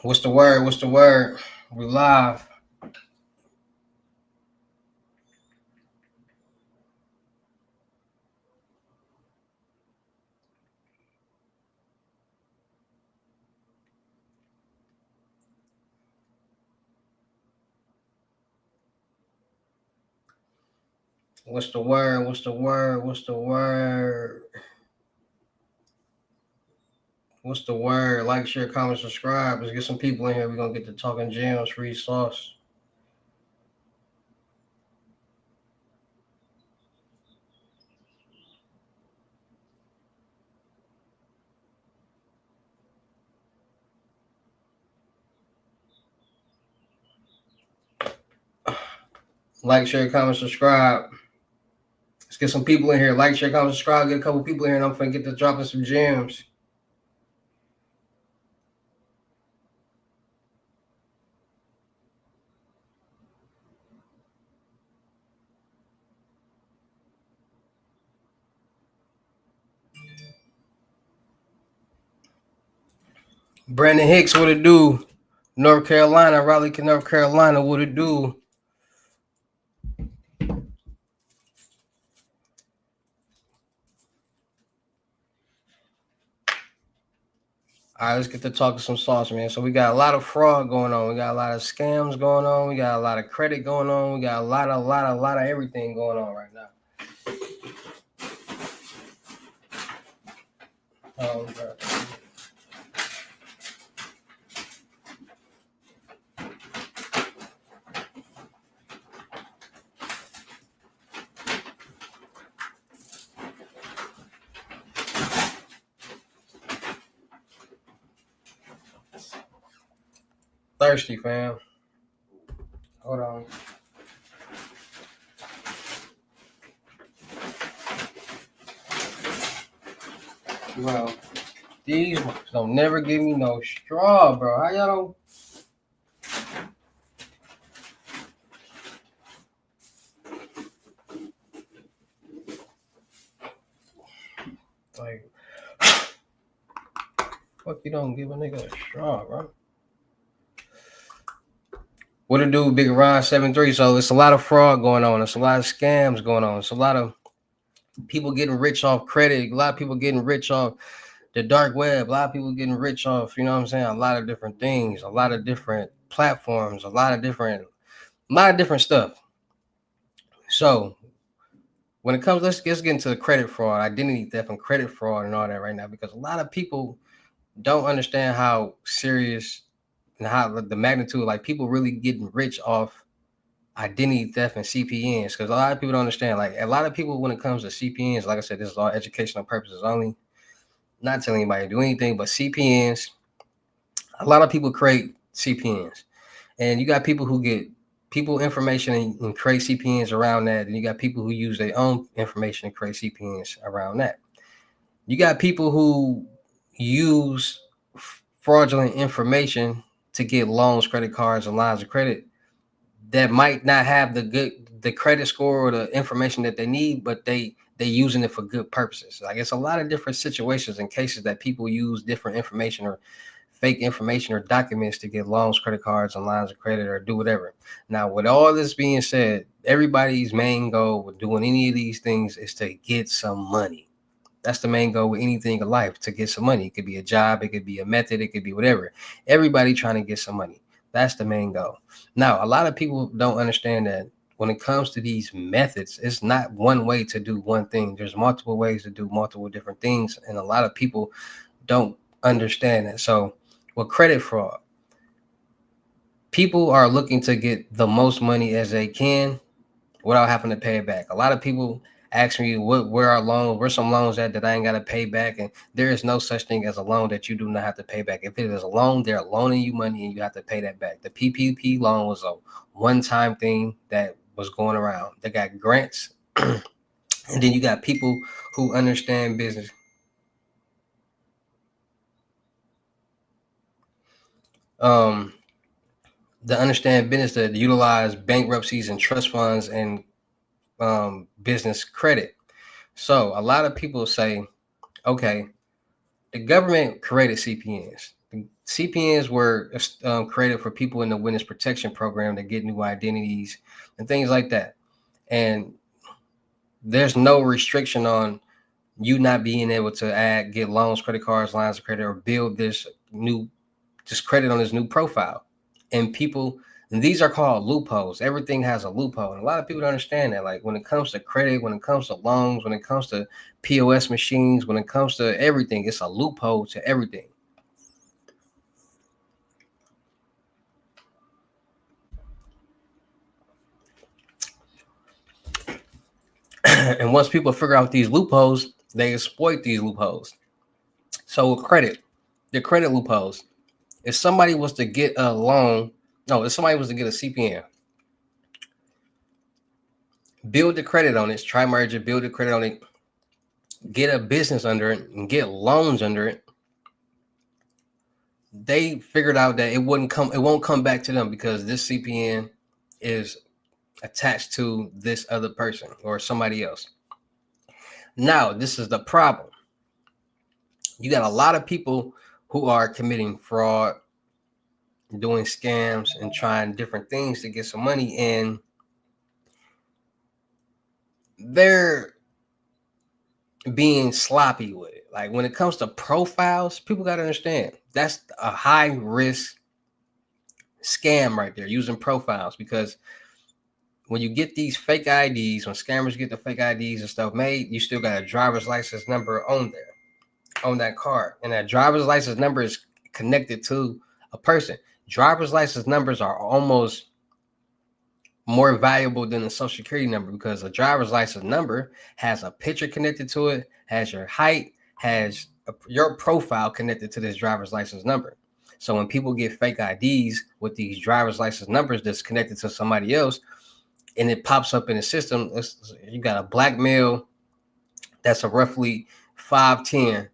What's the word? What's the word? We live. What's the word? What's the word? What's the word? What's the word? Like, share, comment, subscribe. Let's get some people in here. We're gonna get to talking gems, free sauce. Like, share, comment, subscribe. Let's get some people in here. Like, share, comment, subscribe. Get a couple people in here, and I'm gonna get to dropping some gems. Brandon Hicks, what it do? North Carolina, Raleigh, North Carolina, what it do? All right, let's get to talking some sauce, man. So we got a lot of fraud going on. We got a lot of scams going on. We got a lot of credit going on. We got a lot of everything going on right now. Oh, God. Thirsty, fam. Hold on. Well, these don't never give me no straw, bro. How y'all don't? Like, fuck, you don't give a nigga a straw, bro. What it do, Big Ron 7-3? So it's a lot of fraud going on. It's a lot of scams going on. It's a lot of people getting rich off credit. A lot of people getting rich off the dark web. A lot of people getting rich off, you know what I'm saying? A lot of different things, a lot of different platforms, a lot of different stuff. So when it comes, let's get into the credit fraud, identity theft, and credit fraud and all that right now, because a lot of people don't understand how serious and how the magnitude, like people really getting rich off identity theft and CPNs. Because a lot of people don't understand, like a lot of people, when it comes to CPNs, like I said, this is all educational purposes only, not telling anybody to do anything, but CPNs, a lot of people create CPNs, and you got people who get people information and create CPNs around that, and you got people who use their own information and create CPNs around that. You got people who use fraudulent information to get loans, credit cards, and lines of credit that might not have the credit score or the information that they need, but they using it for good purposes. Like it's a lot of different situations and cases that people use different information or fake information or documents to get loans, credit cards, and lines of credit or do whatever. Now, with all this being said, everybody's main goal with doing any of these things is to get some money. That's the main goal with anything in life, to get some money. It could be a job, it could be a method, it could be whatever. Everybody trying to get some money. That's the main goal. Now, a lot of people don't understand that when it comes to these methods, it's not one way to do one thing. There's multiple ways to do multiple different things, and a lot of people don't understand that. So with credit fraud, people are looking to get the most money as they can without having to pay it back. A lot of people ask me where are loans, where some loans that I ain't got to pay back, and there is no such thing as a loan that you do not have to pay back. If it is a loan, they're loaning you money and you have to pay that back. The PPP loan was a one-time thing that was going around. They got grants, and then you got people who understand business. The understand business, to utilize bankruptcies and trust funds and business credit. So a lot of people say, okay, the government created CPNs. CPNs were created for people in the witness protection program that get new identities and things like that. And there's no restriction on you not being able to get loans, credit cards, lines of credit, or build this credit on this new profile. And these are called loopholes. Everything has a loophole. And a lot of people don't understand that. Like when it comes to credit, when it comes to loans, when it comes to POS machines, when it comes to everything, it's a loophole to everything. And once people figure out these loopholes, they exploit these loopholes. So the credit loopholes. If somebody was to get a loan, if somebody was to get a CPN, build the credit on it, try merge it, build the credit on it, get a business under it, and get loans under it, they figured out that it won't come back to them because this CPN is attached to this other person or somebody else. Now, this is the problem. You got a lot of people who are committing fraud, doing scams, and trying different things to get some money, and they're being sloppy with it. Like when it comes to profiles, people got to understand that's a high risk scam right there, using profiles, because when you get these fake IDs, when scammers get the fake IDs and stuff made, you still got a driver's license number on there, on that card. And that driver's license number is connected to a person. Driver's license numbers are almost more valuable than a social security number because a driver's license number has a picture connected to it, has your height, has your profile connected to this driver's license number. So when people get fake IDs with these driver's license numbers that's connected to somebody else, and it pops up in the system, you got a black male that's a roughly 5'10",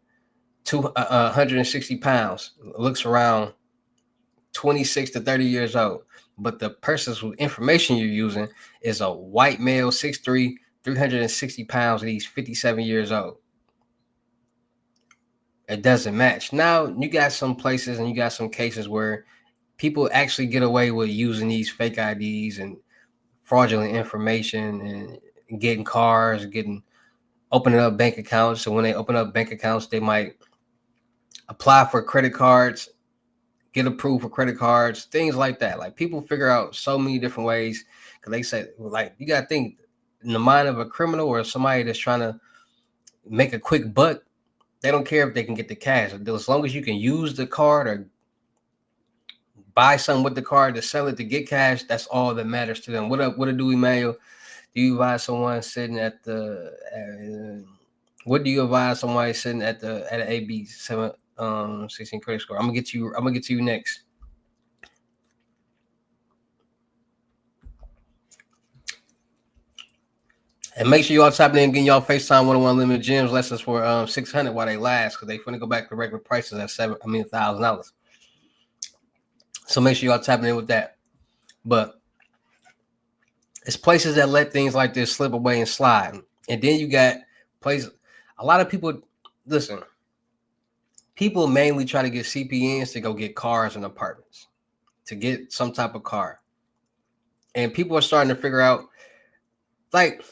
160 pounds, looks around 26 to 30 years old. But the person's information you're using is a white male, 6'3", 360 pounds, and he's 57 years old. It doesn't match. Now, you got some places and you got some cases where people actually get away with using these fake IDs and fraudulent information and getting cars, opening up bank accounts. So when they open up bank accounts, they might apply for credit cards, get approved for credit cards, things like that. Like people figure out so many different ways because they say, like, you got to think in the mind of a criminal or somebody that's trying to make a quick buck. They don't care if they can get the cash. As long as you can use the card or buy something with the card to sell it to get cash, that's all that matters to them. What up? What do, Emmanuel? Do you advise someone sitting at the what do you advise somebody sitting at an AB 716 credit score? I'm gonna get to you next. And make sure y'all tapping in, getting y'all FaceTime 101 limited gems lessons for $600 while they last, because they finna go back to regular prices at $1,000. So make sure y'all tapping in with that. But it's places that let things like this slip away and slide. And then you got places, a lot of people, listen, people mainly try to get CPNs to go get cars and apartments, to get some type of car. And people are starting to figure out, like,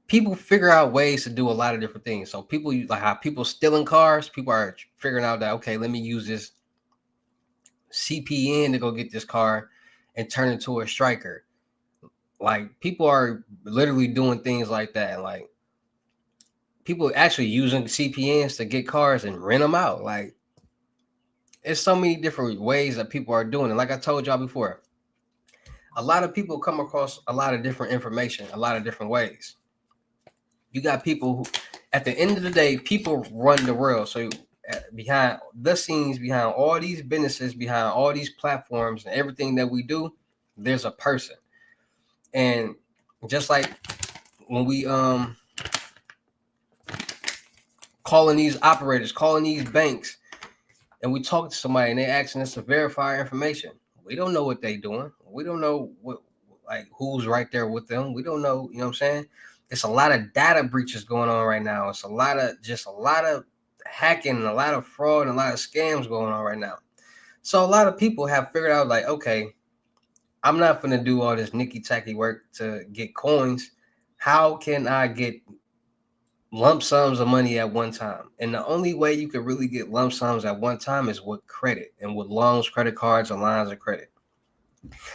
people figure out ways to do a lot of different things. So people, like how people stealing cars, people are figuring out that, okay, let me use this CPN to go get this car and turn it into a striker. Like people are literally doing things like that. Like people actually using CPNs to get cars and rent them out. Like it's so many different ways that people are doing it. Like I told y'all before, a lot of people come across a lot of different information, a lot of different ways. You got people who, at the end of the day, people run the world. So behind the scenes, behind all these businesses, behind all these platforms and everything that we do, there's a person. And just like when we calling these operators, calling these banks, and we talk to somebody and they asking us to verify information, we don't know what they doing. We don't know who's right there with them. We don't know, you know what I'm saying? It's a lot of data breaches going on right now. It's a lot of hacking and a lot of fraud and a lot of scams going on right now. So a lot of people have figured out like, okay, I'm not going to do all this nicky tacky work to get coins. How can I get lump sums of money at one time? And the only way you can really get lump sums at one time is with credit and with loans, credit cards, and lines of credit.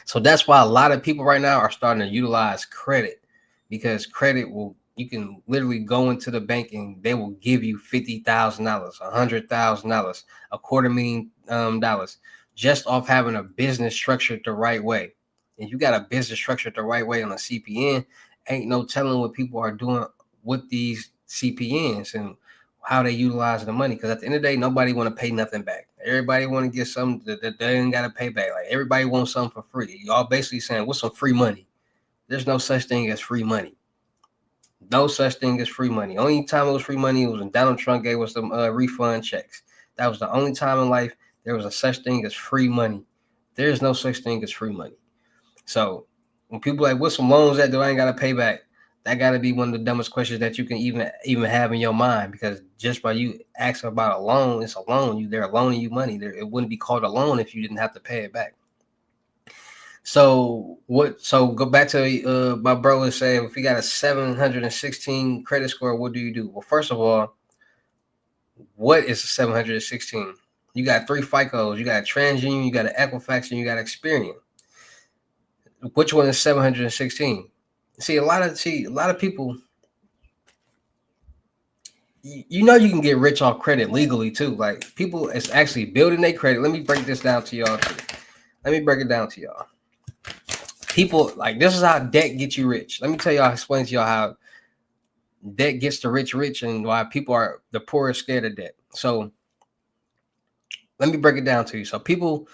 So that's why a lot of people right now are starting to utilize credit, because credit will, you can literally go into the bank and they will give you $50,000, $100,000, $250,000 just off having a business structured the right way. And you got a business structured the right way on a CPN, ain't no telling what people are doing with these CPNs and how they utilize the money. Because at the end of the day, nobody want to pay nothing back. Everybody want to get something that they ain't got to pay back. Like everybody wants something for free. Y'all basically saying, what's some free money? There's no such thing as free money. No such thing as free money. Only time it was free money was when Donald Trump gave us some refund checks. That was the only time in life there was a such thing as free money. There is no such thing as free money. So when people like, what's some loans that do I ain't got to pay back? That got to be one of the dumbest questions that you can even have in your mind, because just by you asking about a loan, it's a loan. They're loaning you money. It wouldn't be called a loan if you didn't have to pay it back. So what? So go back to my bro was saying, if you got a 716 credit score, what do you do? Well, first of all, what is a 716? You got 3 FICOs. You got a TransUnion, you got an Equifax, and you got Experian. Which one is 716? See, a lot of people, you know, you can get rich off credit legally too. Like people is actually building their credit. Let me break this down to y'all too. Let me break it down to y'all. People, like, this is how debt gets you rich. Let me tell y'all, explain to y'all how debt gets the rich and why people are the poor are scared of debt. So let me break it down to you. So people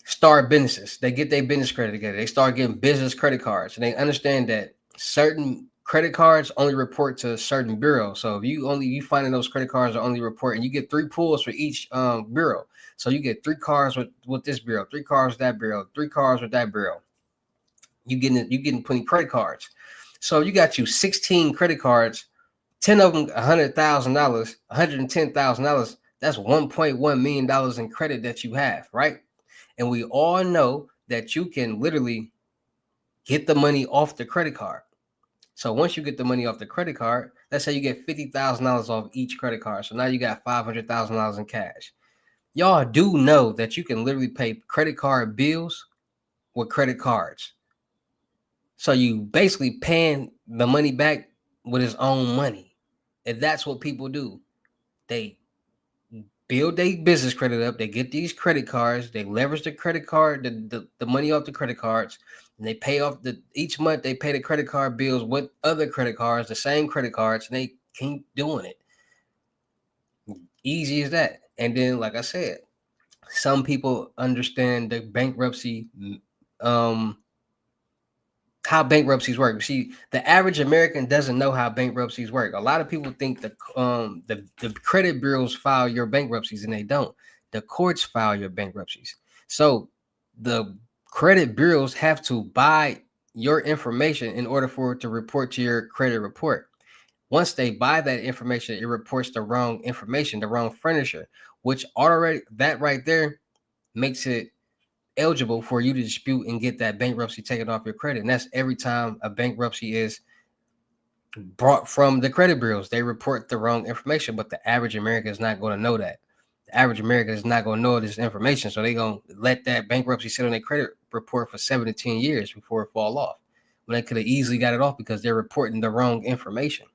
start businesses. They get their business credit together. They start getting business credit cards, and they understand that certain credit cards only report to a certain bureau. So if you finding those credit cards are only report, and you get 3 pulls for each bureau. So you get 3 cards with this bureau, 3 cards with that bureau, 3 cards with that bureau. You getting plenty credit cards. So you got 16 credit cards, 10 of them $100,000, $110,000. That's $1.1 million in credit that you have, right? And we all know that you can literally get the money off the credit card. So once you get the money off the credit card, let's say you get $50,000 off each credit card. So now you got $500,000 in cash. Y'all do know that you can literally pay credit card bills with credit cards. So you basically paying the money back with his own money. And that's what people do. They build their business credit up. They get these credit cards. They leverage the credit card, the money off the credit cards, and they pay off each month. They pay the credit card bills with other credit cards, the same credit cards, and they keep doing it. Easy as that. And then, like I said, some people understand the bankruptcy, how bankruptcies work. See, the average American doesn't know how bankruptcies work. A lot of people think the credit bureaus file your bankruptcies, and they don't. The courts file your bankruptcies. So the credit bureaus have to buy your information in order for it to report to your credit report. Once they buy that information, it reports the wrong information, the wrong furniture, which already that right there makes it eligible for you to dispute and get that bankruptcy taken off your credit. And that's every time a bankruptcy is brought from the credit bureaus. They report the wrong information, but the average American is not going to know that. The average American is not going to know this information. So they're going to let that bankruptcy sit on their credit report for 7 to 10 years before it fall off. When they could have easily got it off because they're reporting the wrong information.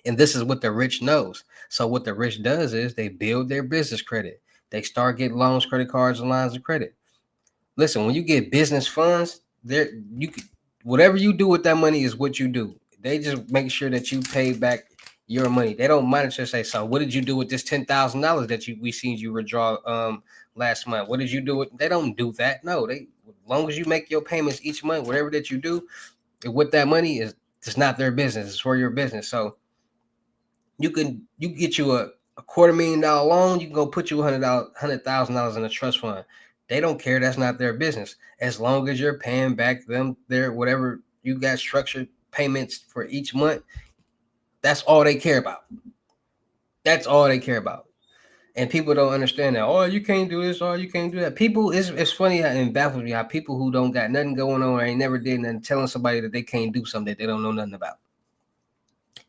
And this is what the rich knows. So what the rich does is they build their business credit. They start getting loans, credit cards, and lines of credit. Listen, when you get business funds, whatever you do with that money is what you do. They just make sure that you pay back your money. They don't monitor, say, so what did you do with this $10,000 that we seen you withdraw last month? What did you do with? They don't do that. No, as long as you make your payments each month, whatever that you do with that money it's not their business. It's for your business. So you get you a $250,000 loan, you can go put you $100,000 in a trust fund. They don't care. That's not their business. As long as you're paying back them their whatever you got structured payments for each month, that's all they care about. That's all they care about. And people don't understand that. Oh, you can't do this. Oh, you can't do that. People, it's funny and baffles me how people who don't got nothing going on or ain't never did nothing telling somebody that they can't do something that they don't know nothing about.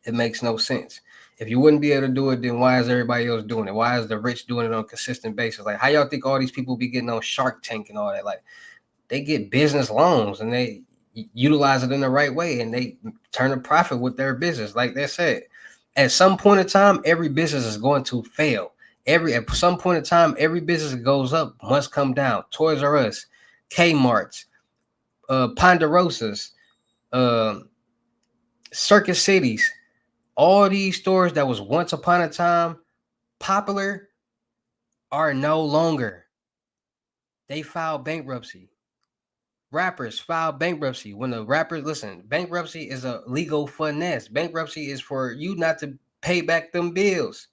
It makes no sense. If you wouldn't be able to do it, then why is everybody else doing it? Why is the rich doing it on a consistent basis? Like, how y'all think all these people be getting on Shark Tank and all that? Like, they get business loans and they utilize it in the right way and they turn a profit with their business. Like they said, at some point in time, every business is going to fail. At some point in time, every business that goes up must come down. Toys R Us, Kmart's, Ponderosas, Circus Cities, all these stores that was once upon a time popular are no longer. They filed bankruptcy. Rappers file bankruptcy. When the rappers listen, bankruptcy is a legal finesse. Bankruptcy is for you not to pay back them bills.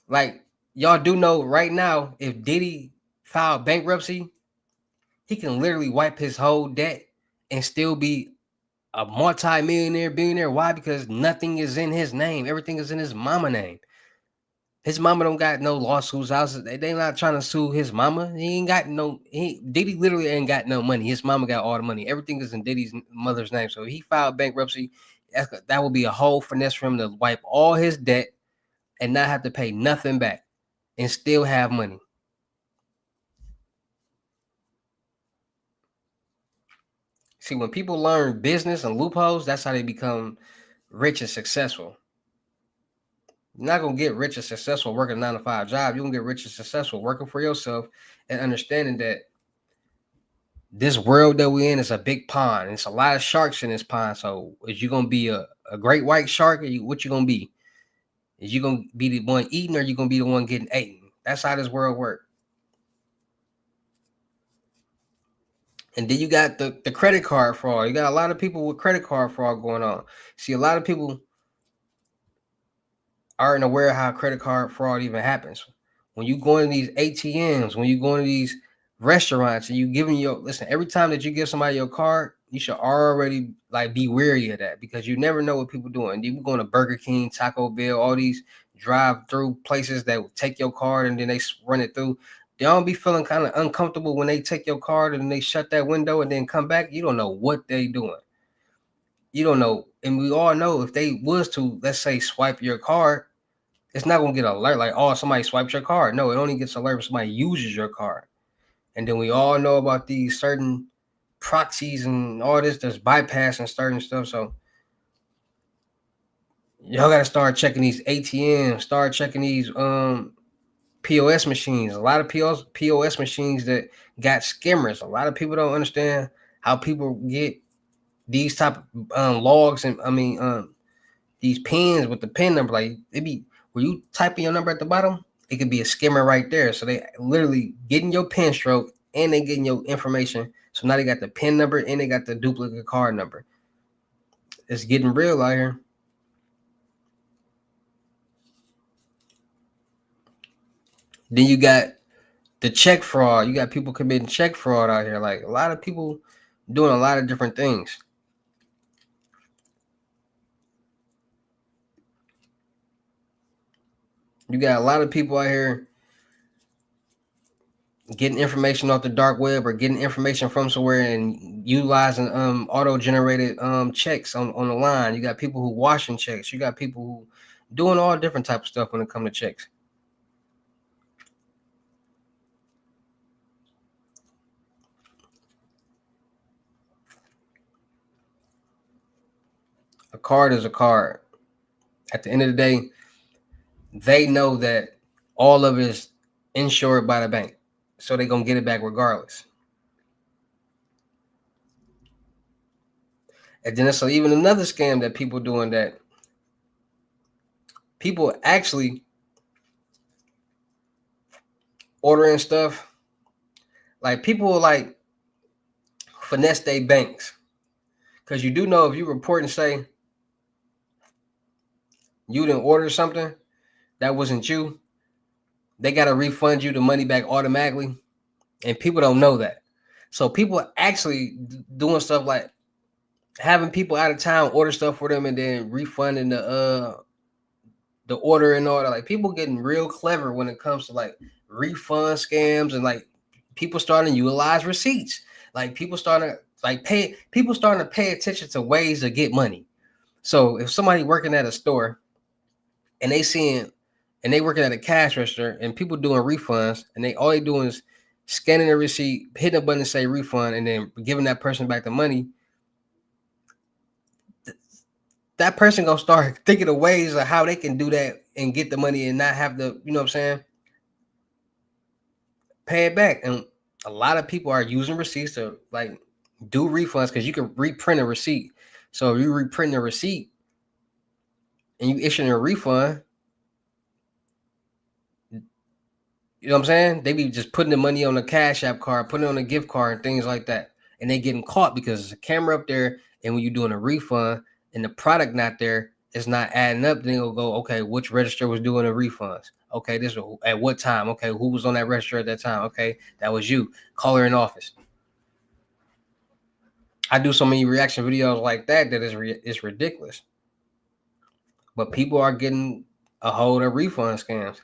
Like y'all do know right now, if Diddy filed bankruptcy, he can literally wipe his whole debt and still be a multi-millionaire, billionaire. Why? Because nothing is in his name. Everything is in his mama name. His mama don't got no lawsuits. They not trying to sue his mama. He ain't got no. Diddy literally ain't got no money. His mama got all the money. Everything is in Diddy's mother's name. So he filed bankruptcy. That would be a whole finesse for him to wipe all his debt and not have to pay nothing back and still have money. See, when people learn business and loopholes, that's how they become rich and successful. You're not gonna get rich and successful working a 9-to-5 job. You're gonna get rich and successful working for yourself and understanding that this world that we're in is a big pond. It's a lot of sharks in this pond. So is you gonna be a great white shark? Or what you gonna be? Is you gonna be the one eating or you gonna be the one getting eaten? That's how this world works. And then you got the credit card fraud. You got a lot of people with credit card fraud going on. See, a lot of people aren't aware how credit card fraud even happens. When you go into these ATMs, when you go into these restaurants and you giving every time that you give somebody your card, you should already like be wary of that because you never know what people doing. You going to Burger King, Taco Bell, all these drive-through places that will take your card and then they run it through. They don't be feeling kind of uncomfortable when they take your card and they shut that window and then come back. You don't know what they doing. You don't know. And we all know if they was to, let's say, swipe your card, it's not going to get an alert like, oh, somebody swiped your card. No, it only gets alert when somebody uses your card. And then we all know about these certain proxies and all this that's bypassing certain stuff. So y'all got to start checking these ATMs, start checking these POS machines. A lot of POS machines that got skimmers. A lot of people don't understand how people get these type of logs and these pins with the pin number. Like it be where you typing your number at the bottom, it could be a skimmer right there. So they literally getting your pin stroke and they getting your information. So now they got the pin number and they got the duplicate card number. It's getting real out here. Then you got the check fraud. You got people committing check fraud out here. Like a lot of people doing a lot of different things. You got a lot of people out here getting information off the dark web or getting information from somewhere and utilizing auto-generated checks on the line. You got people who washing checks. You got people who doing all different type of stuff when it comes to checks. A card is a card. At the end of the day, they know that all of it is insured by the bank. So they're going to get it back regardless. And then there's even another scam that people doing that people actually ordering stuff. Like people will like finesse their banks. Because you do know if you report and say you didn't order something that wasn't you, they got to refund you the money back automatically. And people don't know that. So people are actually doing stuff like having people out of town order stuff for them and then refunding the order and all that. Like people getting real clever when it comes to like refund scams and like people starting to utilize receipts. Like people starting to pay attention to ways to get money. So if somebody working at a store and they working at a cash register and people doing refunds and all they doing is scanning the receipt, hitting a button to say refund, and then giving that person back the money, that person gonna start thinking of ways of how they can do that and get the money and not have to, you know what I'm saying, pay it back. And a lot of people are using receipts to like do refunds because you can reprint a receipt. So if you reprint a receipt and you issue a refund, you know what I'm saying? They be just putting the money on a Cash App card, putting it on a gift card and things like that. And they getting caught because there's a camera up there. And when you're doing a refund and the product not there, it's not adding up. Then they'll go, okay, which register was doing the refunds? Okay, this was at what time? Okay, who was on that register at that time? Okay, that was you. Call her in office. I do so many reaction videos like that it's ridiculous. But people are getting a hold of refund scams.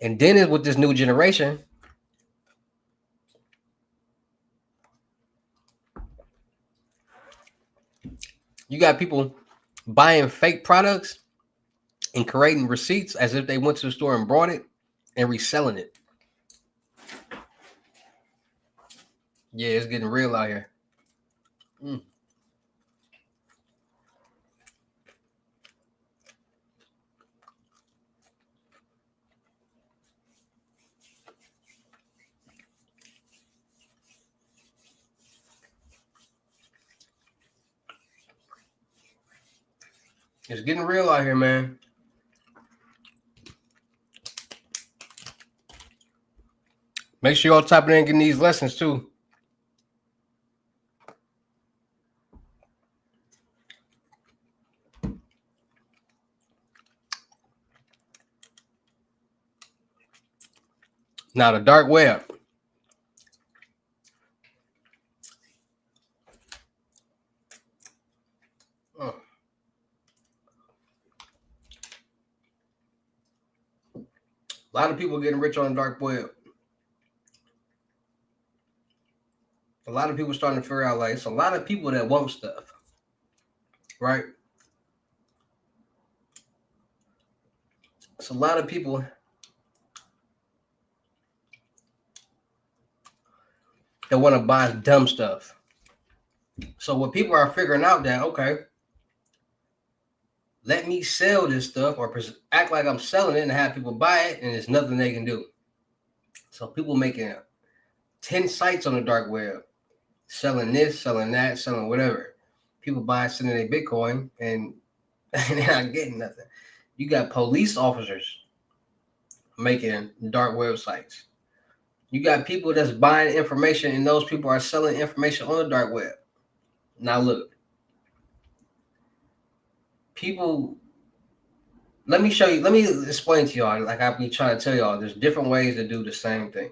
And then it's with this new generation. You got people buying fake products and creating receipts as if they went to the store and bought it and reselling it. Yeah, it's getting real out here. It's getting real out here, man. Make sure y'all type it in and getting these lessons too. Now the dark web. A lot of people getting rich on the dark web. A lot of people starting to figure out like it's a lot of people that want stuff, right? It's a lot of people that want to buy dumb stuff. So what people are figuring out that, okay, let me sell this stuff or act like I'm selling it and have people buy it, and there's nothing they can do. So people making 10 sites on the dark web, selling this, selling that, selling whatever. People buying, sending their Bitcoin, and they're not getting nothing. You got police officers making dark websites. You got people that's buying information, and those people are selling information on the dark web. Now look, people, let me show you, let me explain to y'all, like I've been trying to tell y'all, there's different ways to do the same thing.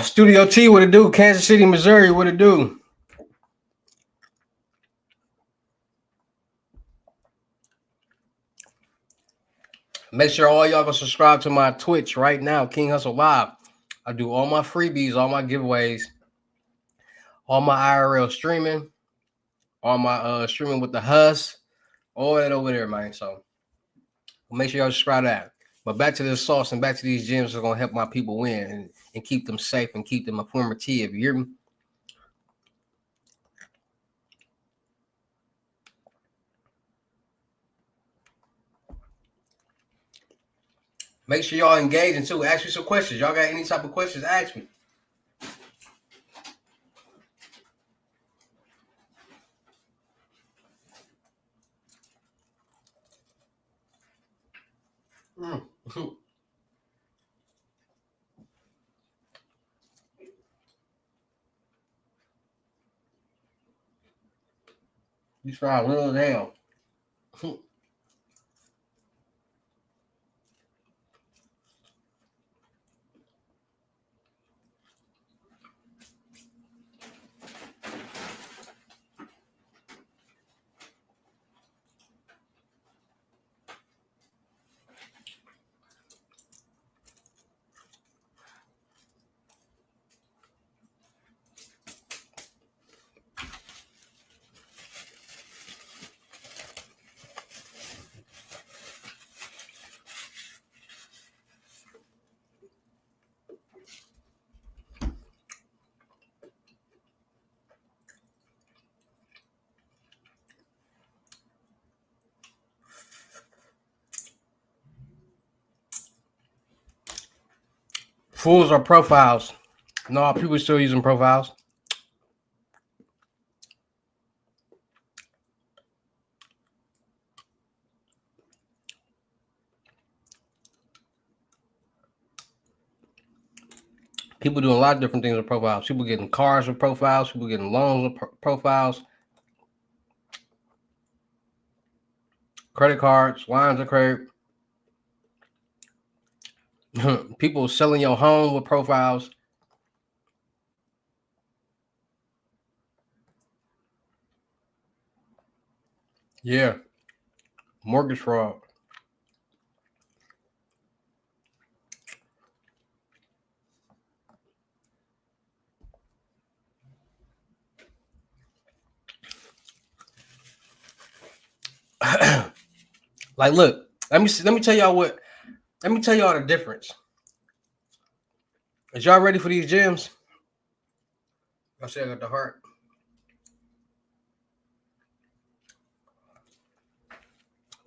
Studio T, what it do? Kansas City, Missouri, what it do? Make sure all y'all go subscribe to my Twitch right now, King Hussle Live. I do all my freebies, all my giveaways, all my IRL streaming, all my streaming with the Huss, all that over there, man. So make sure y'all subscribe to that. But back to this sauce and back to these gyms are gonna help my people win and keep them safe and keep them informative. You hear me? Make sure y'all engaging too. Ask me some questions. Y'all got any type of questions? Ask me. You try a little damn. Fools are profiles. No, people still using profiles. People doing a lot of different things with profiles. People getting cars with profiles. People getting loans with profiles. Credit cards, lines of credit. People selling your home with profiles. Yeah. Mortgage fraud. Like, look, let me tell y'all let me tell y'all the difference. Is y'all ready for these gyms? I said I got the heart.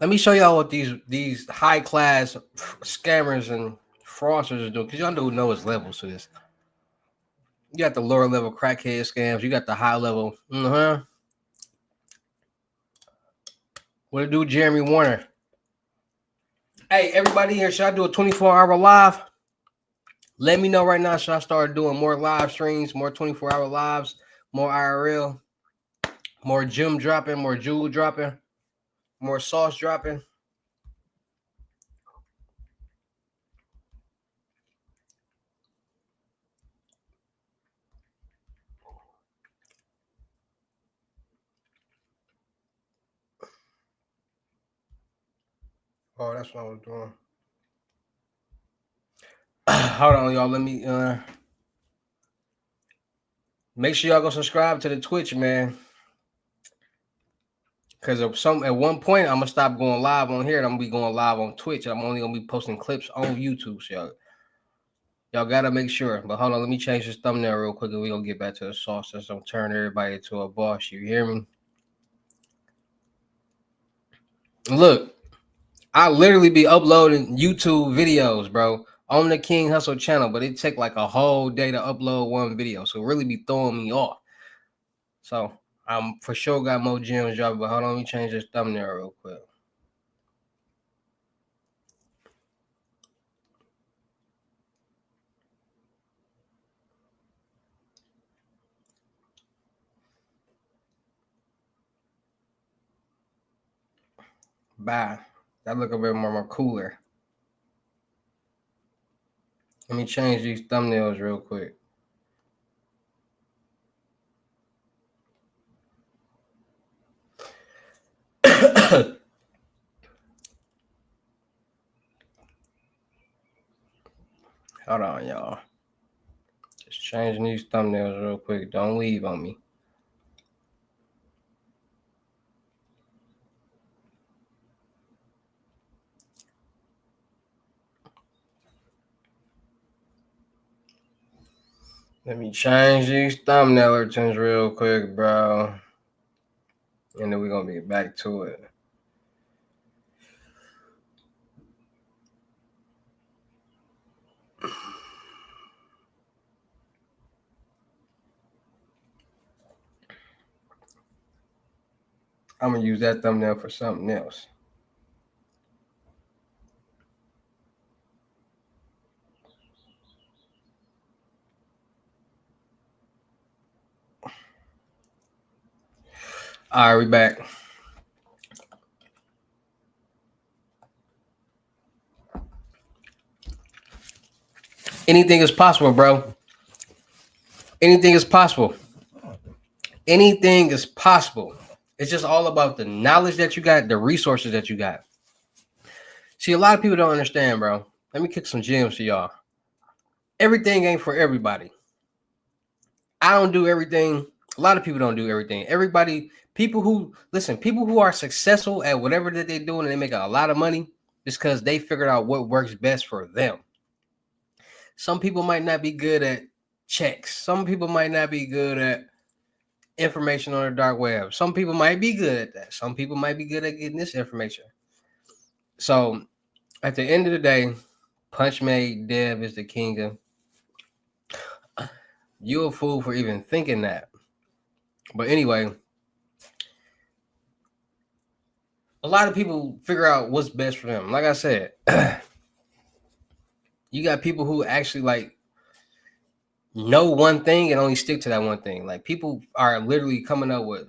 Let me show y'all what these high class scammers and fraudsters are doing, because y'all know it's levels to this. You got the lower level crackhead scams. You got the high level. What to do, Jeremy Warner? Hey, everybody here, should I do a 24-hour live? Let me know right now. Should I start doing more live streams, more 24-hour lives, more IRL, more gym dropping, more jewel dropping, more sauce dropping? Oh, that's what I was doing. Hold on, y'all. Let me make sure y'all go subscribe to the Twitch, man. Because at one point I'm gonna stop going live on here and I'm gonna be going live on Twitch. I'm only gonna be posting clips on YouTube. So y'all gotta make sure. But hold on, let me change this thumbnail real quick and we gonna get back to the sauce. Just don't turn everybody into a boss. You hear me? Look, I literally be uploading YouTube videos, bro, on the King Hussle channel, but it take like a whole day to upload one video. So it really be throwing me off. So I'm for sure got more gems dropping, but hold on, let me change this thumbnail real quick. Bye. That look a bit more cooler. Let me change these thumbnails real quick. Hold on, y'all. Just changing these thumbnails real quick. Don't leave on me. Let me change these thumbnail turns real quick, bro. And then we're going to be back to it. I'm going to use that thumbnail for something else. All right, we back. Anything is possible, bro. Anything is possible. Anything is possible. It's just all about the knowledge that you got, the resources that you got. See, a lot of people don't understand, bro. Let me kick some gems to y'all. Everything ain't for everybody. I don't do everything. A lot of people don't do everything. People who are successful at whatever that they're doing and they make a lot of money just because they figured out what works best for them. Some people might not be good at checks. Some people might not be good at information on the dark web. Some people might be good at that. Some people might be good at getting this information. So at the end of the day, Punch made Dev is the king of. You a fool for even thinking that. But anyway, a lot of people figure out what's best for them. Like I said, you got people who actually like know one thing and only stick to that one thing. Like people are literally coming up with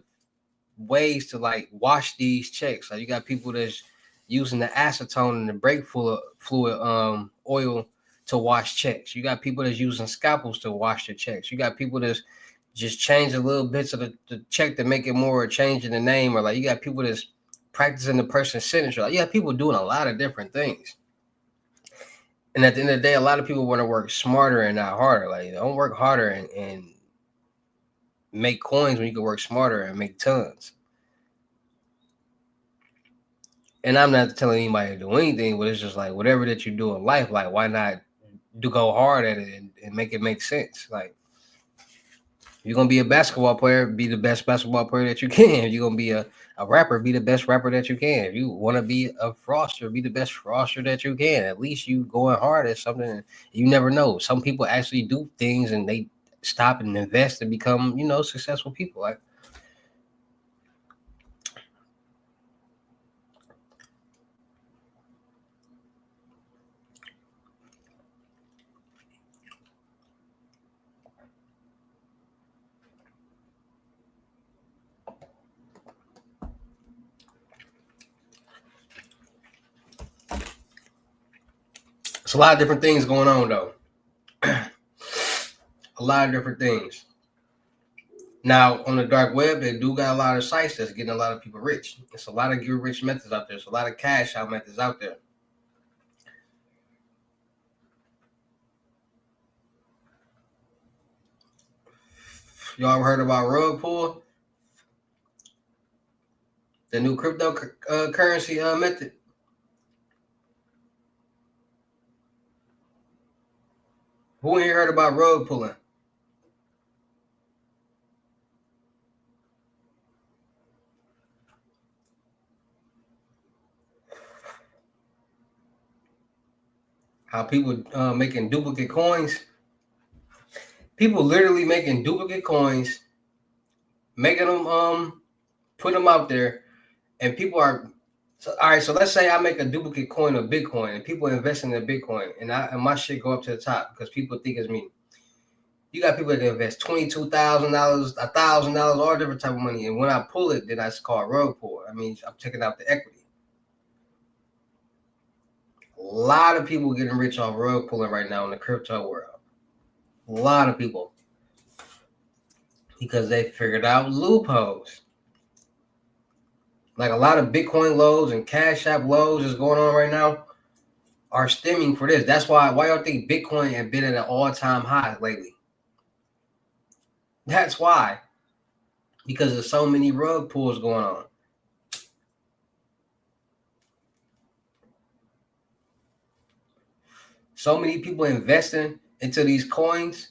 ways to like wash these checks. Like you got people that's using the acetone and the brake fluid oil to wash checks. You got people that's using scalpels to wash their checks. You got people that's just changing little bits of the check to make it more, or changing the name, or like you got people that's practicing the person's signature. Like you got people doing a lot of different things. And at the end of the day, a lot of people want to work smarter and not harder. Like don't work harder and make coins when you can work smarter and make tons. And I'm not telling anybody to do anything, but it's just like whatever that you do in life, like why not go hard at it and make it make sense? Like if you're gonna be a basketball player, be the best basketball player that you can. If you're gonna be a rapper, be the best rapper that you can. If you want to be a froster, be the best froster that you can. At least you going hard at something. You never know. Some people actually do things and they stop and invest and become, successful people. Like it's a lot of different things going on though. A lot of different things. Now, on the dark web, they do got a lot of sites that's getting a lot of people rich. There's a lot of get rich methods out there. There's a lot of cash out methods out there. Y'all ever heard about rug pull? The new cryptocurrency method? Who ain't heard about rug pulling? How people making duplicate coins? People literally making duplicate coins, making them put them out there, and people are. So, all right, so let's say I make a duplicate coin of Bitcoin, and people invest in the Bitcoin, and my shit go up to the top because people think it's me. You got people that invest $22,000, $1,000, all different type of money, and when I pull it, then that's called rug pull. I mean, I'm taking out the equity. A lot of people getting rich off rug pulling right now in the crypto world. A lot of people, because they figured out loopholes. Like a lot of Bitcoin lows and Cash App lows is going on right now. are stemming for this. That's why y'all think Bitcoin has been at an all-time high lately. That's why. Because there's so many rug pulls going on. So many people investing into these coins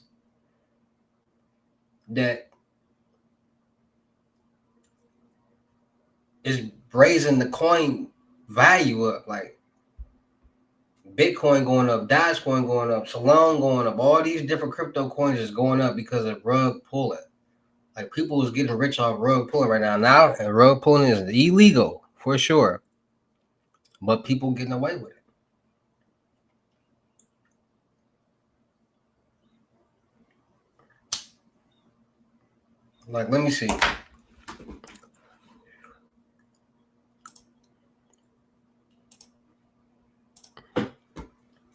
that is raising the coin value up. Like Bitcoin going up, Dogecoin going up, Solana going up. All these different crypto coins is going up because of rug pulling. Like people is getting rich off rug pulling right now. Now, and rug pulling is illegal for sure, but people getting away with it. Like, let me see.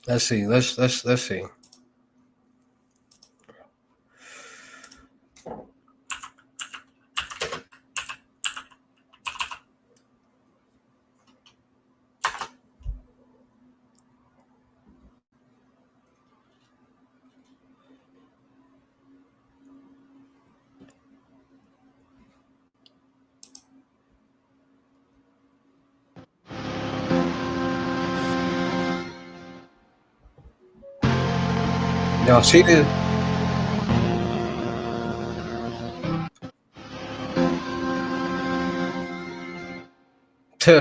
Let's see. Let's see. Y'all see this?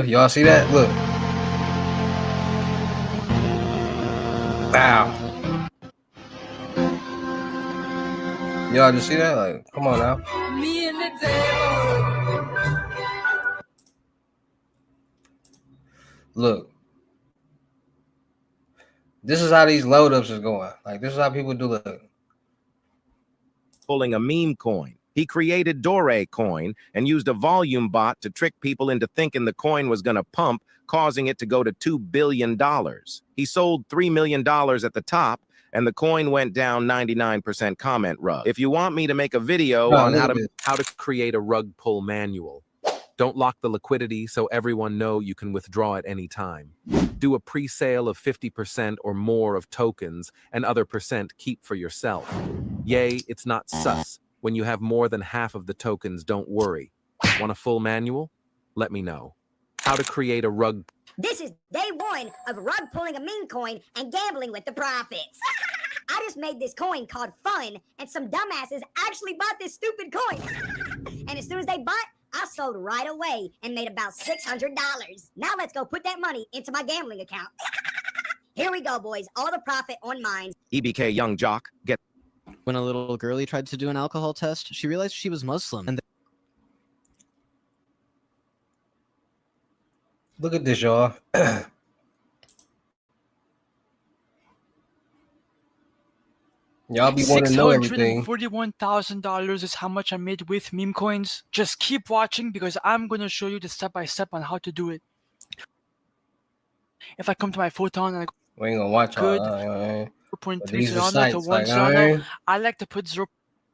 Y'all see that? Look. Wow. Y'all just see that? Like, come on now. Me and the devil. Look. This is how these load ups is going. Like, this is how people do it. Pulling a meme coin. He created Dogecoin and used a volume bot to trick people into thinking the coin was going to pump, causing it to go to $2 billion. He sold $3 million at the top, and the coin went down 99% comment rug. If you want me to make a video on how to create a rug pull manual, don't lock the liquidity so everyone know you can withdraw at any time. Do a pre-sale of 50% or more of tokens and other percent keep for yourself. Yay, it's not sus. When you have more than half of the tokens, don't worry. Want a full manual? Let me know. How to create a rug. This is day one of rug pulling a meme coin and gambling with the profits. I just made this coin called Fun, and some dumbasses actually bought this stupid coin. And as soon as they bought, I sold right away and made about $600. Now let's go put that money into my gambling account. Here we go, boys. All the profit on mine. EBK Young Jock, get. When a little girlie tried to do an alcohol test, she realized she was Muslim. And Look at this, y'all. Y'all be wanting to know everything. $641,000 is how much I made with meme coins. Just keep watching because I'm going to show you the step-by-step on how to do it. If I come to my photon and I We ain't gonna watch good, all 0.3 these are Solana sites, to 1 like, Solana, I like to put 0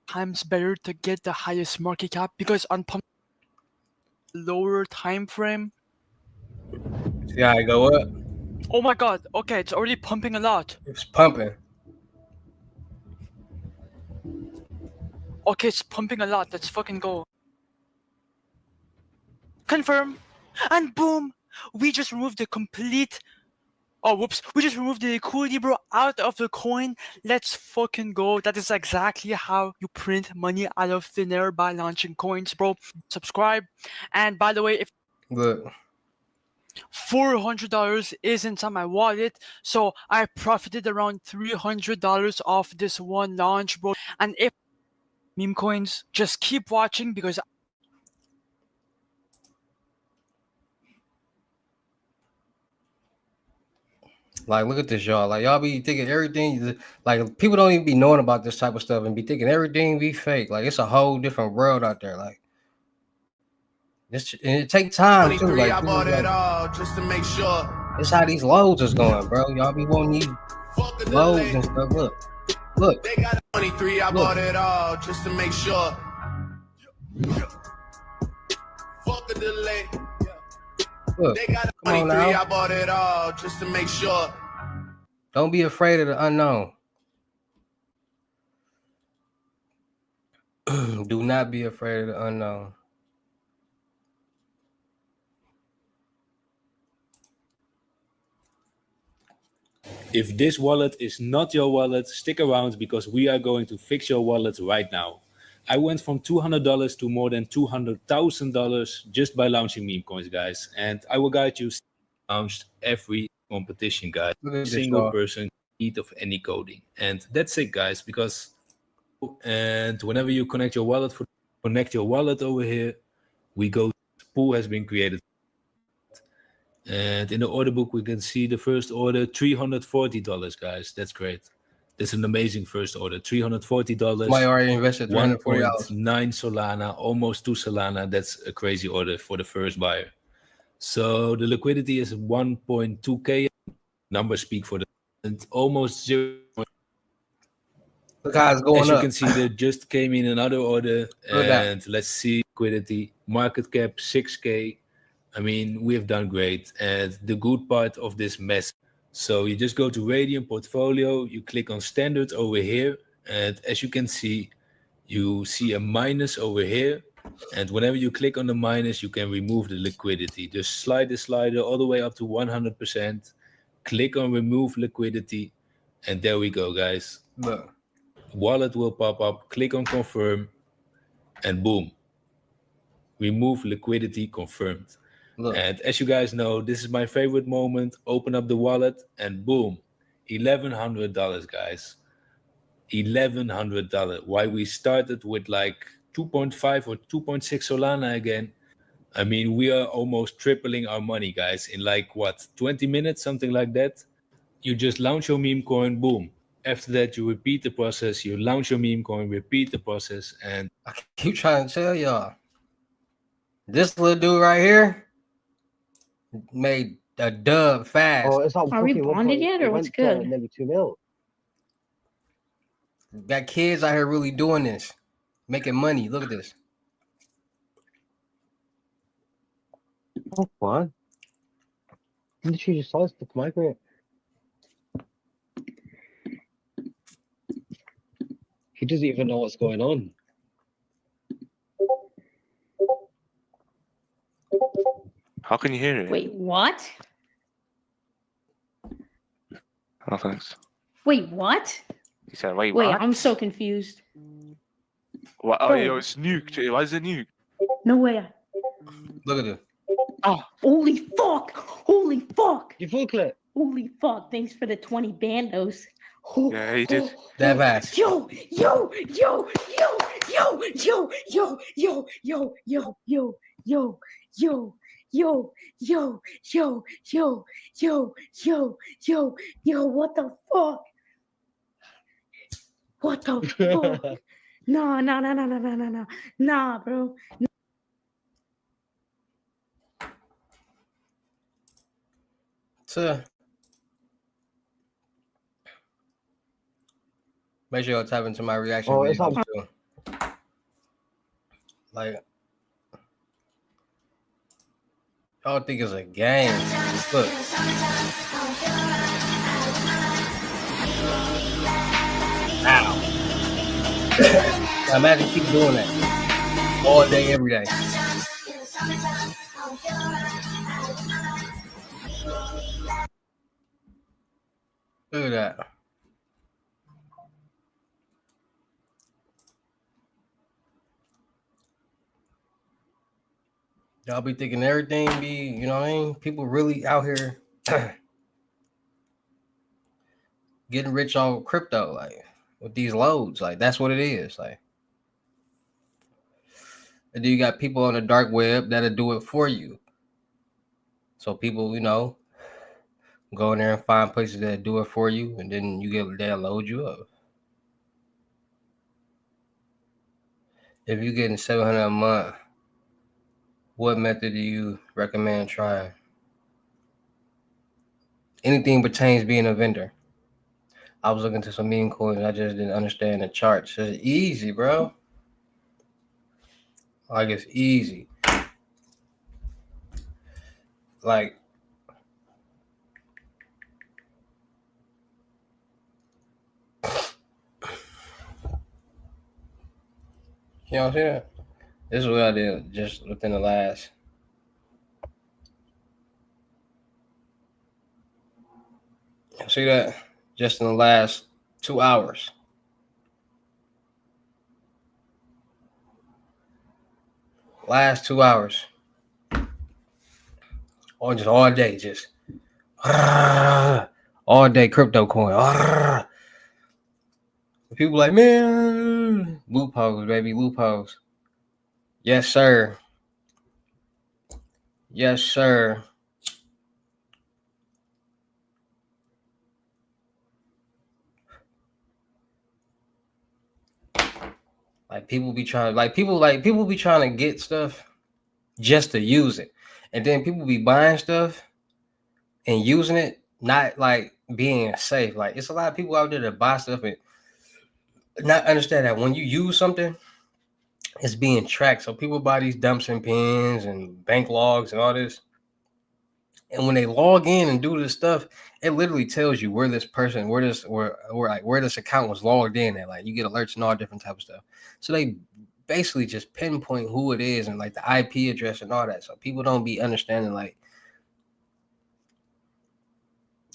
times better to get the highest market cap because on lower time frame. See how it go up? Oh my god, okay, it's already pumping a lot. It's pumping. Okay, it's pumping a lot. Let's fucking go. Confirm. And boom, we just removed the complete... Oh, whoops. We just removed the liquidity, bro, out of the coin. Let's fucking go. That is exactly how you print money out of thin air by launching coins, bro. Subscribe. And by the way, if... Look. $400 is inside my wallet, so I profited around $300 off this one launch, bro. And if meme coins, just keep watching because like, look at this, y'all. Like, y'all be thinking everything, like, people don't even be knowing about this type of stuff and be thinking everything be fake. Like, it's a whole different world out there. Like, this, and it take time too. Like, I bought it all just to make sure. It's how these loads is going, bro. Y'all be wanting these loads and stuff. Look. They got 23. I bought it all just to make sure. Fuck the delay. Look. They got 23. I bought it all just to make sure. Don't be afraid of the unknown. Do not be afraid of the unknown. If this wallet is not your wallet, stick around because we are going to fix your wallet right now. I went from $200 to more than $200,000 just by launching meme coins, guys. And I will guide you launched every competition, guys. Single person eat of any coding. And that's it, guys, because and whenever you connect your wallet over here, we go pool has been created. And in the order book, we can see the first order, $340, guys. That's great. That's an amazing first order. $340. Somebody already invested $340. 1.9 Solana, almost 2 Solana. That's a crazy order for the first buyer. So the liquidity is 1.2K. Numbers speak for the and almost 0. Look how it's going As you up. can see, there just came in another order. And let's see liquidity. Market cap 6K. I mean, we have done great. And the good part of this mess. So you just go to Radium Portfolio. You click on Standard over here. And as you can see, you see a minus over here. And whenever you click on the minus, you can remove the liquidity. Just slide the slider all the way up to 100%. Click on remove liquidity. And there we go, guys. Look. Wallet will pop up. Click on confirm. And boom. Remove liquidity confirmed. Look. And as you guys know, this is my favorite moment. Open up the wallet and boom. $1,100, guys. $1,100. Why we started with like 2.5 or 2.6 Solana again. I mean, we are almost tripling our money, guys, in like what, 20 minutes, something like that. You just launch your meme coin, boom. After that, you repeat the process. You launch your meme coin, repeat the process, and I keep trying to tell y'all. This little dude right here made a dub fast. Oh, it's Are we bonded yet, or what's good? Nearly 2 mil. Got kids out here really doing this, making money. Look at this. Oh, what? Did you just saw this with the migrant? He doesn't even know what's going on. How can you hear it? Wait, what? Oh, thanks. Wait, what? He said, wait, Wait, what? I'm so confused. What? Oh, yo, it's nuked. Why is it nuked? No way. Look at it. Oh. Holy fuck! Holy fuck! You full clip. Holy fuck! Thanks for the 20 bandos. Oh, Yeah, he did. That fast. Yo, what the fuck? What the fuck? Nah, bro. So, make sure y'all tap into my reaction video too. Like, y'all think it's a game. Look. Ow. Now imagine keep doing that all day, every day. Look at that. Y'all be thinking everything be, you know what I mean? People really out here getting rich on crypto, like with these loads. Like that's what it is. Like, and then you got people on the dark web that'll do it for you. So people, you know, go in there and find places that do it for you, and then they'll load you up. If you're getting $700 a month, what method do you recommend trying? Anything pertains being a vendor. I was looking to some meme coins. I just didn't understand the charts. It's easy, bro. Like it's easy. Like You know what I'm saying? This is what I did just within the last. See that? Just in the last 2 hours. Last 2 hours. Or just all day, just all day crypto coin. People like, man, loopholes, baby, loopholes. Yes, sir. Yes, sir. Like people be trying, people be trying to get stuff just to use it, and then people be buying stuff and using it, not like being safe. Like it's a lot of people out there that buy stuff and not understand that when you use something, it's being tracked. So people buy these dumps and pins and bank logs and all this. And when they log in and do this stuff, it literally tells you where this person, where this account was logged in at. Like you get alerts and all different type of stuff. So they basically just pinpoint who it is and like the IP address and all that. So people don't be understanding like,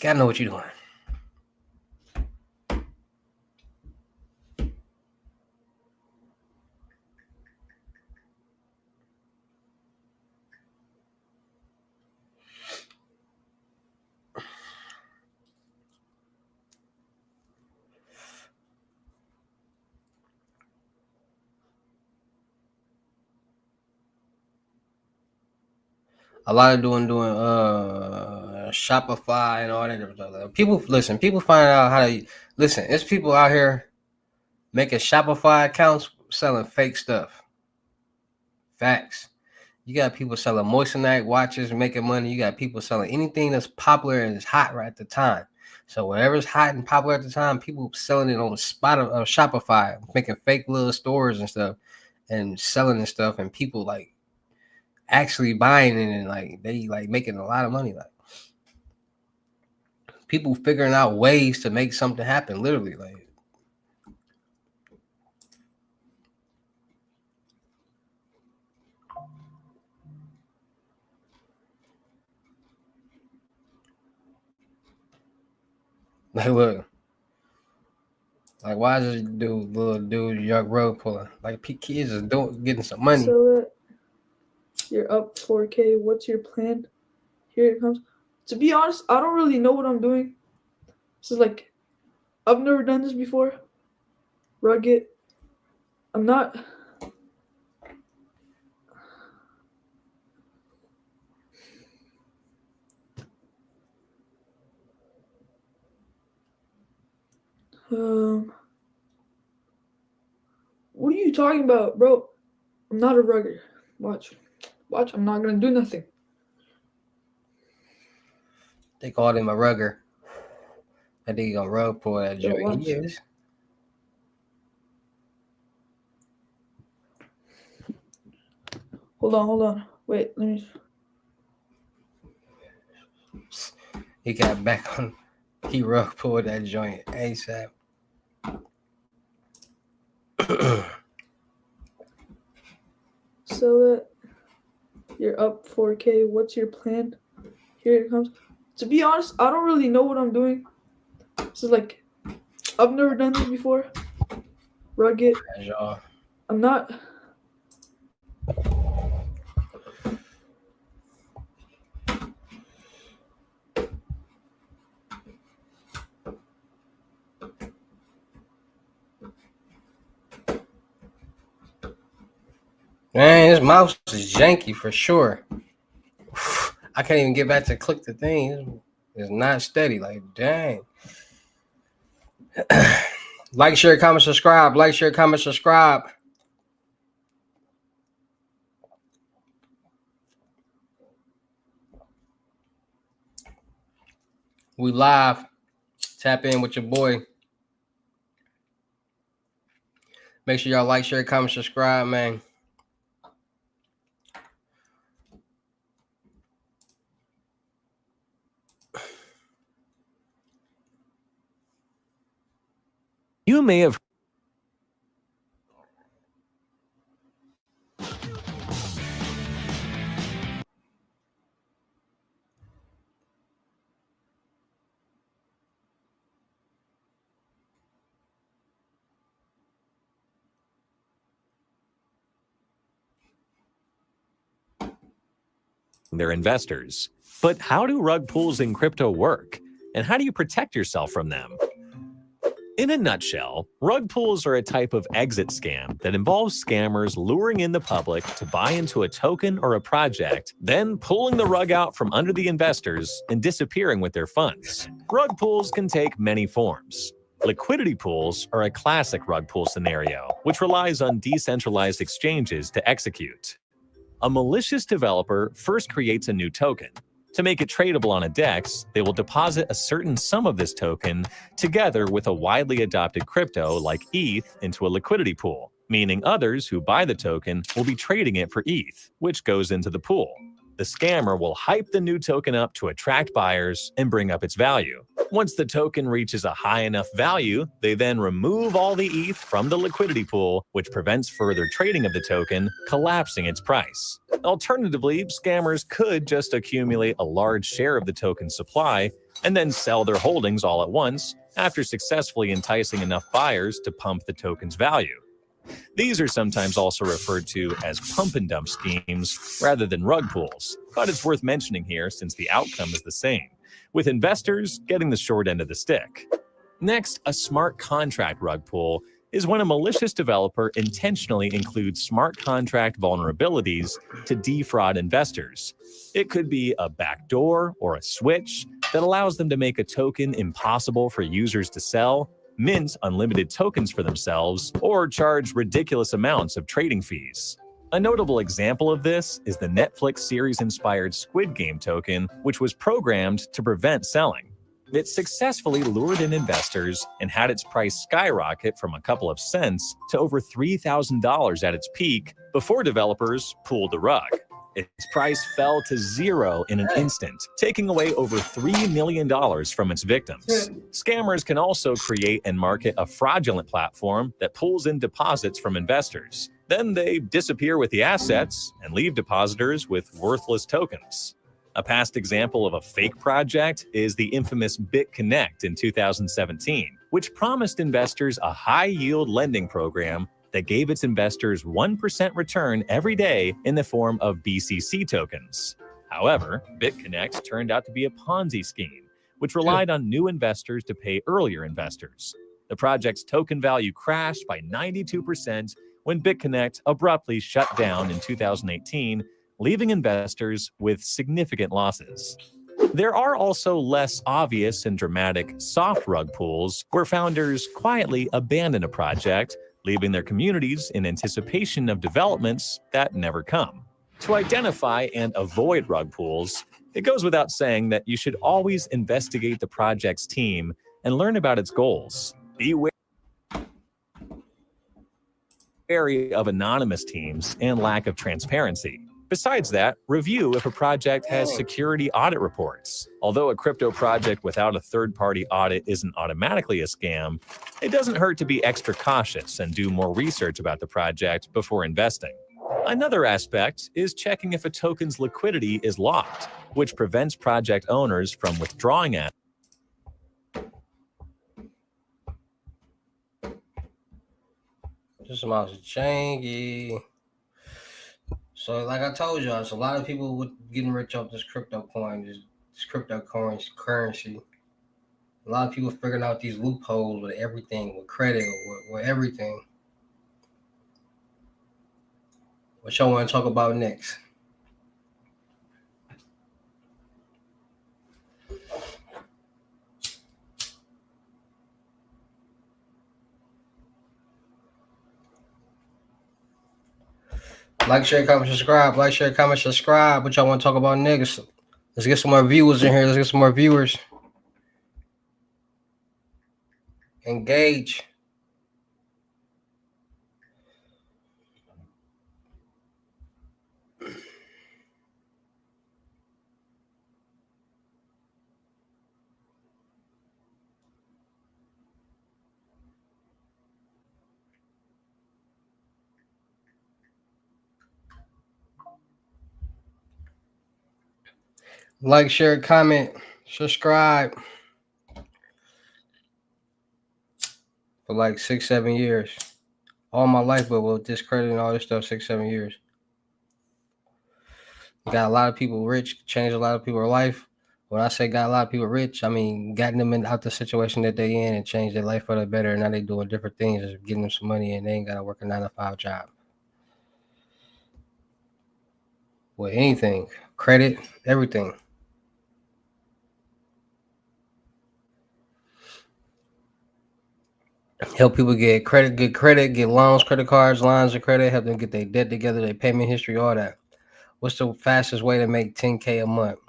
gotta know what you're doing. A lot of doing Shopify and all that different stuff. People find out how to listen. It's people out here making Shopify accounts selling fake stuff. Facts. You got people selling moissanite watches and making money. You got people selling anything that's popular and is hot right at the time. So whatever's hot and popular at the time, people selling it on the spot of Shopify, making fake little stores and stuff, and selling and stuff, and people like actually buying it and like they like making a lot of money. Like people figuring out ways to make something happen. Literally, like look. Like, why is this little dude, young road puller? Like, kids is getting some money. So you're up 4K. What's your plan? Here it comes. To be honest, I don't really know what I'm doing. This is like, I've never done this before. Rugged. I'm not. What are you talking about, bro? I'm not a rugger. Watch. I'm not gonna do nothing. They called him a rugger. I think he gonna rug pull that joint. He is. Hold on. Wait, let me. He got back on. He rug pulled that joint ASAP. So you're up 4K. What's your plan? Here it comes. To be honest, I don't really know what I'm doing. This is like, I've never done this before. Rugged. I'm not. Man, his mouse is janky for sure. I can't even get back to click the thing. It's not steady. Like, dang. Like, share, comment, subscribe. Like, share, comment, subscribe. We live. Tap in with your boy. Make sure y'all like, share, comment, subscribe, man. You may have their investors. But how do rug pulls in crypto work? And how do you protect yourself from them? In a nutshell, rug pulls are a type of exit scam that involves scammers luring in the public to buy into a token or a project, then pulling the rug out from under the investors and disappearing with their funds. Rug pulls can take many forms. Liquidity pools are a classic rug pull scenario, which relies on decentralized exchanges to execute. A malicious developer first creates a new token. To make it tradable on a DEX, they will deposit a certain sum of this token together with a widely adopted crypto like ETH into a liquidity pool, meaning others who buy the token will be trading it for ETH, which goes into the pool. The scammer will hype the new token up to attract buyers and bring up its value. Once the token reaches a high enough value, they then remove all the ETH from the liquidity pool, which prevents further trading of the token, collapsing its price. Alternatively, scammers could just accumulate a large share of the token supply and then sell their holdings all at once after successfully enticing enough buyers to pump the token's value. These are sometimes also referred to as pump and dump schemes rather than rug pulls, but it's worth mentioning here since the outcome is the same, with investors getting the short end of the stick. Next, a smart contract rug pull is when a malicious developer intentionally includes smart contract vulnerabilities to defraud investors. It could be a backdoor or a switch that allows them to make a token impossible for users to sell, mint unlimited tokens for themselves, or charge ridiculous amounts of trading fees. A notable example of this is the Netflix series-inspired Squid Game token, which was programmed to prevent selling. It successfully lured in investors and had its price skyrocket from a couple of cents to over $3,000 at its peak before developers pulled the rug. Its price fell to zero in an instant, taking away over $3 million from its victims. Scammers can also create and market a fraudulent platform that pulls in deposits from investors. Then they disappear with the assets and leave depositors with worthless tokens. A past example of a fake project is the infamous BitConnect in 2017, which promised investors a high-yield lending program that gave its investors 1% return every day in the form of BCC tokens. However, BitConnect turned out to be a Ponzi scheme, which relied on new investors to pay earlier investors. The project's token value crashed by 92% when BitConnect abruptly shut down in 2018, leaving investors with significant losses. There are also less obvious and dramatic soft rug pulls where founders quietly abandon a project, leaving their communities in anticipation of developments that never come. To identify and avoid rug pulls, it goes without saying that you should always investigate the project's team and learn about its goals. Be wary of anonymous teams and lack of transparency. Besides that, review if a project has security audit reports. Although a crypto project without a third-party audit isn't automatically a scam, it doesn't hurt to be extra cautious and do more research about the project before investing. Another aspect is checking if a token's liquidity is locked, which prevents project owners from withdrawing it. Just about changy. So, like I told y'all, it's a lot of people with getting rich off this crypto coin, this cryptocurrency. A lot of people figuring out these loopholes with everything, with credit, with everything. What y'all want to talk about next? Like, share, comment, subscribe. Like, share, comment, subscribe. What y'all want to talk about next? Let's get some more viewers in here. Let's get some more viewers. Engage. Like, share, comment, subscribe. For like 6-7 years. All my life, but with discrediting all this stuff, 6-7 years. got a lot of people rich, changed a lot of people's life. When I say got a lot of people rich, I mean gotten them out the situation that they in and changed their life for the better. And now they doing different things, just getting them some money, and they ain't gotta work a 9 to 5 job. With anything, credit, everything. Help people get credit, get loans, credit cards, lines of credit, help them get their debt together, their payment history, all that. What's the fastest way to make 10K a month?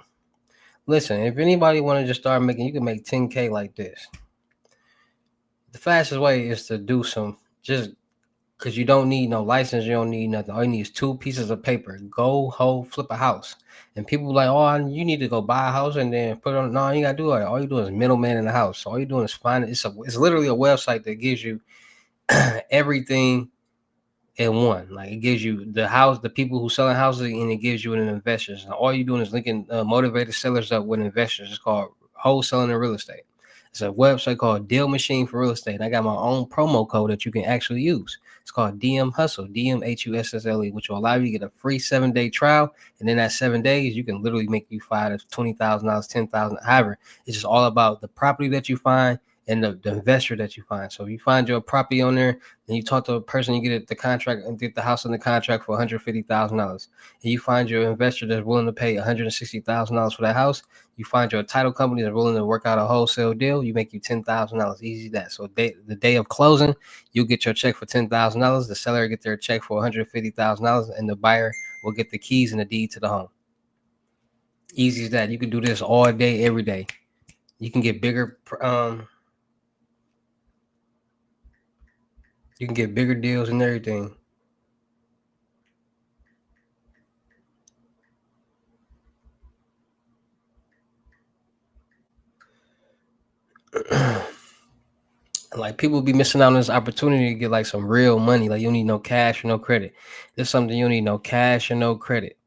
Listen, if anybody want to just start making, you can make 10K like this. The fastest way is to do some, just because you don't need no license, you don't need nothing. All you need is 2 pieces of paper. Go flip a house. And people like, oh, you need to go buy a house and then put it on. No, you gotta do it. All you do is middleman in the house. So all you're doing is find it. It's literally a website that gives you everything in one. Like it gives you the house, the people who selling houses, and it gives you an investors. And all you're doing is linking motivated sellers up with investors. It's called wholesaling in real estate. It's a website called Deal Machine for Real Estate. I got my own promo code that you can actually use. It's called DM Hussle, DMHUSSLE, which will allow you to get a free 7-day trial. And in that 7 days, you can literally make you $5,000 to $20,000, $10,000, however. It's just all about the property that you find and the investor that you find. So if you find your property on there, and you talk to a person, you get the contract and get the house in the contract for $150,000. And you find your investor that's willing to pay $160,000 for that house. You find your title company that's willing to work out a wholesale deal. You make you $10,000. Easy that. So the day of closing, you get your check for $10,000. The seller get their check for $150,000, and the buyer will get the keys and the deed to the home. Easy as that. You can do this all day, every day. You can get bigger. You can get bigger deals and everything. Like people be missing out on this opportunity to get like some real money. Like you don't need no cash or no credit. There's something you don't need no cash or no credit.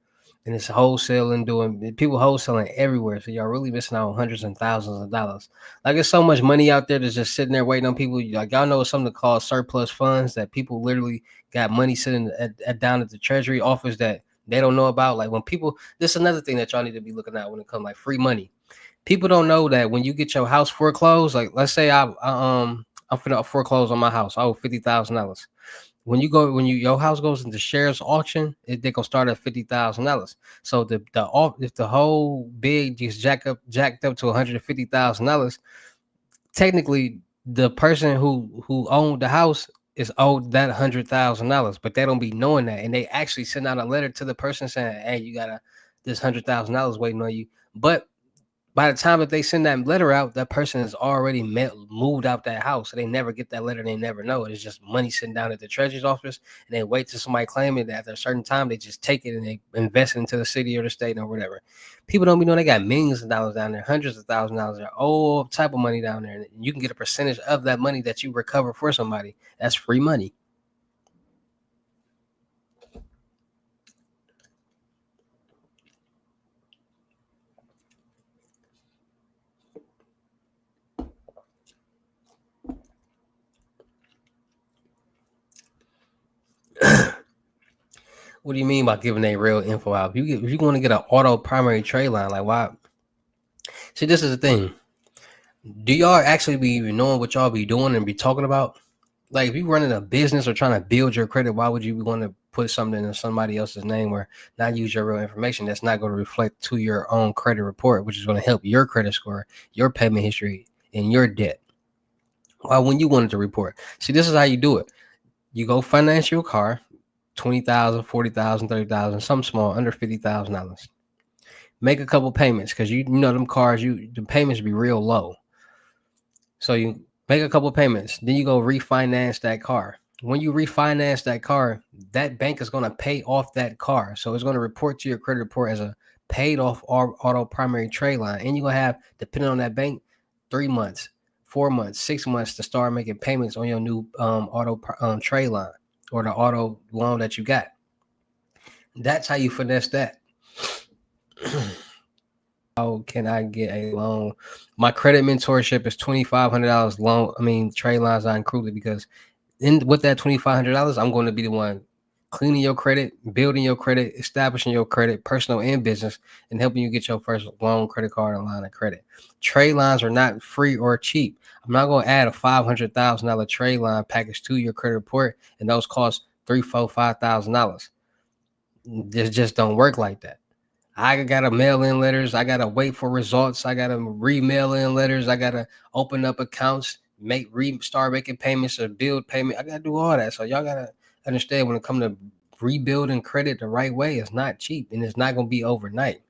And it's wholesaling, doing people wholesaling everywhere. So y'all really missing out on hundreds and thousands of dollars. Like there's so much money out there that's just sitting there waiting on people. Like y'all know something called surplus funds, that people literally got money sitting down at the Treasury office that they don't know about. Like when people, this is another thing that y'all need to be looking at when it comes like free money. People don't know that when you get your house foreclosed, like let's say I'm finna foreclose on my house. I owe $50,000. When your house goes into shares auction, they gonna start at $50,000. So if the whole bid just jacked up to $150,000, technically the person who owned the house is owed that $100,000, but they don't be knowing that, and they actually send out a letter to the person saying, "Hey, you got this $100,000 waiting on you," but by the time that they send that letter out, that person has already moved out that house. So they never get that letter. They never know. It's just money sitting down at the treasurer's office, and they wait till somebody claim it. After a certain time, they just take it and they invest it into the city or the state or whatever. People don't be knowing they got millions of dollars down there, hundreds of thousands of dollars, all type of money down there. And you can get a percentage of that money that you recover for somebody. That's free money. What do you mean by giving a real info out? If you want to get an auto primary trade line, like why? See, this is the thing. Do y'all actually be even knowing what y'all be doing and be talking about? Like if you running a business or trying to build your credit, why would you want to put something in somebody else's name or not use your real information that's not going to reflect to your own credit report, which is going to help your credit score, your payment history, and your debt? Why wouldn't you want it to report? See, this is how you do it. You go finance your car. $20,000, $40,000, $30,000, something small, under $50,000. Make a couple payments because you know them cars, the payments be real low. So you make a couple payments, then you go refinance that car. When you refinance that car, that bank is going to pay off that car. So it's going to report to your credit report as a paid off auto primary trade line. And you're going to have, depending on that bank, 3 months, 4 months, 6 months to start making payments on your new auto trade line or the auto loan that you got. That's how you finesse that. How can I get a loan? My credit mentorship is $2,500 loan. I mean, trade lines are included because with that $2,500, I'm going to be the one cleaning your credit, building your credit, establishing your credit, personal and business, and helping you get your first loan, credit card, and line of credit. Trade lines are not free or cheap. I'm not going to add a $500,000 trade line package to your credit report, and those cost $3,000, $4,000, $5,000. This just don't work like that. I gotta mail in letters. I gotta wait for results. I gotta remail in letters. I gotta open up accounts, start making payments or build payment. I gotta do all that. So y'all gotta understand when it comes to rebuilding credit the right way, it's not cheap and it's not gonna be overnight.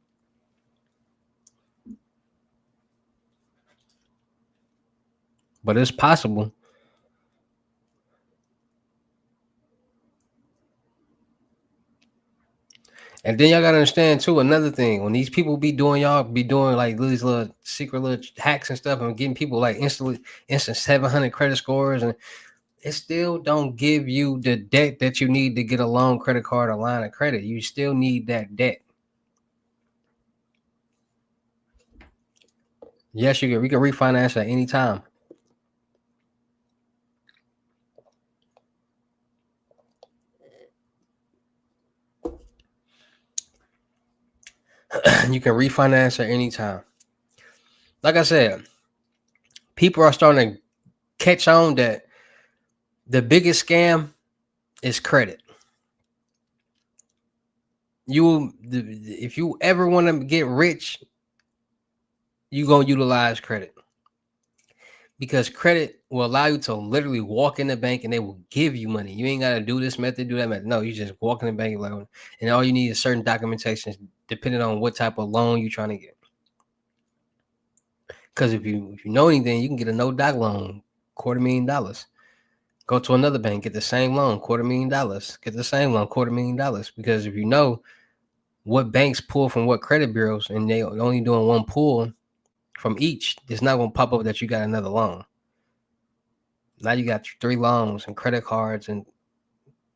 But it's possible. And then y'all gotta understand too, another thing, when these people be doing like these little secret little hacks and stuff and getting people like instant 700 credit scores, and it still don't give you the debt that you need to get a loan, credit card, or line of credit. You still need that debt. Yes, we can refinance at any time. You can refinance at any time. Like I said, people are starting to catch on that the biggest scam is credit. If you ever want to get rich, you gonna utilize credit, because credit will allow you to literally walk in the bank and they will give you money. You ain't gotta do this method, do that method. No, you just walk in the bank and all you need is certain documentation depending on what type of loan you're trying to get. Because if you know anything, you can get a no doc loan, $250,000. Go to another bank, get the same loan, $250,000. Get the same loan, $250,000. Because if you know what banks pull from what credit bureaus and they only doing one pull from each, it's not going to pop up that you got another loan. Now you got 3 loans and credit cards and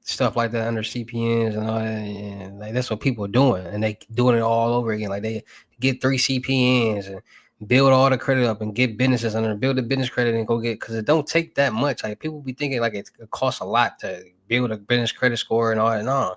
stuff like that under CPNs and all that. And like, that's what people are doing. And they doing it all over again. Like they get 3 CPNs and build all the credit up and get businesses under, build the business credit and go get, because it don't take that much. Like people be thinking like it costs a lot to build a business credit score and all that. No.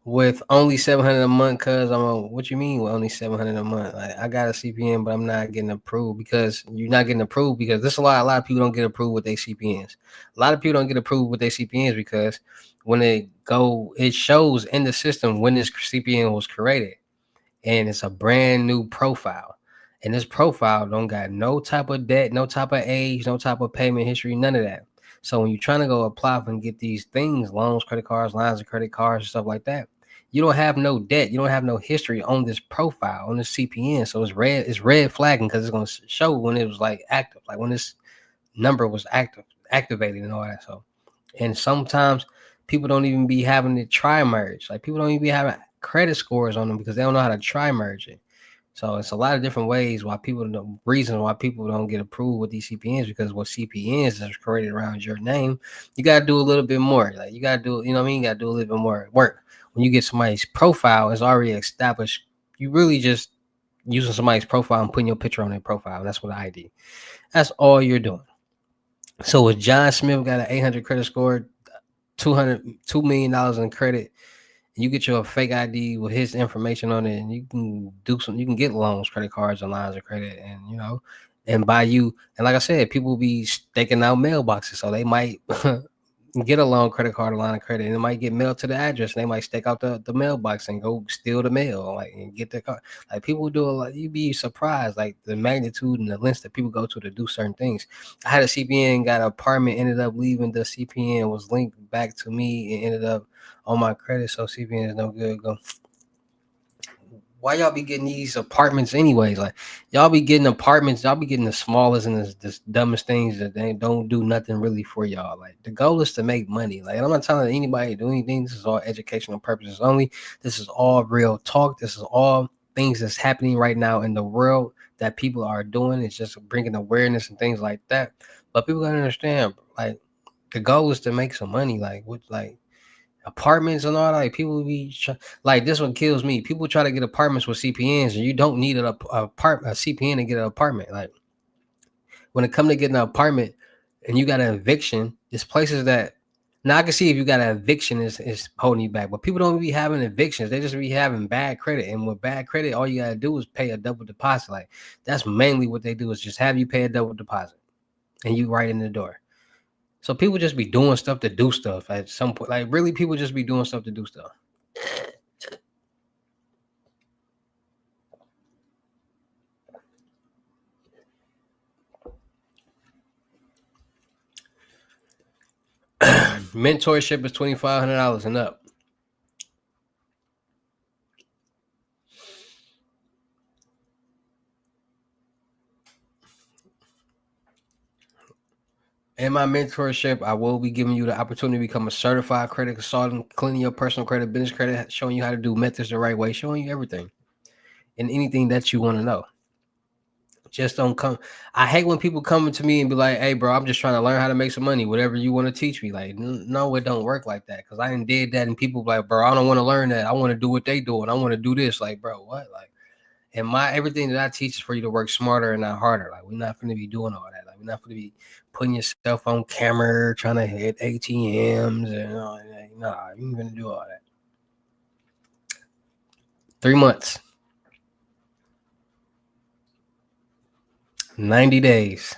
With only $700 a month, cuz what you mean with only $700 a month? Like, I got a CPN, but I'm not getting approved. Because you're not getting approved because there's a lot of people don't get approved with their CPNs. A lot of people don't get approved with their CPNs because when it shows in the system when this CPN was created, and it's a brand new profile. And this profile don't got no type of debt, no type of age, no type of payment history, none of that. So when you're trying to go apply for and get these things, loans, credit cards, lines of credit cards, and stuff like that, you don't have no debt. You don't have no history on this profile, on this CPN. So it's red flagging because it's going to show when it was like active, like when this number was activated and all that. So, and sometimes people don't even be having to try merge. Like people don't even be having credit scores on them because they don't know how to try merge it. So it's a lot of different reasons why people don't get approved with these CPNs, because what CPNs is created around your name, you got to do a little bit more. Like you got to do, you know what I mean? You got to do a little bit more work. When you get somebody's profile is already established, you really just using somebody's profile and putting your picture on their profile. That's what I did. That's all you're doing. So with John Smith got an 800 credit score, $2 million in credit, you get your fake ID with his information on it, and you can get loans, credit cards, and lines of credit, and and buy you. And like I said, people be staking out mailboxes, so they might get a loan, credit card, or line of credit, and it might get mailed to the address, and they might stake out the mailbox and go steal the mail, like, and get the car. Like people do a lot. You'd be surprised, like the magnitude and the lengths that people go to do certain things. I had a CPN, got an apartment, ended up leaving. The CPN was linked back to me and ended up on my credit, so CPN is no good. Go. Why y'all be getting these apartments anyways? Like y'all be getting apartments, y'all be getting the smallest and the dumbest things that they don't do nothing really for y'all. Like the goal is to make money. Like I'm not telling anybody to do anything. This is all educational purposes only. This is all real talk. This is all things that's happening right now in the world that people are doing. It's just bringing awareness and things like that. But people gotta understand, like the goal is to make some money. Like what, like apartments and all that. Like people be like, this one kills me. People try to get apartments with CPNs, and you don't need a CPN to get an apartment. Like when it comes to getting an apartment and you got an eviction, it's places that Now I can see if you got an eviction is holding you back, but people don't be having evictions. They just be having bad credit, and with bad credit, all you gotta do is pay a double deposit. Like that's mainly what they do is just have you pay a double deposit, and you right in the door. So people just be doing stuff to do stuff at some point. Like really, people just be doing stuff to do stuff. Mentorship is $2,500 and up. In my mentorship, I will be giving you the opportunity to become a certified credit consultant, cleaning your personal credit, business credit, showing you how to do methods the right way, showing you everything and anything that you want to know. Just don't come. I hate when people come to me and be like, hey, bro, I'm just trying to learn how to make some money. Whatever you want to teach me. Like, no, it don't work like that. Because I did that and people like, bro, I don't want to learn that. I want to do what they do and I want to do this. Like, bro, what? Like, and everything that I teach is for you to work smarter and not harder. Like, we're not going to be doing all that. Like, we're not going to be putting yourself on camera, trying to hit ATMs and all that. Nah, you ain't going to do all that. 3 months. 90 days.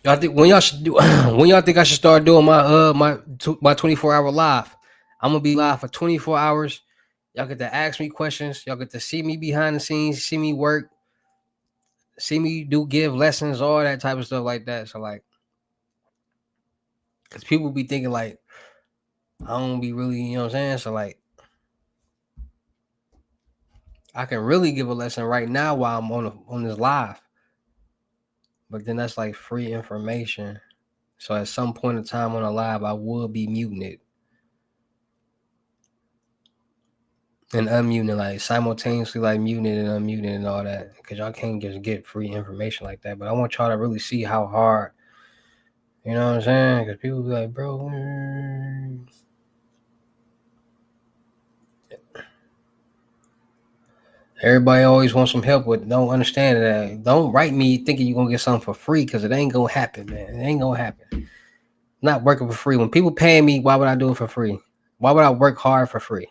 Y'all think when y'all should do when y'all think I should start doing my 24-hour live? I'm gonna be live for 24 hours. Y'all get to ask me questions. Y'all get to see me behind the scenes, see me work, see me give lessons, all that type of stuff like that. So like, because people be thinking like I don't be really, you know what I'm saying? So like, I can really give a lesson right now while I'm on this live. But then that's like free information. So at some point in time on a live, I will be muting it and unmuting it, like simultaneously, like muting it and unmuting it and all that. Because y'all can't just get free information like that. But I want y'all to really see how hard, you know what I'm saying? Because people be like, bro. Everybody always wants some help with. Don't understand that. Don't write me thinking you're gonna get something for free because it ain't gonna happen, man. It ain't gonna happen. Not working for free. When people paying me, why would I do it for free? Why would I work hard for free?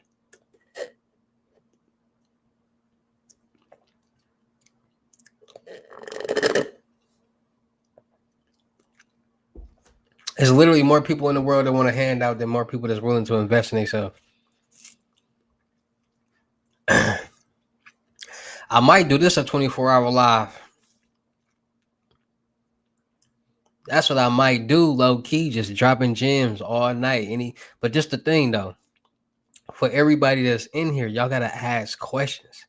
There's literally more people in the world that want a handout than more people that's willing to invest in themselves. I might do this a 24-hour live. That's what I might do, low key, just dropping gems all night. But just the thing though, for everybody that's in here, y'all gotta ask questions.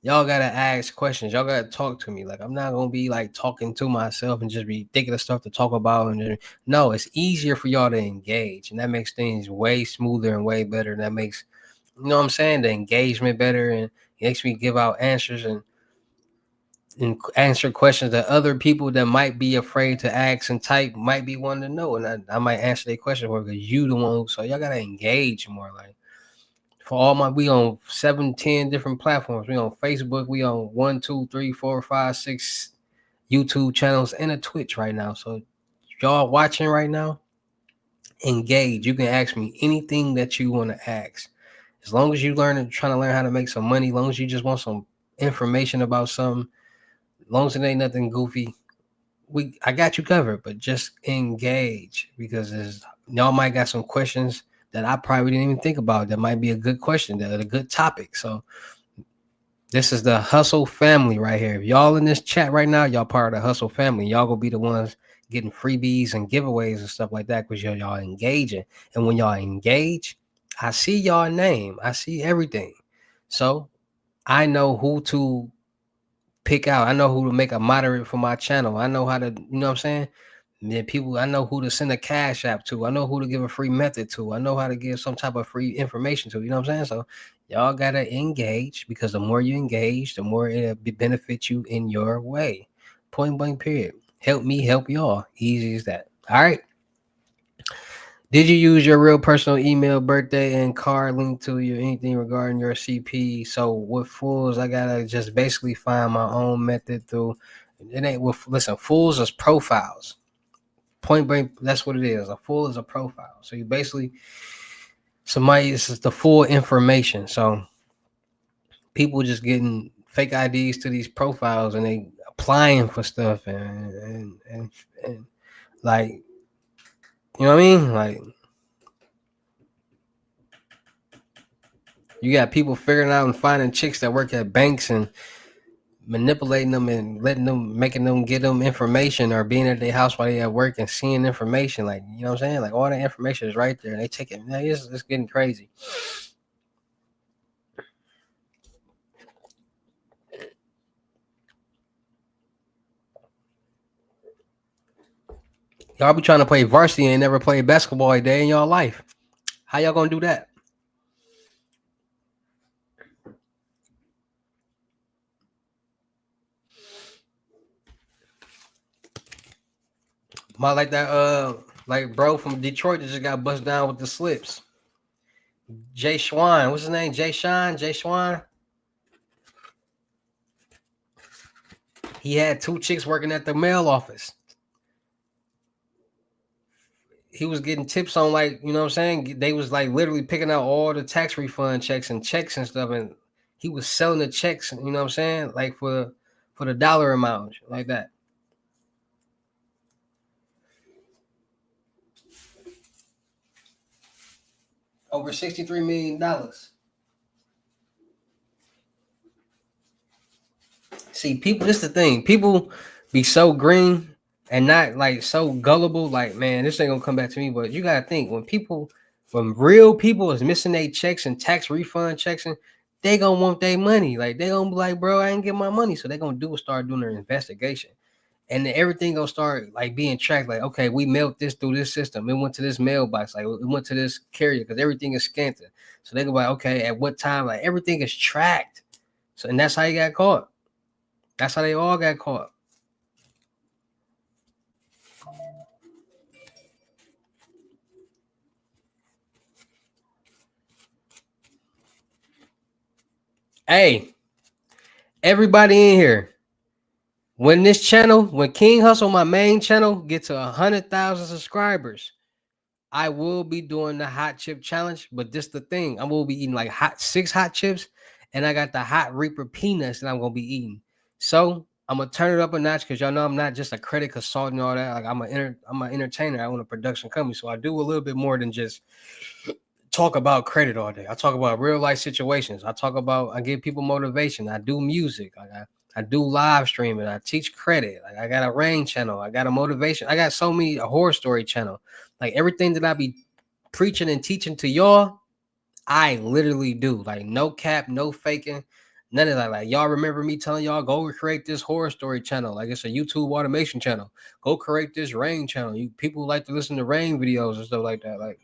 Y'all gotta ask questions. Y'all gotta talk to me. Like I'm not gonna be like talking to myself and just be thinking of stuff to talk about. No, it's easier for y'all to engage, and that makes things way smoother and way better. And that makes, you know what I'm saying, the engagement better, and it makes me give out answers and answer questions that other people that might be afraid to ask and type might be wanting to know, and I might answer their question for because you the one. So y'all gotta engage more. Like for all we on 7-10 different platforms. We on Facebook. We on 1, 2, 3, 4, 5, 6 YouTube channels and a Twitch right now. So y'all watching right now, engage. You can ask me anything that you want to ask. As long as you trying to learn how to make some money, as long as you just want some information about something, as long as it ain't nothing goofy, I got you covered. But just engage because y'all might got some questions that I probably didn't even think about. That might be a good question, that a good topic. So this is the Hussle family right here. If y'all in this chat right now, y'all part of the Hussle family. Y'all gonna be the ones getting freebies and giveaways and stuff like that because y'all engaging. And when y'all engage, I see y'all name. I see everything. So I know who to pick out. I know who to make a moderate for my channel. I know how to, you know what I'm saying? Then people, I know who to send a cash app to. I know who to give a free method to. I know how to give some type of free information to. You know what I'm saying? So y'all gotta engage because the more you engage, the more it'll benefit you in your way. Point blank period. Help me help y'all. Easy as that. All right. Did you use your real personal email, birthday, and card linked to you? Anything regarding your CP? So with fools, I gotta just basically find my own method through. It ain't with listen. Fools is profiles. Point blank. That's what it is. A fool is a profile. So you basically somebody. This is the full information. So people just getting fake IDs to these profiles and they applying for stuff and like you know what I mean? Like you got people figuring out and finding chicks that work at banks and manipulating them and letting them making them get them information or being at their house while they at work and seeing information. Like you know what I'm saying? Like all that information is right there and they take it. Man, it's getting crazy. Y'all be trying to play varsity and never play basketball a day in y'all life. How y'all gonna do that? My like that like bro from Detroit that just got bust down with the slips. Jay Schwan, what's his name? Jay Schwan. He had 2 chicks working at the mail office. He was getting tips on like, you know what I'm saying? They was like literally picking out all the tax refund checks and stuff. And he was selling the checks, you know what I'm saying? Like for the dollar amount, like that. Over $63 million. See, people, this is the thing. People be so green and not like so gullible, like, man, this ain't gonna come back to me. But you gotta think when real people is missing their checks and tax refund checks, and they gonna want their money. Like they gonna be like, bro, I ain't get my money. So they gonna start doing their investigation. And then everything gonna start like being tracked. Like, okay, we mailed this through this system. It went to this mailbox. Like it went to this carrier because everything is scanned. So they go like, okay, at what time? Like everything is tracked. So and that's how you got caught. That's how they all got caught. Hey, everybody in here. When King Hussle, my main channel, gets to 100,000 subscribers, I will be doing the hot chip challenge. But this the thing, I will be eating like 6 hot chips, and I got the hot Reaper peanuts that I'm gonna be eating. So I'm gonna turn it up a notch because y'all know I'm not just a credit consultant and all that. Like I'm an entertainer. I own a production company, so I do a little bit more than just talk about credit all day. I talk about real life situations. I give people motivation. I do music. I do live streaming. I teach credit. Like I got a rain channel. I got a motivation. I got a horror story channel. Like everything that I be preaching and teaching to y'all, I literally do. Like no cap, no faking, none of that. Like y'all remember me telling y'all go create this horror story channel. Like it's a YouTube automation channel. Go create this rain channel. People like to listen to rain videos and stuff like that. Like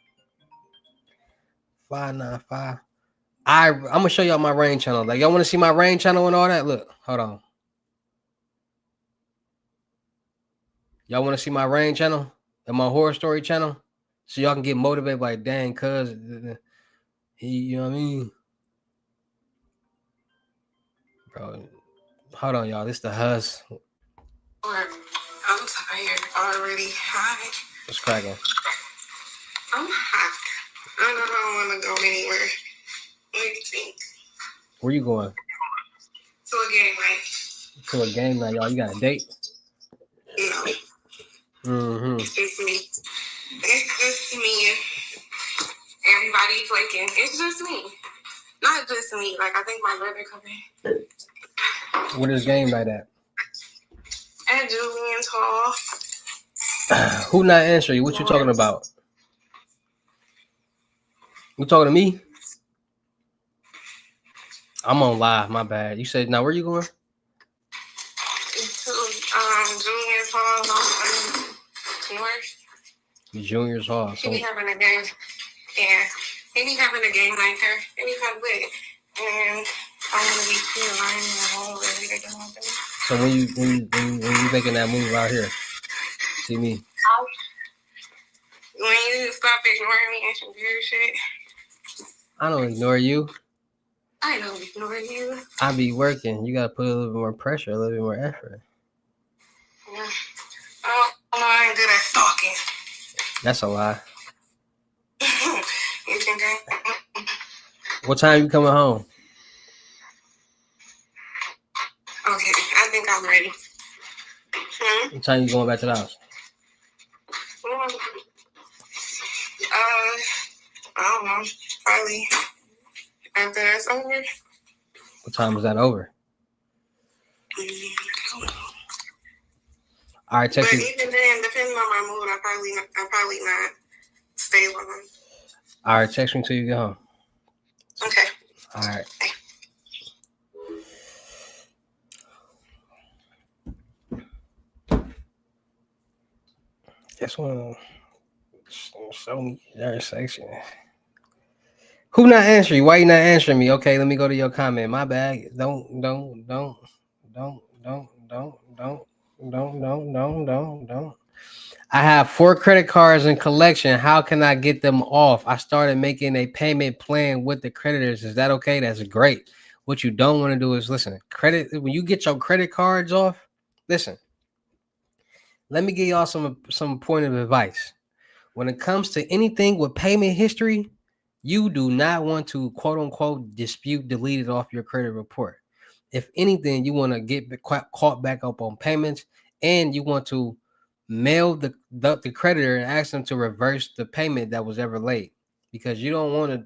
595. I'm gonna show y'all my rain channel. Like y'all want to see my rain channel and all that? Look, hold on. Y'all want to see my rain channel and my horror story channel, so y'all can get motivated. Like, dang, cuz you know what I mean, bro. Hold on, y'all. This the Hussle. I'm tired already. Hi. What's cracking? I'm hot. I don't want to go anywhere. What do you think? Where you going? To a game night. To a game night, y'all. You got a date? No. Mm-hmm. It's just me. It's just me. Everybody flaking. It's just me. Not just me. Like, I think my brother coming. What is game night at? At Julian's Hall. Who not answering you? What you talking about? You talking to me? I'm on live. My bad. You said now. Where you going? To Julian's Hall North. Junior's Hall. He be having a game. Yeah. He be having a game night there. He be kind of lit. And I want to be clear lining the whole ready to go. So when you making that move out here, see me? When you stop ignoring me and some weird shit. I don't ignore you. I don't ignore you. I be working. You gotta put a little bit more pressure, a little bit more effort. Yeah. I ain't good at stalking. That's a lie. You think What time you coming home? Okay, I think I'm ready. What time you going back to the house? I don't know. Probably after that's over. What time is that over? All right, text But me. even then, depending on my mood, I probably not stay long. All right, text me till you get home. Okay. All right. Just want to show me your section. Who not answering you? Why you not answering me? Okay, let me go to your comment. My bad. Don't. I have 4 credit cards in collection. How can I get them off? I started making a payment plan with the creditors. Is that okay? That's great. What you don't want to do is listen. Credit when you get your credit cards off. Listen. Let me give y'all some point of advice. When it comes to anything with payment history, you do not want to quote unquote dispute delete it off your credit report. If anything, you want to get caught back up on payments, and you want to mail the creditor and ask them to reverse the payment that was ever late, because you don't want to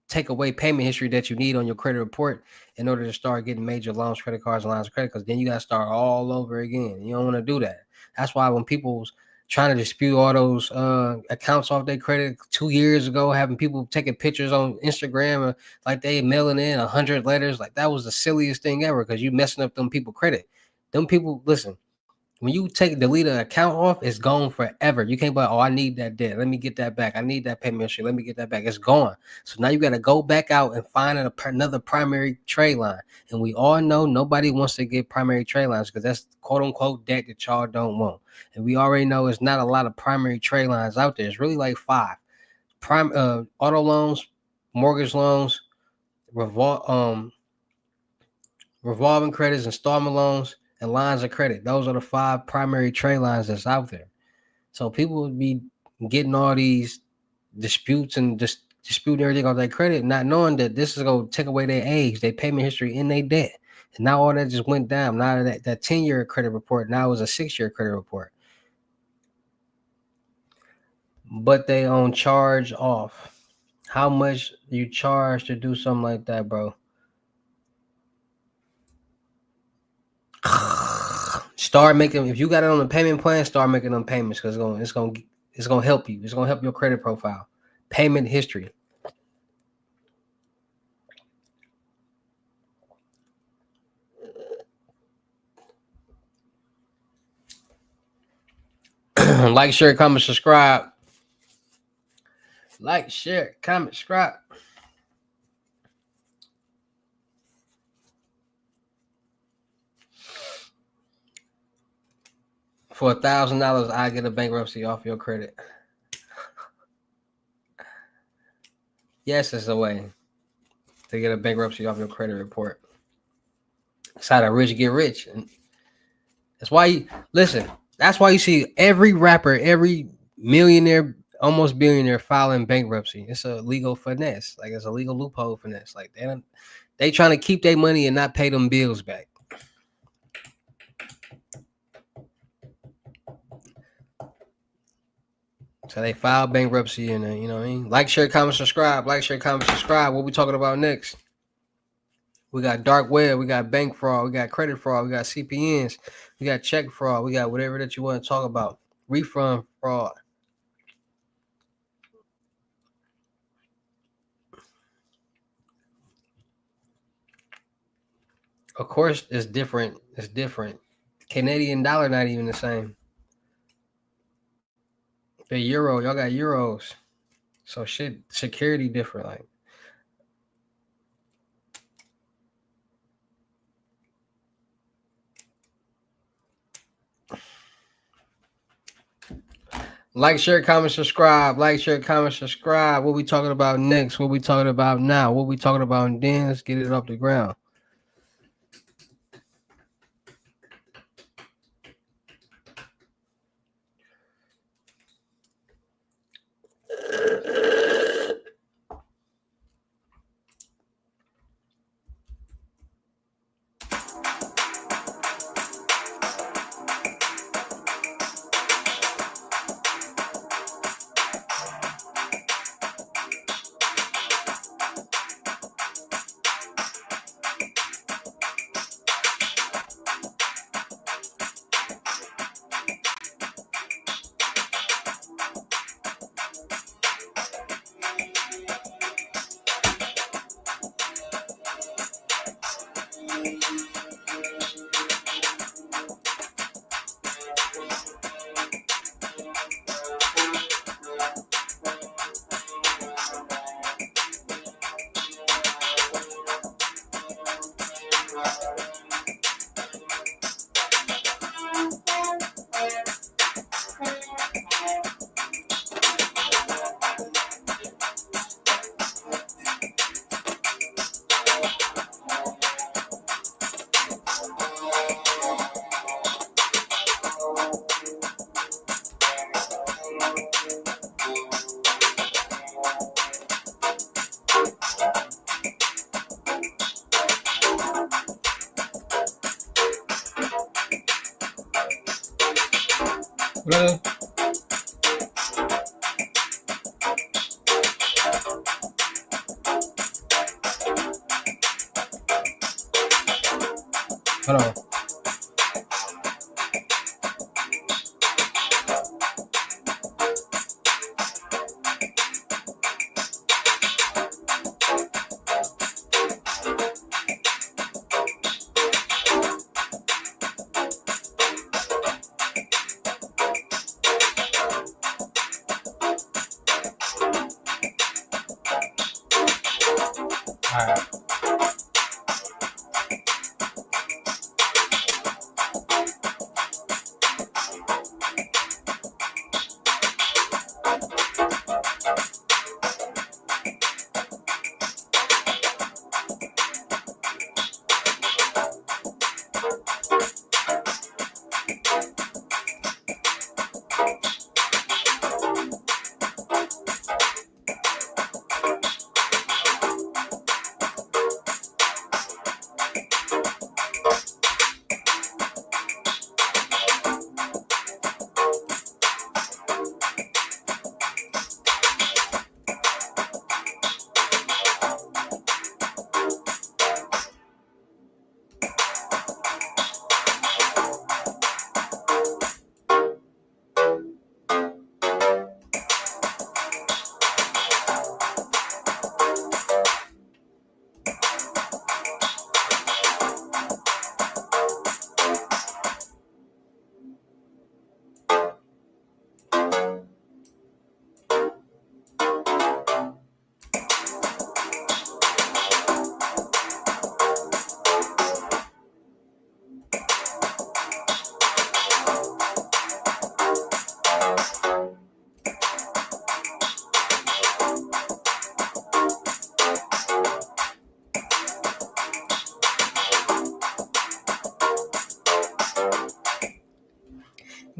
take away payment history that you need on your credit report in order to start getting major loans, credit cards, and lines of credit, because then you got to start all over again. You don't want to do that. That's why when people's trying to dispute all those accounts off their credit 2 years ago, having people taking pictures on Instagram like they mailing in 100 letters, like that was the silliest thing ever, because you messing up them people credit. Them people, listen, when you delete an account off, it's gone forever. You can't be like, oh, I need that debt. Let me get that back. I need that payment shit. Let me get that back. It's gone. So now you got to go back out and find another primary trade line. And we all know nobody wants to get primary trade lines because that's quote unquote debt that y'all don't want. And we already know it's not a lot of primary trade lines out there. It's really like 5. Auto loans, mortgage loans, revolving credits, installment loans, and lines of credit. Those are the 5 primary trade lines that's out there. So people would be getting all these disputes and just disputing everything on their credit, not knowing that this is going to take away their age, their payment history, and their debt. And now all that just went down. Now that 10-year credit report now is a 6-year credit report. But they on charge off. How much you charge to do something like that, bro? Start making, if you got it on the payment plan, start making them payments, because it's gonna help you. It's gonna help your credit profile, payment history. Like, share, comment, subscribe. Like, share, comment, subscribe. For $1,000, I get a bankruptcy off your credit. Yes, it's a way to get a bankruptcy off your credit report. It's how the rich get rich. And that's why that's why you see every rapper, every millionaire, almost billionaire filing bankruptcy. It's a legal finesse. Like, it's a legal loophole finesse. Like, they trying to keep their money and not pay them bills back. So they file bankruptcy, and you know what I mean? Like, share, comment, subscribe. Like, share, comment, subscribe. What we talking about next? We got dark web, we got bank fraud, we got credit fraud, we got CPNs, we got check fraud, we got whatever that you want to talk about. Refund fraud. Of course, it's different. It's different. Canadian dollar not even the same. The euro, y'all got euros. So shit, security different. Like, Like, share, comment, subscribe. Like, share, comment, subscribe. What we talking about next? What we talking about now? What we talking about then? Let's get it off the ground. Hello. Hold on. All right.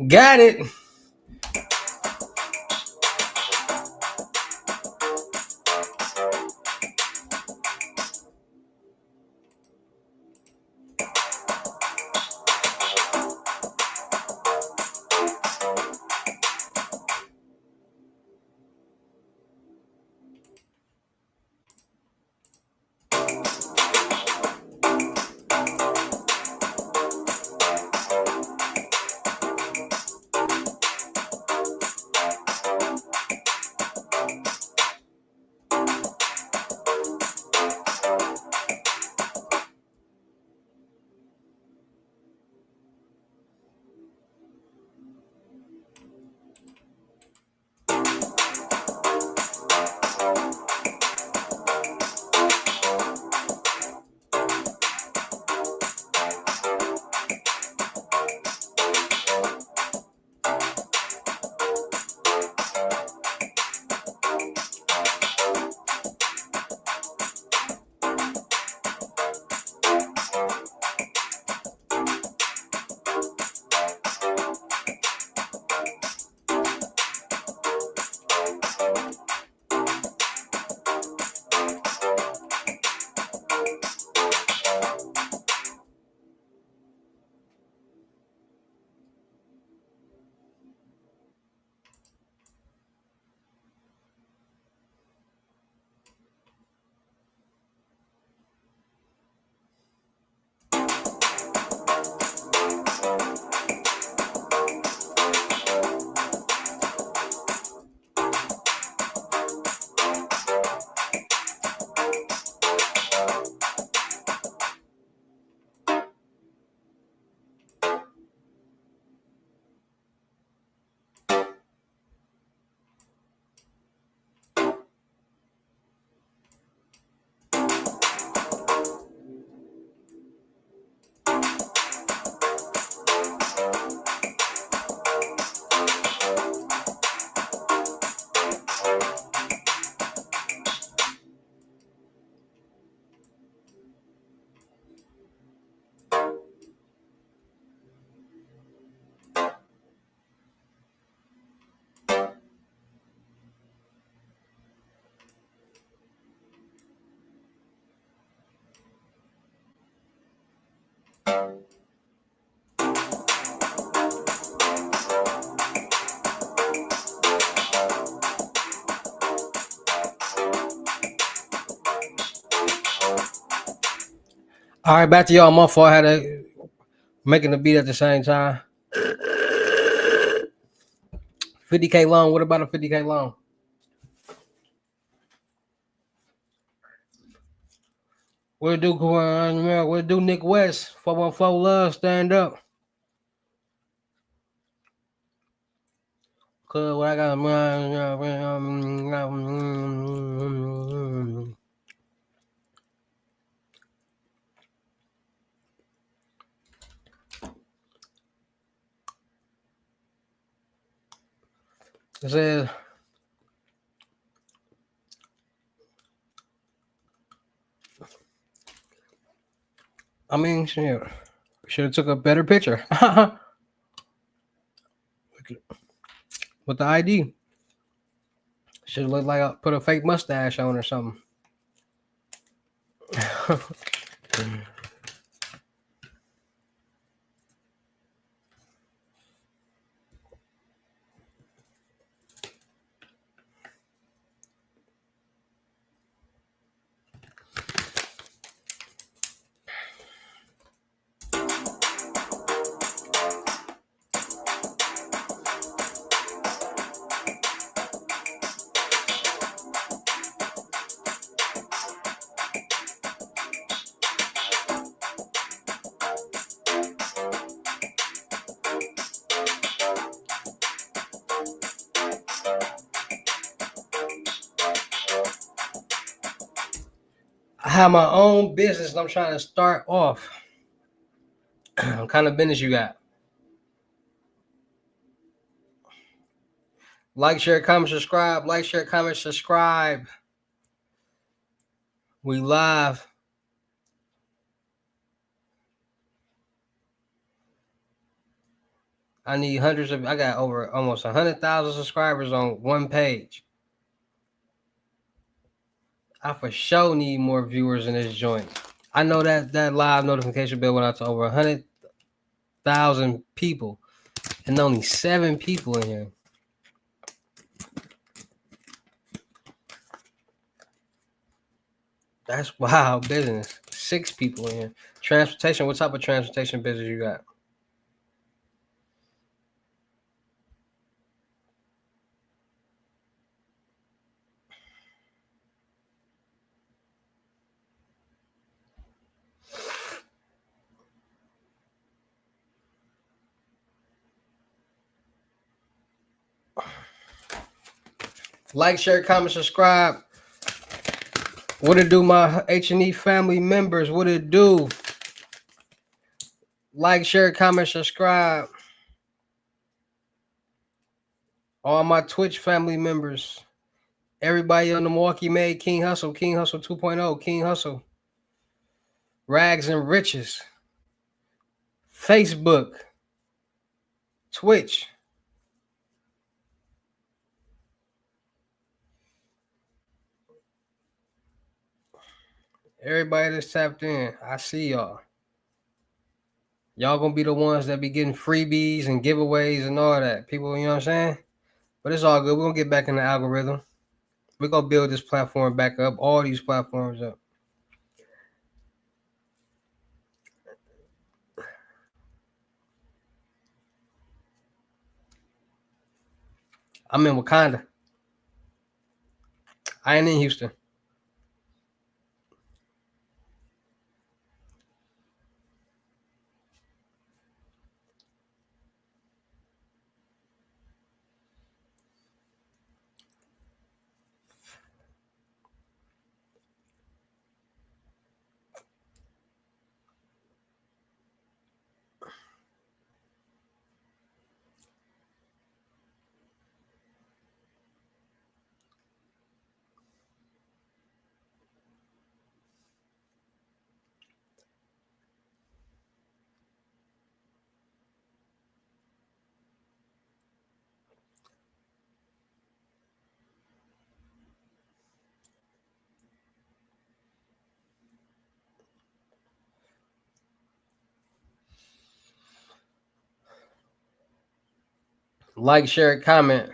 Got it. All right, back to y'all. My fault. I had to making the beat at the same time. 50K loan. What about a 50K loan? What it do, what it do, Nick West? 414 Love, stand up. Cause what I got. It says, I mean, shit, should have took a better picture with the ID. Should have looked like I put a fake mustache on or something. I have my own business and I'm trying to start off. What kind of business you got? Like, share, comment, subscribe. Like, share, comment, subscribe. We live. I need hundreds of. I got over almost 100,000 subscribers on one page. I for sure need more viewers in this joint. I know that live notification bell went out to over 100,000 people, and only 7 people in here. That's wild business. 6 people in here. Transportation. What type of transportation business you got? Like, share, comment, subscribe. What it do, my H&E family members? What it do? Like, share, comment, subscribe. All my Twitch family members. Everybody on the Milwaukee made King Hussle 2.0, King Hussle. Rags and Riches. Facebook. Twitch. Everybody that's tapped in, I see y'all. Y'all gonna be the ones that be getting freebies and giveaways and all that. People, you know what I'm saying? But it's all good. We're gonna get back in the algorithm. We're gonna build this platform back up, all these platforms up. I'm in Wakanda. I ain't in Houston. Like, share, comment.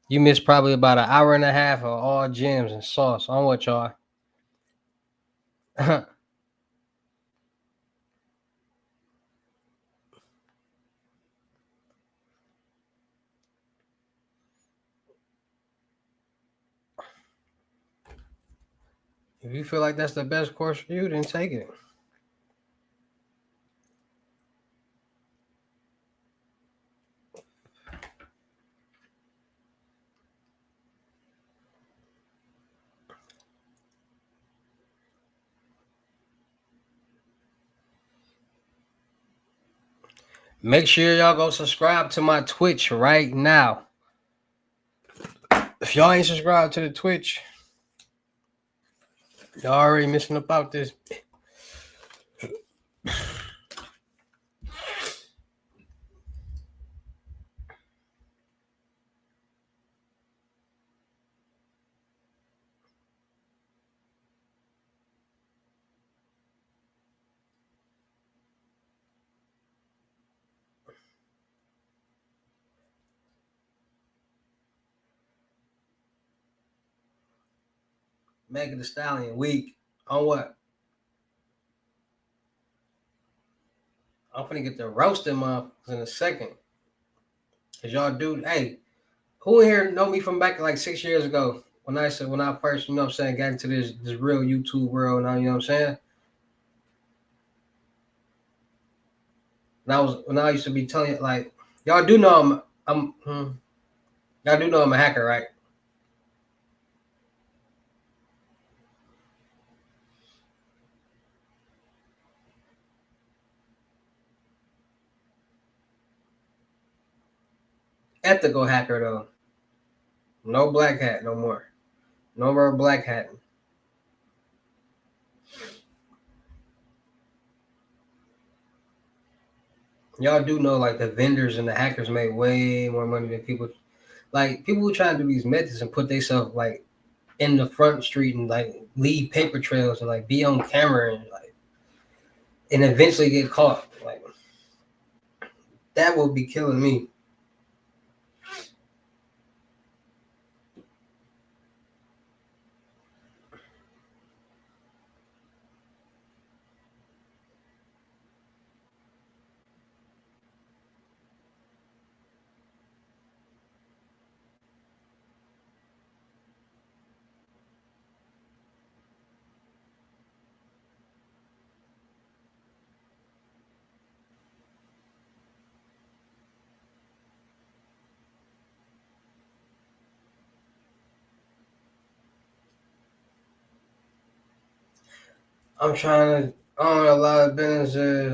You missed probably about an hour and a half of all gems and sauce on what y'all. If you feel like that's the best course for you, then take it. Make sure y'all go subscribe to my Twitch right now. If y'all ain't subscribed to the Twitch, y'all already missing about this. Megan Thee Stallion week on what? I'm finna get the roasting motherfuckers in a second. Cause y'all do, hey, who in here know me from back like 6 years ago? When I first, you know what I'm saying, got into this real YouTube world now, you know what I'm saying? When I used to be telling you, like, y'all do know y'all do know I'm a hacker, right? Ethical hacker though. No black hat no more. No more black hat. Y'all do know like the vendors and the hackers make way more money than people. Like people who try to do these methods and put themselves like in the front street and like leave paper trails and like be on camera and eventually get caught. Like that would be killing me. I'm trying to own a lot of businesses.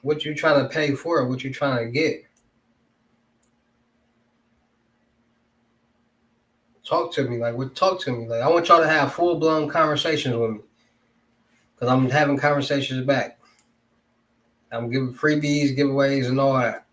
What you trying to pay for? What you trying to get? Talk to me. Talk to me. Like, I want y'all to have full-blown conversations with me. Because I'm having conversations back. I'm giving freebies, giveaways, and all that.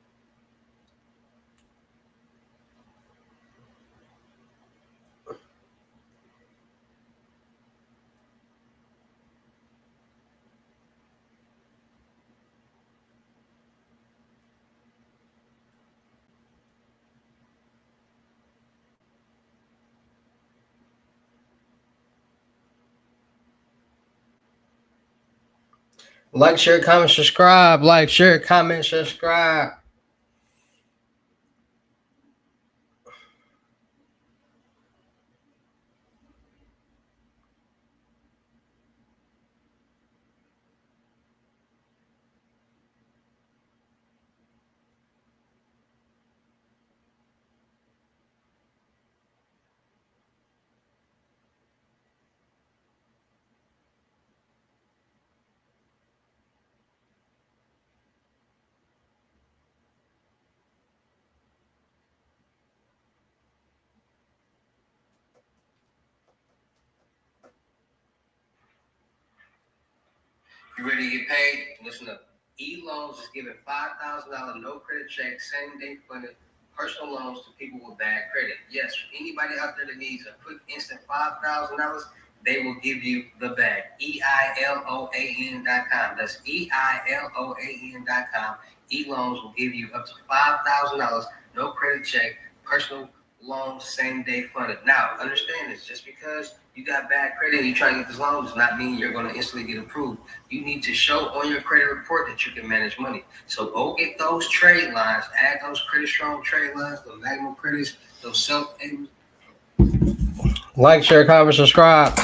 Like, share, comment, subscribe. Like, share, comment, subscribe. You ready to get paid? Listen up. E-Loans is giving $5,000 no credit check, same day funded personal loans to people with bad credit. Yes, anybody out there that needs a quick instant $5,000, they will give you the bag. EILOAN.com. That's EILOAN.com. E-Loans will give you up to $5,000 no credit check, personal loans, same day funded. Now, understand this, just because you got bad credit and you try to get this loan does not mean you're going to instantly get approved. You need to show on your credit report that you can manage money. So go get those trade lines, add those credit strong trade lines, those maximum credits, those self-able. Like, share, comment, subscribe.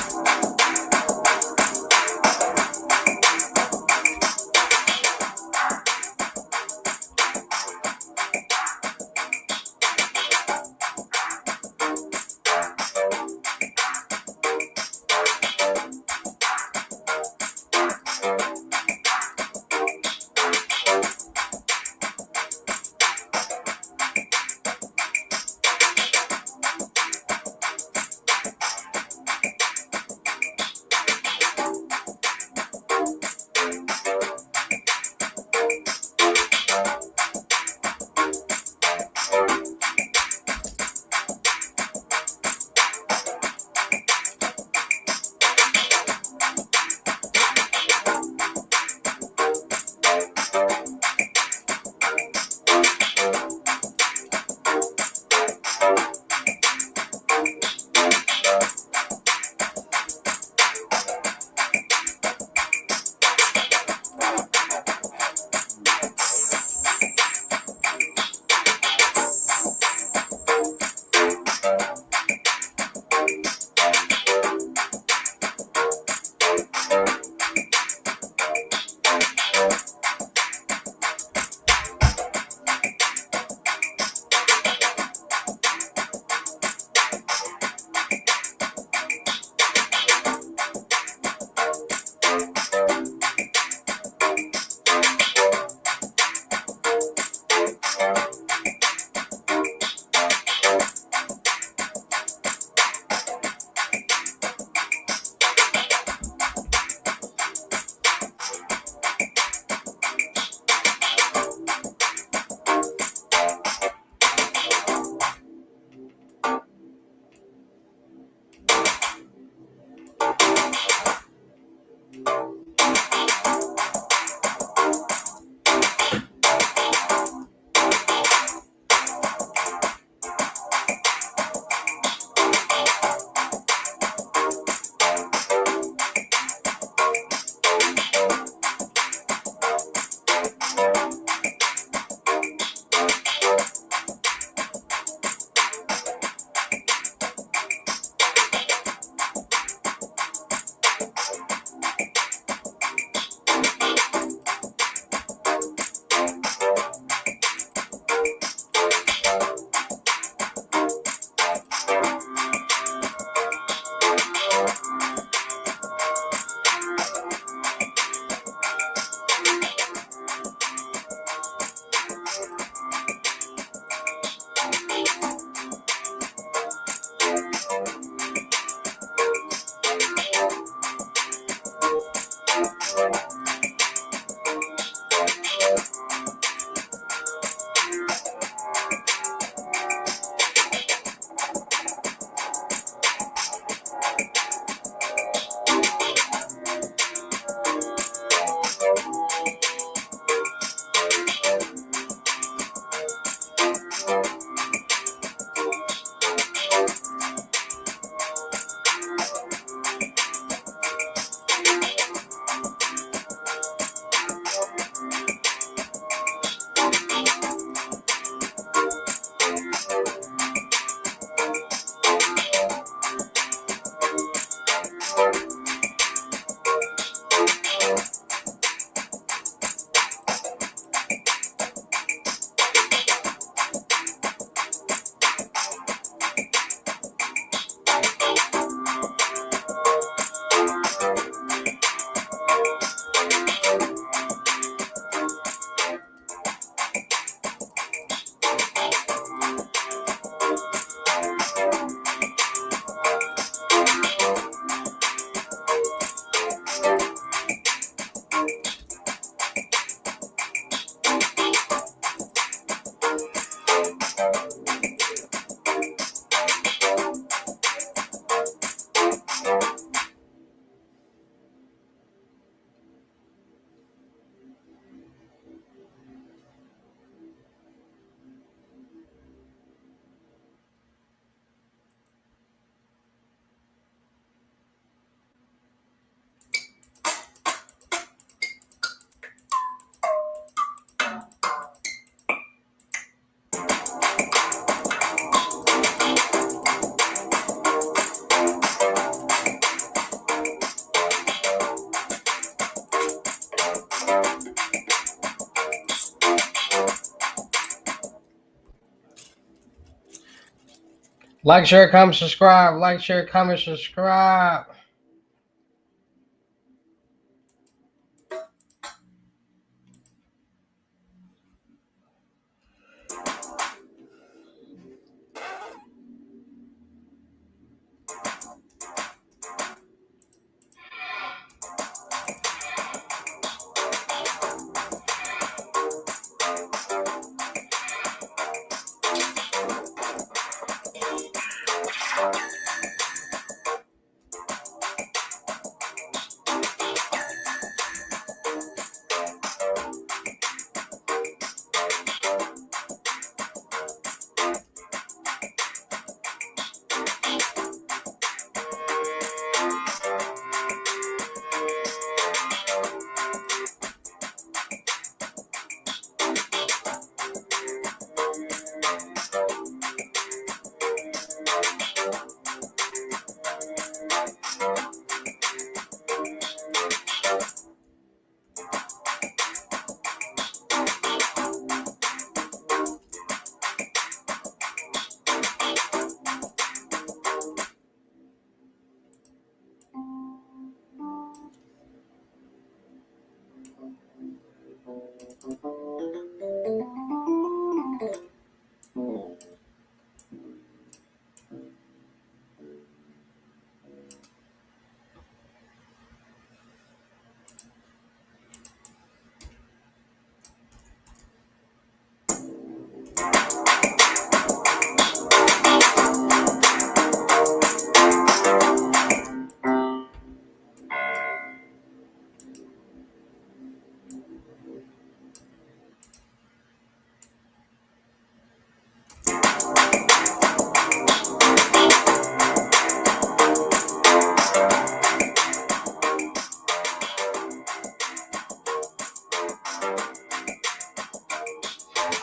Like, share, comment, subscribe. Like, share, comment, subscribe.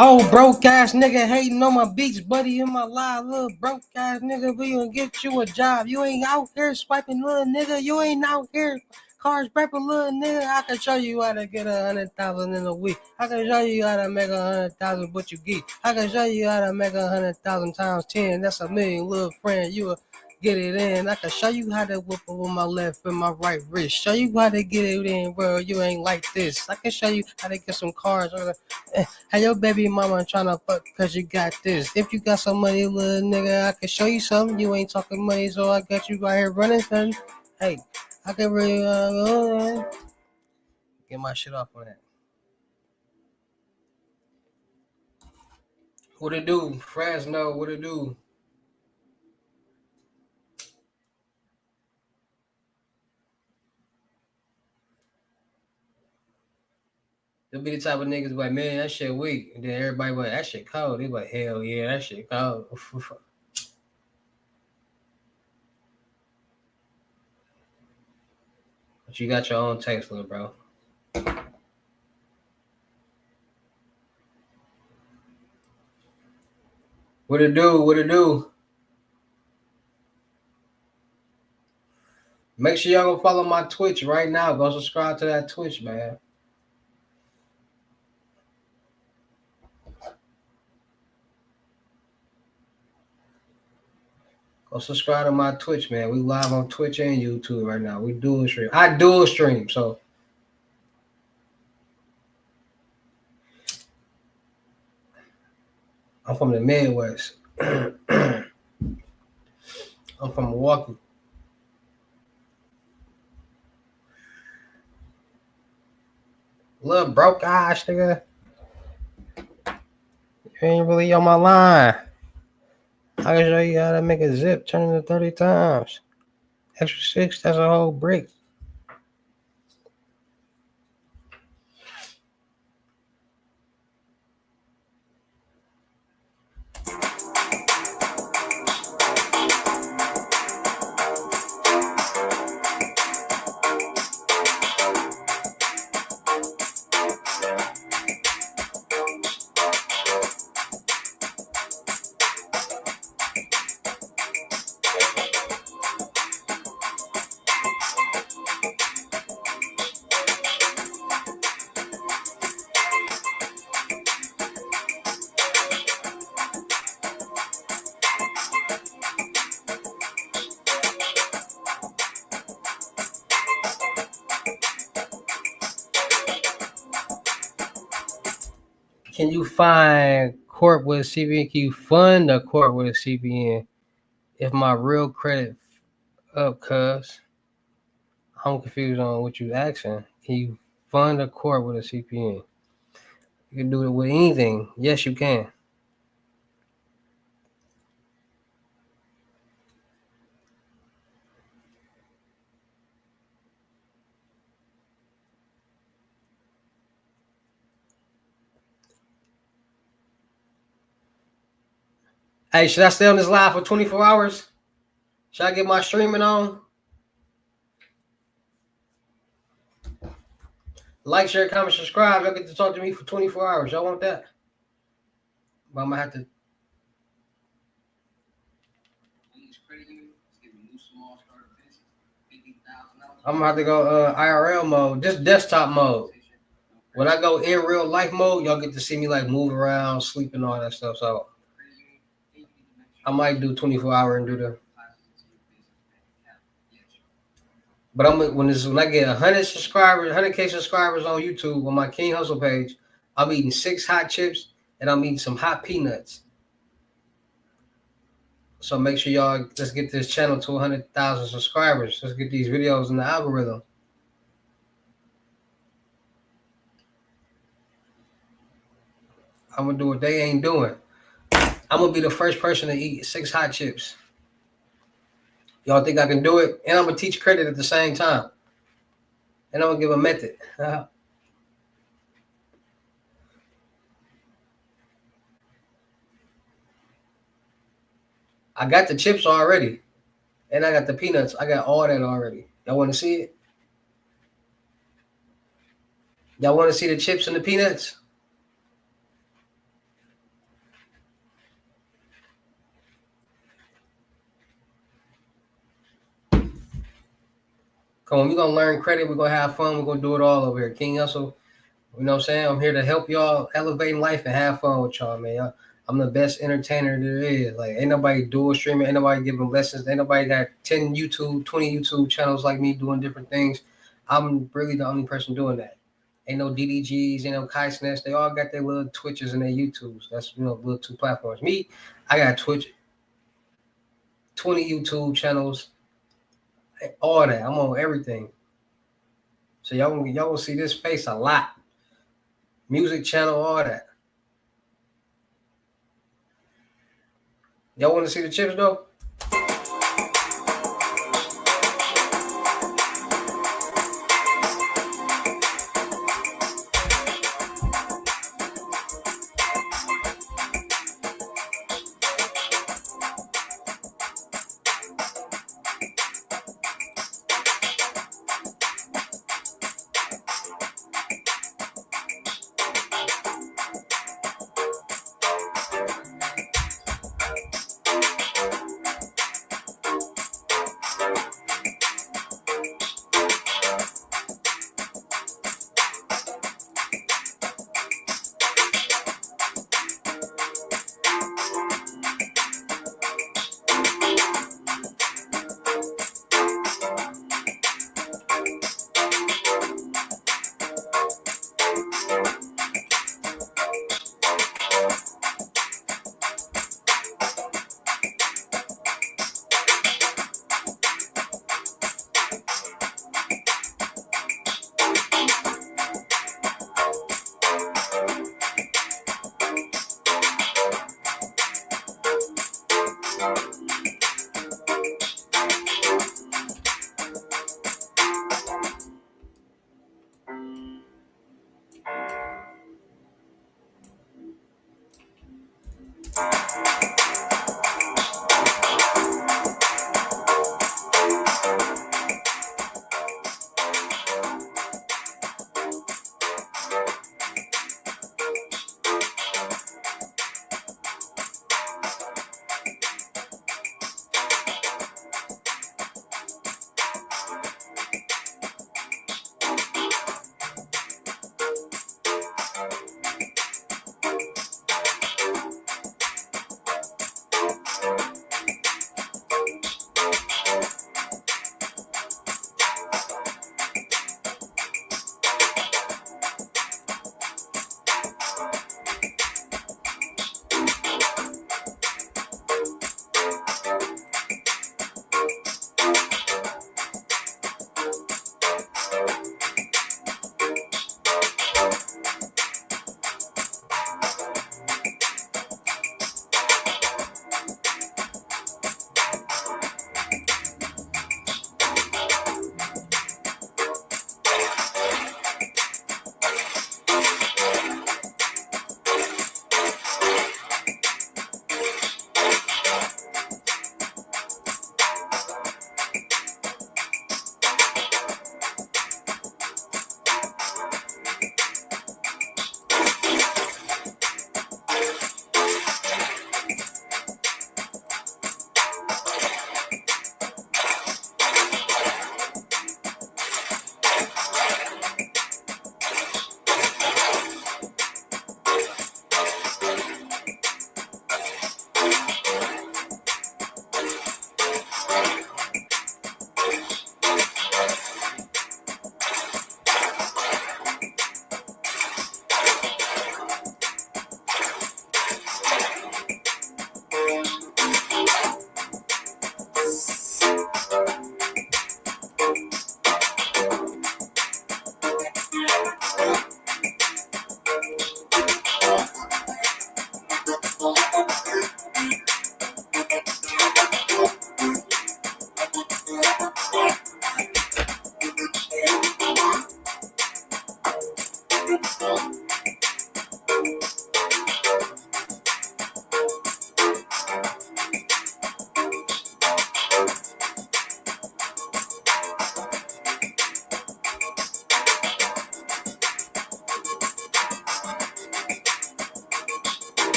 Oh, broke ass nigga hating on my beats, buddy, in my live. Little broke ass nigga, we gonna get you a job. You ain't out here swiping, little nigga. You ain't out here cars prepping, little nigga. I can show you how to get 100,000 in a week. I can show you how to make 100,000, but you geek. I can show you how to make 100,000 times 10. That's a million, little friend. You a get it in. I can show you how to whip it with my left and my right wrist. Show you how to get it in, bro. You ain't like this. I can show you how to get some cars. Hey, your baby mama tryna fuck cause you got this. If you got some money, little nigga, I can show you something. You ain't talking money, so I got you right here running something. Hey, I can really get my shit off on that. What it do? Fresno, what it do? They'll be the type of niggas like, man, that shit weak. And then everybody like, that shit cold. They like, hell yeah, that shit cold. But you got your own taste, little bro. What it do? What it do? Make sure y'all go follow my Twitch right now. Go subscribe to that Twitch, man. Go subscribe to my Twitch, man. We live on Twitch and YouTube right now. We dual stream. I dual stream, so I'm from the Midwest. I'm from Milwaukee. Little broke ass nigga. You ain't really on my line. I can show you how to make a zip turn into 30 times. Extra 6, that's a whole brick. Can you find court with a CPN? Can you fund a court with a CPN? If my real credit up, cuz I'm confused on what you asking. Can you fund a court with a CPN? You can do it with anything. Yes, you can. Hey, should I stay on this live for 24 hours? Should I get my streaming on? Like, share, comment, subscribe. Y'all get to talk to me for 24 hours. Y'all want that? But I'm gonna have to. I'm gonna have to go IRL mode, just desktop mode. When I go in real life mode, y'all get to see me like move around, sleep, and all that stuff. So I might do 24 hour and do the. But when I get 100 subscribers, 100K subscribers on YouTube on my King Hussle page, I'm eating 6 hot chips and I'm eating some hot peanuts. So make sure y'all, let's get this channel to 100,000 subscribers. Let's get these videos in the algorithm. I'm gonna do what they ain't doing. I'm gonna be the first person to eat 6 hot chips. Y'all think I can do it? And I'm gonna teach credit at the same time. And I'm gonna give a method. I got the chips already. And I got the peanuts. I got all that already. Y'all want to see it? Y'all want to see the chips and the peanuts? Come on, we're going to learn credit. We're going to have fun. We're going to do it all over here. King Hussle, you know what I'm saying? I'm here to help y'all elevate life and have fun with y'all, man. I'm the best entertainer there is. Like, ain't nobody dual streaming. Ain't nobody giving lessons. Ain't nobody got 10 YouTube, 20 YouTube channels like me doing different things. I'm really the only person doing that. Ain't no DDGs, ain't no Kai Snatch. They all got their little Twitches and their YouTubes. That's, little 2 platforms. Me, I got Twitch, 20 YouTube channels, all that. I'm on everything. So y'all will see this face a lot. Music channel, all that. Y'all want to see the chips though?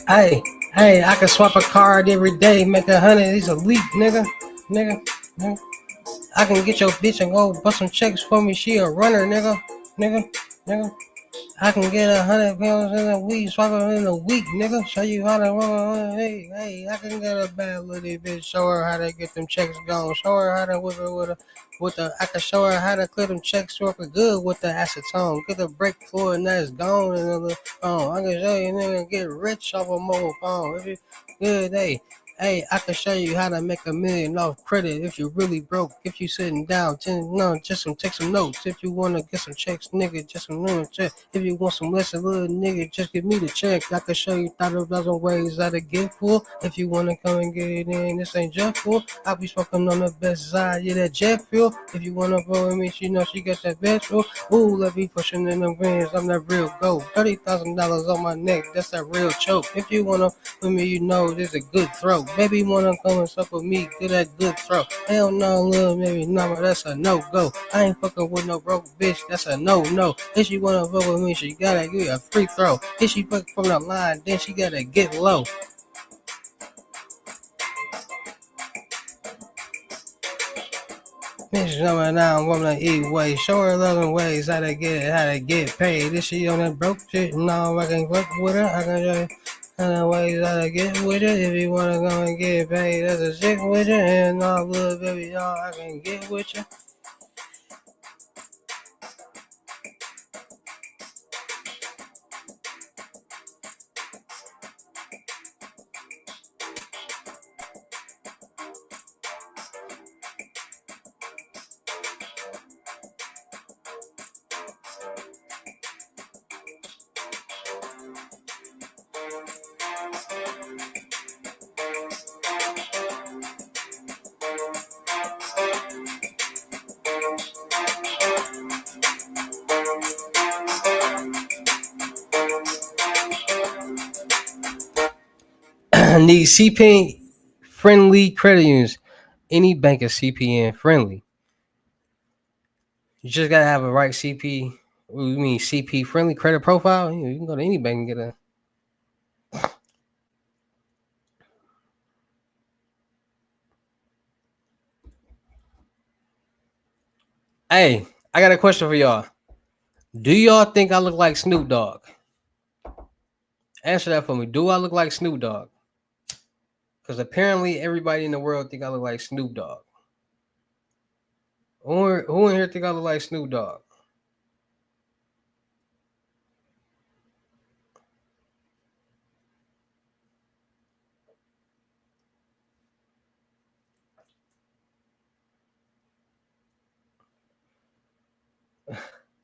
Hey, I can swap a card every day, make 100. He's a leak, nigga. I can get your bitch and go bust some checks for me. She a runner, nigga. I can get 100 pounds in a week, swap it in a week, nigga. Show you how to, hey, I can get a bad little bitch. Show her how to get them checks going. Show her how to I can show her how to clear them checks up good with the acetone. Get the brake fluid and that's gone in a little phone. I can show you nigga get rich off a mobile phone. If you good, hey, I can show you how to make $1 million off credit if you really broke. If you sitting down, take some notes. If you wanna get some checks, nigga, just some little check. If you want some less, little nigga, just give me the check. I can show you 1,000 ways how to get full. If you wanna come and get it in, this ain't just full. I'll be smoking on the best side, yeah, that jet fuel. If you wanna go with me, she know she got that best fuel. Ooh, let me pushing in the rings, I'm that real gold. $30,000 on my neck, that's that real choke. If you wanna with me, you know this a good throw. Baby wanna come and suck with me, get that good throw. Hell no, little maybe no, that's a no-go. I ain't fucking with no broke bitch, that's a no-no. If she wanna fuck with me, she gotta give a free throw. If she fuck from the line, then she gotta get low. Bitch coming down, wanna eat way. Show her 11 ways how to get paid. If she on that broke shit, no, I can fuck with her. I can show you 11 ways how to get with her. If you wanna go and get paid, that's a chick with you. And all little baby, y'all, I can get with you. Need CPN friendly credit unions. Any bank is CPN friendly. You just gotta have a right CP friendly credit profile. You can go to any bank and get a. Hey, I got a question for y'all. Do y'all think I look like Snoop Dogg? Answer that for me. Do I look like Snoop Dogg? Because apparently everybody in the world think I look like Snoop Dogg. Who in here think I look like Snoop Dogg?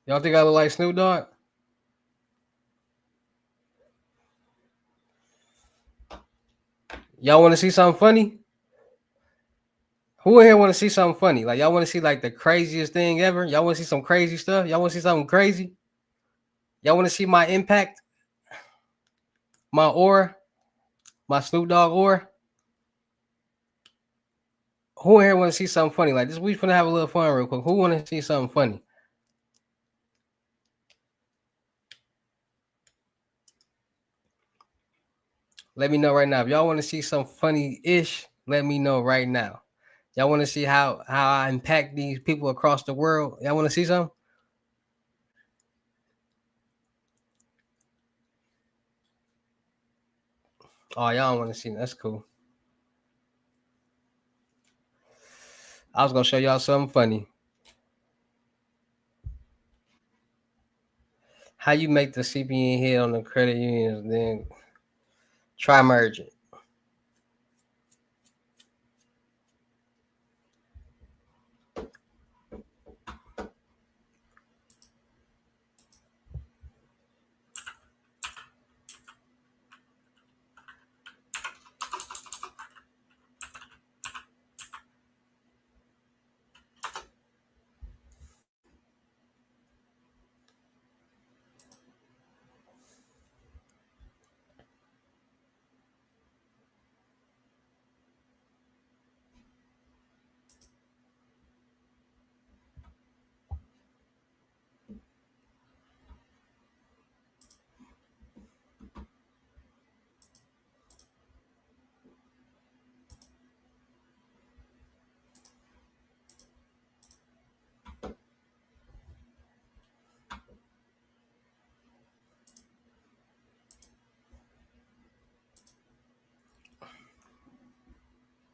Y'all think I look like Snoop Dogg? Y'all want to see something funny? Who in here want to see something funny? Like y'all want to see like the craziest thing ever? Y'all want to see some crazy stuff? Y'all want to see something crazy? Y'all want to see my impact? My aura? My Snoop Dogg aura? Who in here want to see something funny? Like this, we finna have a little fun real quick. Who want to see something funny? Let me know right now. If y'all want to see some funny-ish, let me know right now. Y'all want to see how I impact these people across the world? Y'all want to see something? Oh, y'all don't want to see. That's cool. I was gonna show y'all something funny. How you make the CPN hit on the credit unions, then try merge it.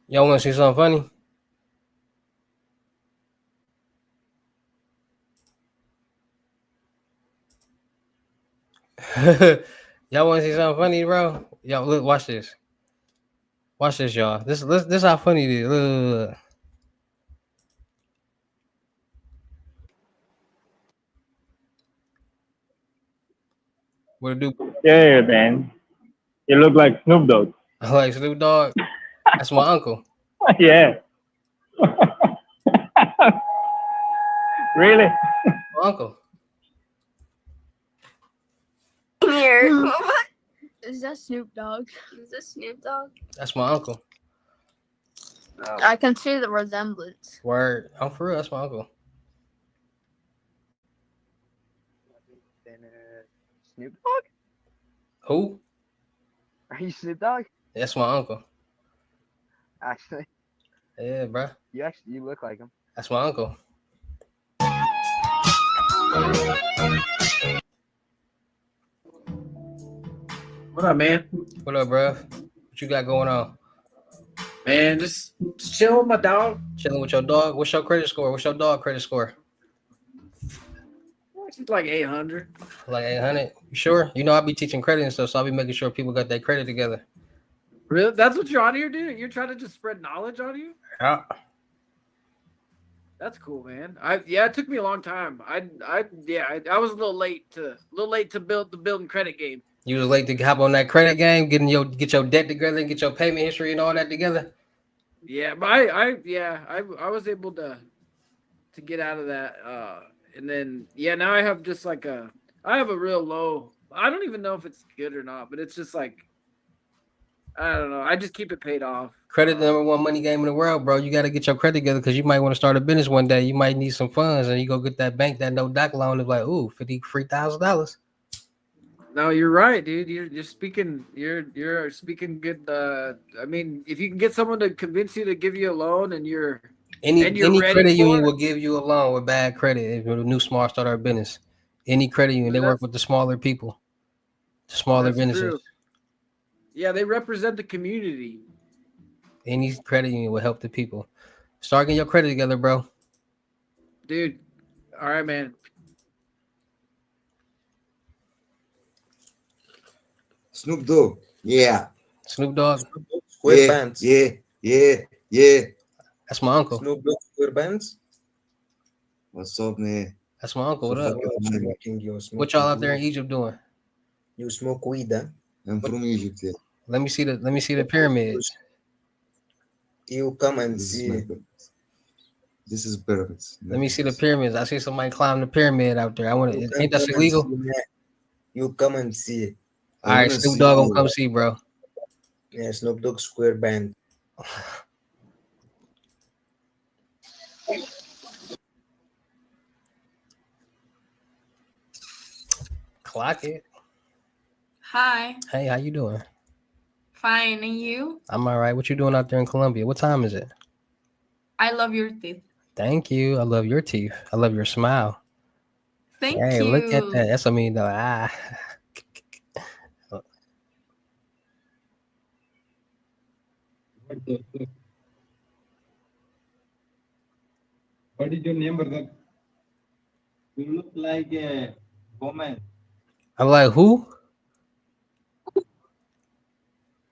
Y'all want to see something funny? Y'all want to see something funny, bro? Y'all look, watch this. Watch this, y'all. This how funny it is. Look. What it do? Yeah, man. You look like Snoop Dogg. Like Snoop Dogg. That's my uncle. Yeah. Really? My uncle. Here. Is that Snoop Dogg? Is this Snoop Dogg? That's my uncle. I can see the resemblance. Word. I'm for real. That's my uncle. Snoop Dogg? Who? Are you Snoop Dogg? That's my uncle. Actually, Yeah, bro. you look like him. That's my uncle. What up, man? What up, bro? What you got going on? Man, just chilling with my dog. Chilling with your dog. What's your credit score? What's your dog credit score? She's like 800. Like 800. You sure? You know, I be teaching credit and stuff, so I'll be making sure people got their credit together. Really? That's what you're on here, dude? You're trying to just spread knowledge on you? Yeah. That's cool, man. It took me a long time. I was a little late to build the building credit game. You was late to hop on that credit game, get your debt together, and get your payment history and all that together. Yeah, but I was able to get out of that. And then now I have just like I have a real low. I don't even know if it's good or not, but it's just like I don't know. I just keep it paid off. Credit the number one money game in the world, bro. You got to get your credit together because you might want to start a business one day. You might need some funds, and you go get that bank that no doc loan. It's like, ooh, $53,000. No, you're right, dude. You're speaking. You're speaking good. I mean, if you can get someone to convince you to give you a loan, and you're Any ready credit for union it, will give you a loan with bad credit if you're a new small starter business. Any credit union, they work with the smaller people, the smaller that's businesses. true. Yeah, they represent the community. Any credit union will help the people. Start getting your credit together, bro. Dude, all right, man. Snoop Dogg. Yeah. Snoop Dogg. Square bands. Yeah. That's my uncle. Snoop Dogg square bands. What's up, man? That's my uncle. What So up? fucking What y'all out there in Egypt doing? You smoke weed, huh? I'm from Egypt, yeah. Let me see the pyramids. You come and see. This is pyramids. Let me see the pyramids. I see somebody climb the pyramid out there. I want to. Ain't that illegal? You come and see. All right, Snoop Dogg gonna come see, bro. Yeah, Snoop Dogg square band. Clock it. Hi. Hey, how you doing? Fine, and you? I'm all right. What you doing out there in Colombia? What time is it? I love your teeth. Thank you. I love your teeth. I love your smile. Thank Hey, you. look at that. That's what I mean, though. What is your name, brother? You look like a woman. I'm like, who?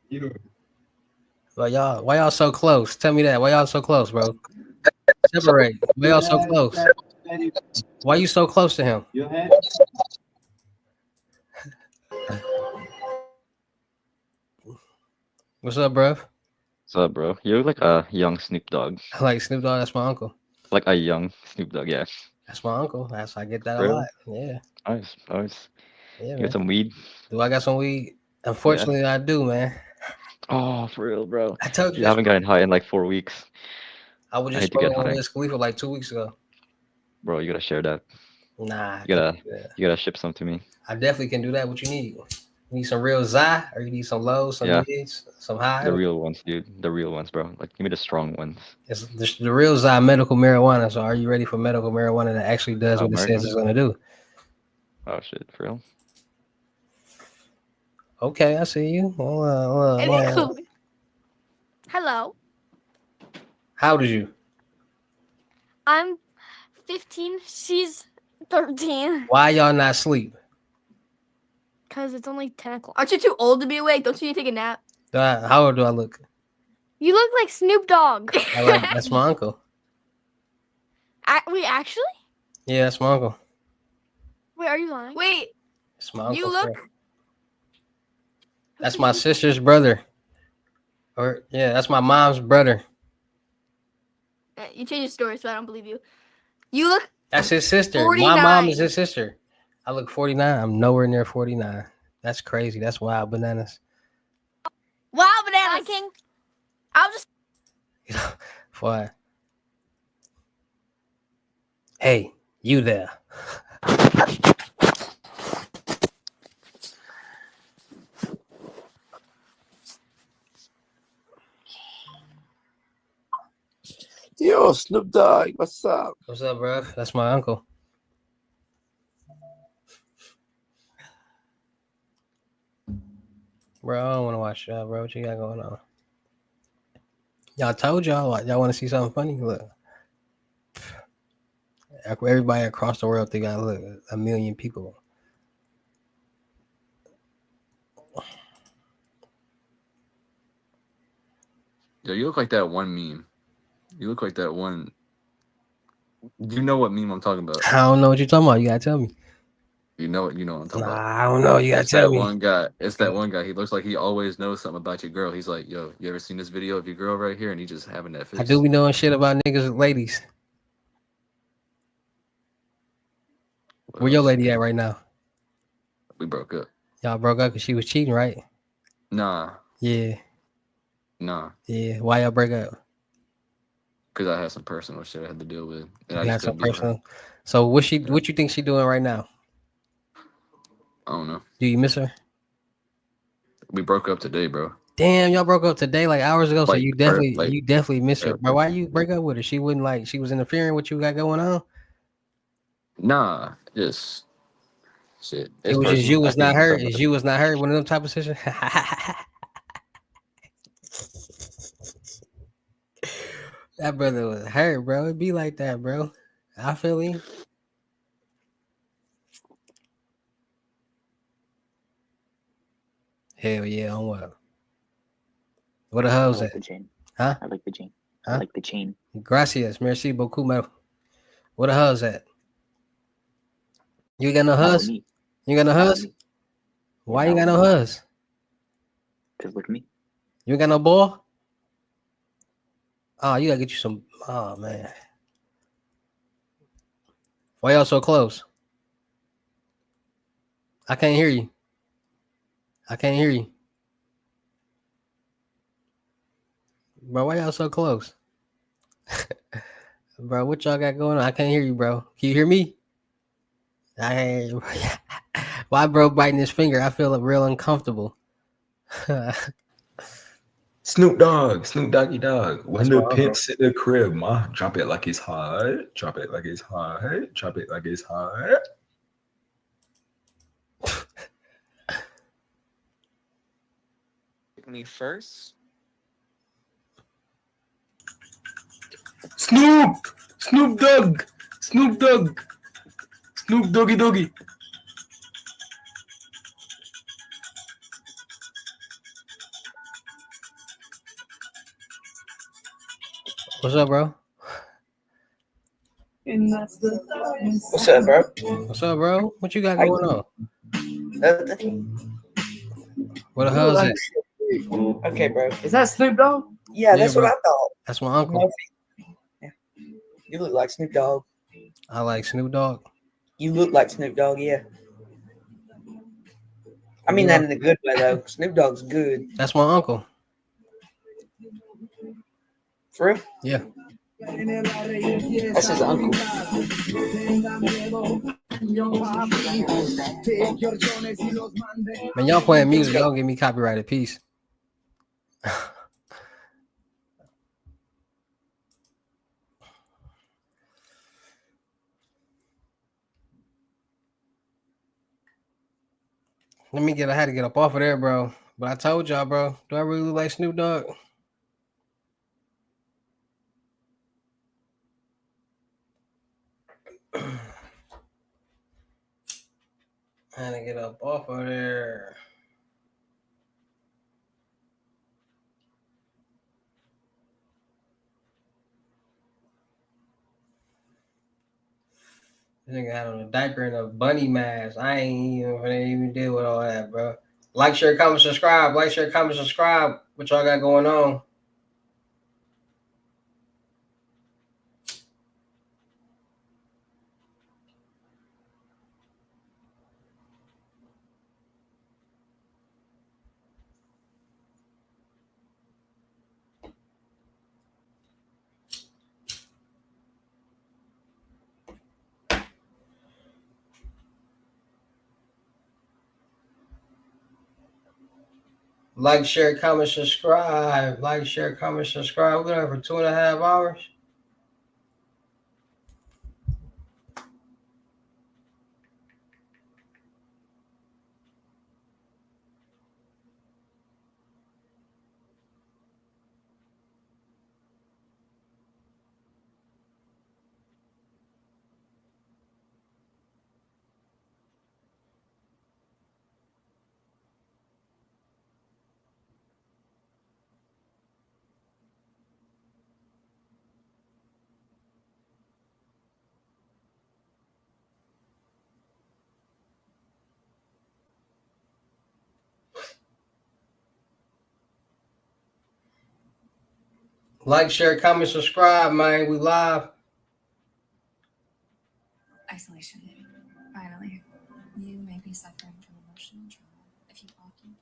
You. Well, why y'all so close? Tell me that. Why y'all so close, bro? Separate. Why y'all so close? Why you so close to him? You had. What's up, bro? What's up, bro? You look like a young Snoop Dogg. I like Snoop Dogg. That's my uncle. Like a young Snoop Dogg, yeah. That's my uncle. I get that a Really? lot. Yeah. Nice. Yeah, You man. got some weed? Do I got some weed? Unfortunately, I do, man. Oh, for real, bro. I told you. You haven't gotten high in like 4 weeks. I was I just hate to get smoking on high. Wiz Khalifa like 2 weeks ago. Bro, you gotta share that. Nah, You gotta ship some to me. I definitely can do that. What you need? You need some real Zy, or you need some lows, some Yeah. mids, some high. The real ones, dude. The real ones, bro. Like, give me the strong ones. It's the real Zy medical marijuana. So, are you ready for medical marijuana that actually does Oh, what it says it's going to do? Oh, shit, for real? Okay, I see you. Hello. How old is you? I'm 15. She's 13. Why y'all not asleep? Because it's only 10 o'clock. Aren't you too old to be awake? Don't you need to take a nap? How old do I look? You look like Snoop Dogg. That's my uncle. Wait, actually? Yeah, that's my uncle. Wait, are you lying? Wait, It's my uncle. you look. That's my sister's brother. Or yeah, that's my mom's brother. You changed your story, so I don't believe you. You look. That's his sister. 49. My mom is his sister. I look 49. I'm nowhere near 49. That's crazy. That's wild bananas. Wow, bananas. King. I'll just. Why? Hey, you there? Yo, Snoop Dogg, what's up? What's up, bro? That's my uncle. Bro, I don't want to watch y'all, bro. What you got going on? Y'all told y'all want to see something funny? Look. Everybody across the world think I look 1 million people. Yo, you look like that one meme. You look like that one. You know what meme I'm talking about? I don't know what you're talking about. You gotta tell me. You know what I'm talking about. I don't know. You gotta It's tell that me. one guy. It's that one guy. He looks like he always knows something about your girl. He's like, yo, you ever seen this video of your girl right here? And he just having that face. I do be knowing shit about niggas and ladies. Where your lady at right now? We broke up. Y'all broke up because she was cheating, right? Nah. Yeah. Nah. Yeah. Why y'all break up? Because I had some personal shit I had to deal with. And I You just had some couldn't be with her. personal. So what you think she doing right now? I don't know. Do you miss her? We broke up today, bro. Damn, y'all broke up today like hours ago. So Like, you bro, definitely miss her. yeah. Bro, why you break up with her? She wouldn't like she was interfering with what you got going on? Nah, just shit. It was just you was not her. It's you was was not her. One of them type of situations. That brother was hurt, bro. It be like that, bro. I feel him. Hell yeah, on what? What the hell's like that? the chain. Huh? I like the chain. Huh? I like the chain. Gracias, merci beaucoup, man. What the hell's that? You ain't got no huzz? me. You ain't got no Not huzz? me. Why Yeah, you ain't got not no me. huzz? Cause look at me. You ain't got no ball? Oh, you gotta get you some. Oh man, why y'all so close? I can't hear you. I can't hear you, bro. Why y'all so close, bro? What y'all got going on? I can't hear you, bro. Can you hear me? I can't hear you. Why bro biting his finger? I feel real uncomfortable. Snoop Doggy Dog. When That's the my uncle. pimps in the crib, ma, drop it like it's hot. Drop it like it's hot. Drop it like it's hot. Me first. Snoop Dogg. Snoop Doggy Doggy. What's up, bro? What's up, bro? What's up, bro? What you got going on? Nothing. What the hell's that? Okay, bro. Is that Snoop Dogg? Yeah, that's bro. what I thought. That's my uncle. Yeah. You look like Snoop Dogg. I like Snoop Dogg. You look like Snoop Dogg, yeah. I mean that in a good way, though. Snoop Dogg's good. That's my uncle. For real? Yeah. That's his uncle. Man, y'all playing music. Y'all don't give me copyrighted piece. I had to get up off of there, bro. But I told y'all, bro. Do I really look like Snoop Dogg? Trying to get up off of there. This nigga had on a diaper and a bunny mask. I ain't even deal with all that, bro. Like, share, comment, subscribe. Like, share, comment, subscribe. What y'all got going on? Like, share, comment, subscribe. Like, share, comment, subscribe. We're going for 2.5 hours. Like, share, comment, subscribe, man. We live. Isolation. Finally. You may be suffering from emotional trauma if you often.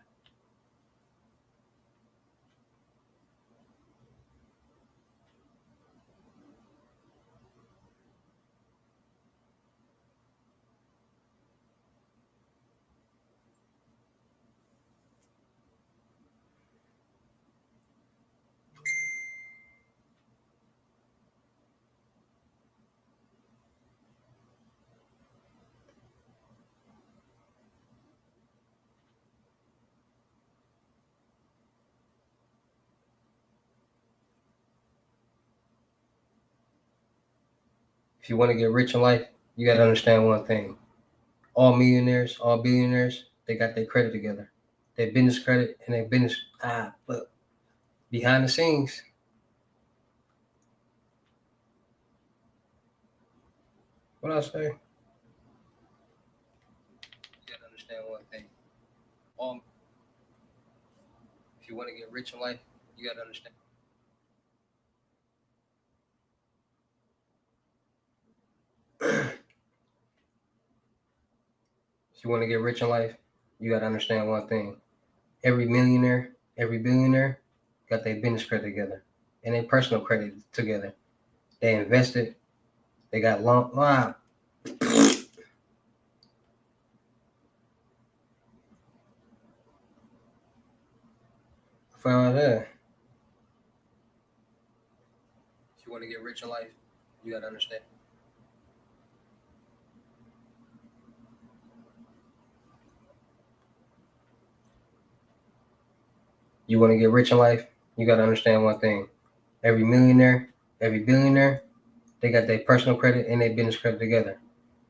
If you want to get rich in life, you got to understand one thing. All millionaires, all billionaires, they got their credit together. Their business credit and their business, but behind the scenes, what I say? You got to understand one thing. If you want to get rich in life, you got to understand. If you want to get rich in life, you got to understand one thing. Every millionaire, every billionaire got their business credit together and their personal credit together. They invested. They got long. Wow. Found that. If you want to get rich in life, you got to understand. You want to get rich in life, you got to understand one thing. Every millionaire, every billionaire, they got their personal credit and their business credit together.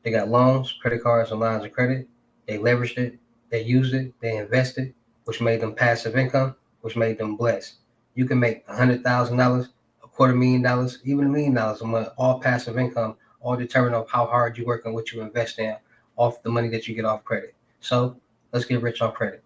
They got loans, credit cards, and lines of credit. They leveraged it. They used it. They invested, which made them passive income, which made them blessed. You can make $100,000, $250,000, even $1 million a month, all passive income, all determined off how hard you work and what you invest in, off the money that you get off credit. So let's get rich off credit.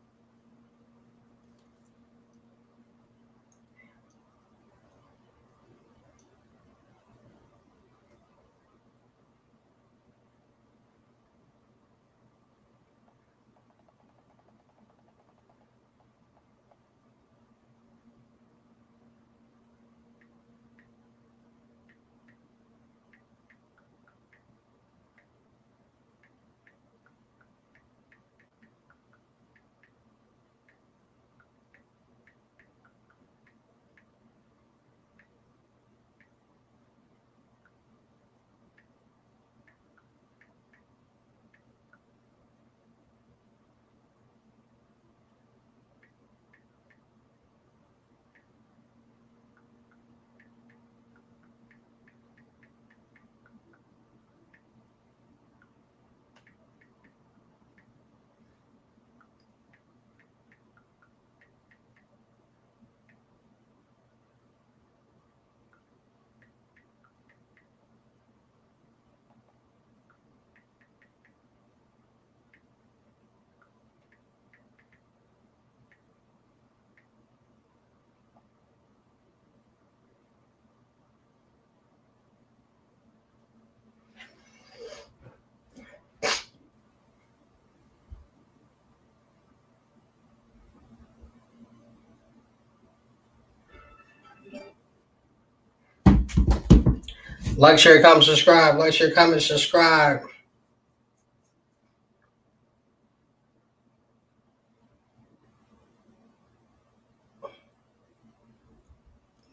Like, share, comment, subscribe. Like, share, comment, subscribe.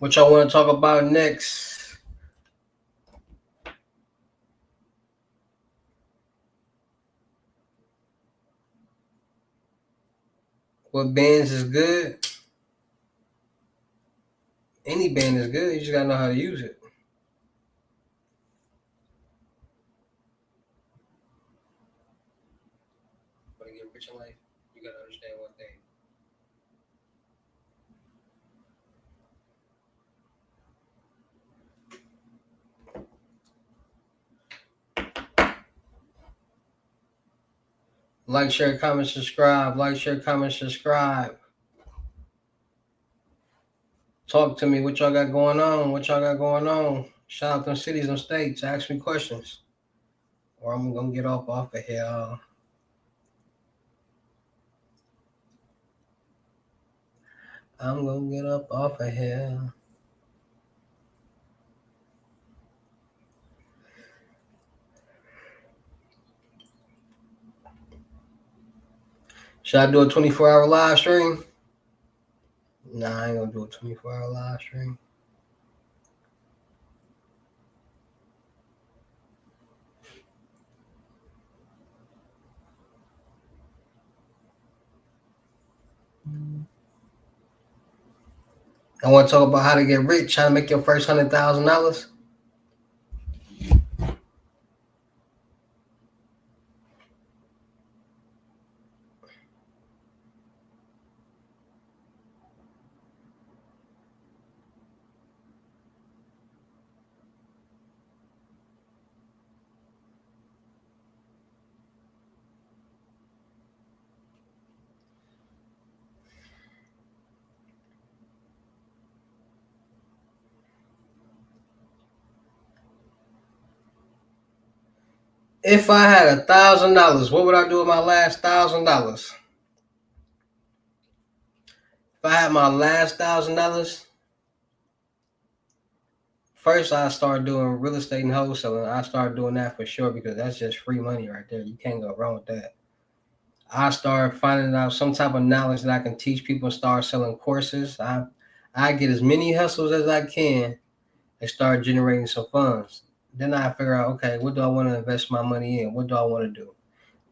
What y'all want to talk about next? What bands is good? Any band is good. You just gotta know how to use it. But to get rich in life, you gotta understand one thing. Like, share, comment, subscribe. Like, share, comment, subscribe. Talk to me. What y'all got going on? What y'all got going on? Shout out them cities and states. Ask me questions. Or I'm gonna get off of here. I'm gonna get up off of here. Should I do a 24-hour live stream? Nah, I ain't gonna do a 24-hour live stream. I want to talk about how to get rich, how to make your first $100,000. If I had $1,000, what would I do with my last $1,000? If I had my last $1,000, first I start doing real estate and wholesaling. I start doing that for sure because that's just free money right there. You can't go wrong with that. I start finding out some type of knowledge that I can teach people and start selling courses. I get as many hustles as I can and start generating some funds. Then I figure out, okay, what do I want to invest my money in? What do I want to do?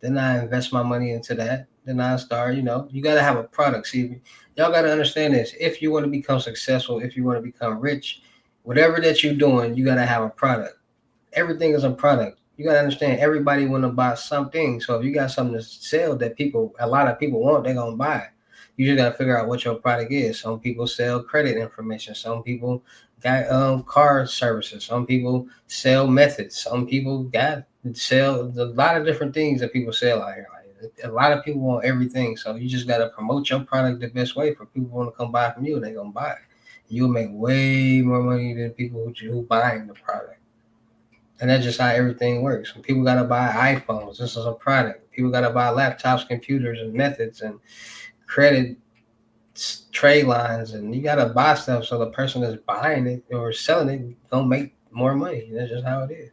Then I invest my money into that. Then I start, you got to have a product. See, y'all got to understand this. If you want to become successful, if you want to become rich, whatever that you're doing, you got to have a product. Everything is a product. You got to understand everybody want to buy something. So if you got something to sell that a lot of people want, they're going to buy it. You just got to figure out what your product is. Some people sell credit information. Some people got car services. Some people sell methods. Some people sell a lot of different things that people sell out here. Like, a lot of people want everything. So you just got to promote your product the best way for people who want to come buy from you. They're going to buy it. You'll make way more money than people who buying the product. And that's just how everything works. When people got to buy iPhones, this is a product. People got to buy laptops, computers, and methods, and credit trade lines. And you got to buy stuff so the person that's buying it or selling it going to make more money. That's just how it is.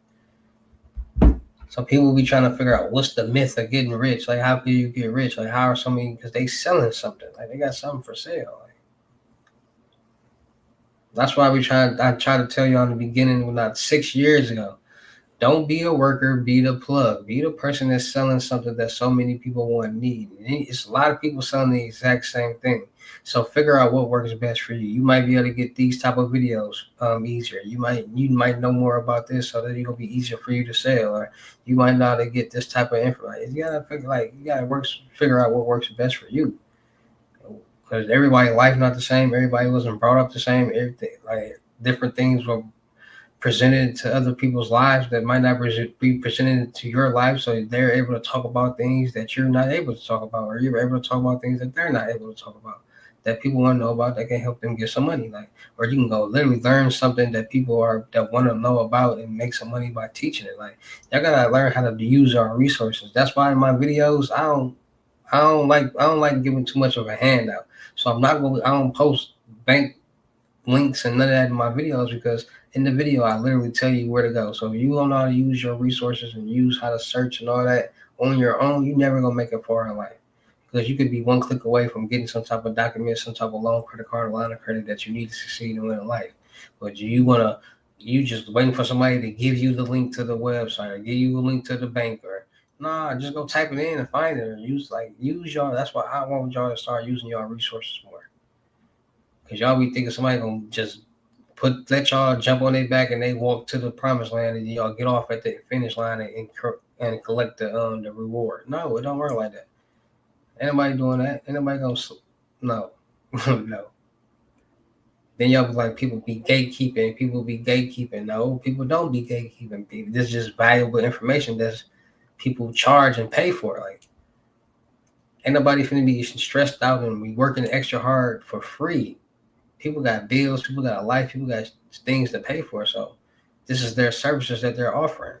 So people be trying to figure out what's the myth of getting rich. Like, how can you get rich? Like, how are somebody, because they selling something. Like, they got something for sale. Like, that's why I try to tell you on the beginning, not 6 years ago. Don't be a worker, be the plug. Be the person that's selling something that so many people want and need. It's a lot of people selling the exact same thing. So figure out what works best for you. You might be able to get these type of videos easier. You might know more about this so that it'll be easier for you to sell. Or you might know how to get this type of information. You gotta figure out what works best for you. Because everybody's life not the same. Everybody wasn't brought up the same. Everything, like, different things were presented to other people's lives that might not be presented to your life, so they're able to talk about things that you're not able to talk about, or you're able to talk about things that they're not able to talk about, that people want to know about, that can help them get some money. Like, or you can go literally learn something that people that want to know about and make some money by teaching it. Like, y'all gotta learn how to use our resources. That's why in my videos I don't like giving too much of a handout. So I don't post bank links and none of that in my videos, because in the video I literally tell you where to go. So if you don't know how to use your resources and use how to search and all that on your own, you never gonna make it far in life. Because you could be one click away from getting some type of document, some type of loan, credit card, line of credit that you need to succeed in life. But you just waiting for somebody to give you the link to the website or give you a link to the bank, or nah, just go type it in and find it, or use y'all. That's why I want y'all to start using y'all resources more. Cause y'all be thinking somebody gonna just let y'all jump on their back and they walk to the promised land, and y'all get off at the finish line and collect the reward. No, it don't work like that. Anybody doing that? Anybody gonna no. No. Then y'all be like, people be gatekeeping. People be gatekeeping. No, people don't be gatekeeping. People, this is just valuable information that's people charge and pay for. Like, ain't nobody finna be stressed out and be working extra hard for free. People got bills. People got a life. People got things to pay for. So this is their services that they're offering.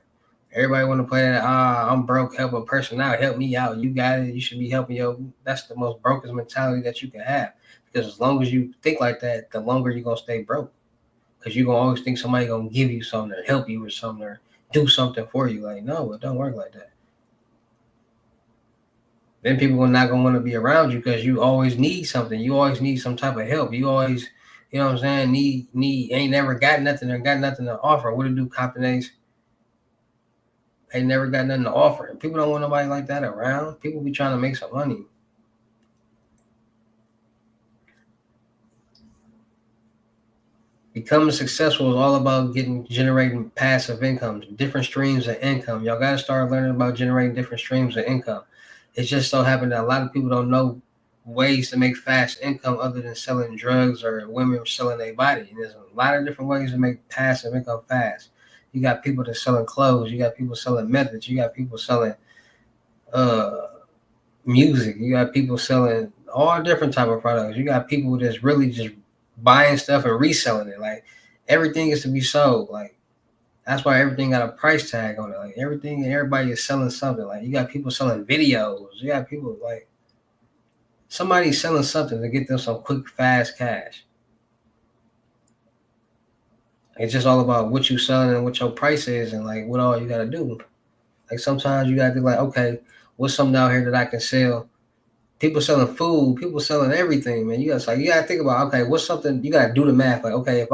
Everybody want to play that, I'm broke, help a person out, help me out. You got it. You should be helping that's the most brokest mentality that you can have. Because as long as you think like that, the longer you're going to stay broke. Because you're going to always think somebody going to give you something or help you with something or do something for you. Like, no, it don't work like that. Then people are not going to want to be around you because you always need something. You always need some type of help. You always, you know what I'm saying, ain't never got nothing or got nothing to offer. What to do, companies? They never got nothing to offer. And people don't want nobody like that around. People be trying to make some money. Becoming successful is all about generating passive income, different streams of income. Y'all got to start learning about generating different streams of income. It's just so happened that a lot of people don't know ways to make fast income other than selling drugs or women selling their body. And there's a lot of different ways to make passive income fast. You got people that selling clothes. You got people selling methods. You got people selling music. You got people selling all different type of products. You got people that's really just buying stuff and reselling it. Like, everything is to be sold. Like, that's why everything got a price tag on it. Like, everything and everybody is selling something. Like, you got people selling videos. You got people like somebody's selling something to get them some quick, fast cash. It's just all about what you selling and what your price is and like what all you gotta do. Like, sometimes you gotta be like, okay, what's something out here that I can sell? People selling food, people selling everything, man. You gotta think about, okay, what's something you gotta do the math. Like, okay,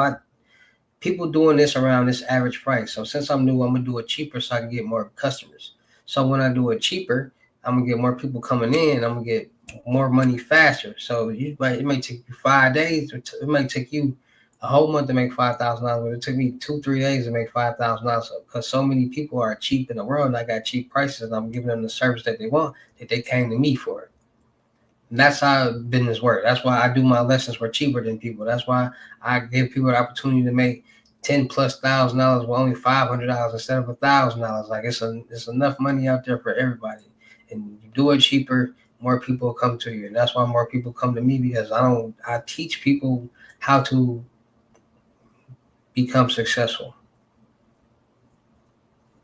people doing this around this average price. So since I'm new, I'm gonna do it cheaper so I can get more customers. So when I do it cheaper, I'm gonna get more people coming in. I'm gonna get more money faster. So it may take you 5 days, or it may take you a whole month to make $5,000. But it took me 2-3 days to make $5,000 because so many people are cheap in the world, and I got cheap prices, and I'm giving them the service that they want, that they came to me for it. And that's how business works. That's why I do my lessons for cheaper than people. That's why I give people the opportunity to make $10,000+ with only $500 instead of $1,000. Like, it's enough money out there for everybody. And you do it cheaper, more people come to you. And that's why more people come to me, because I teach people how to become successful.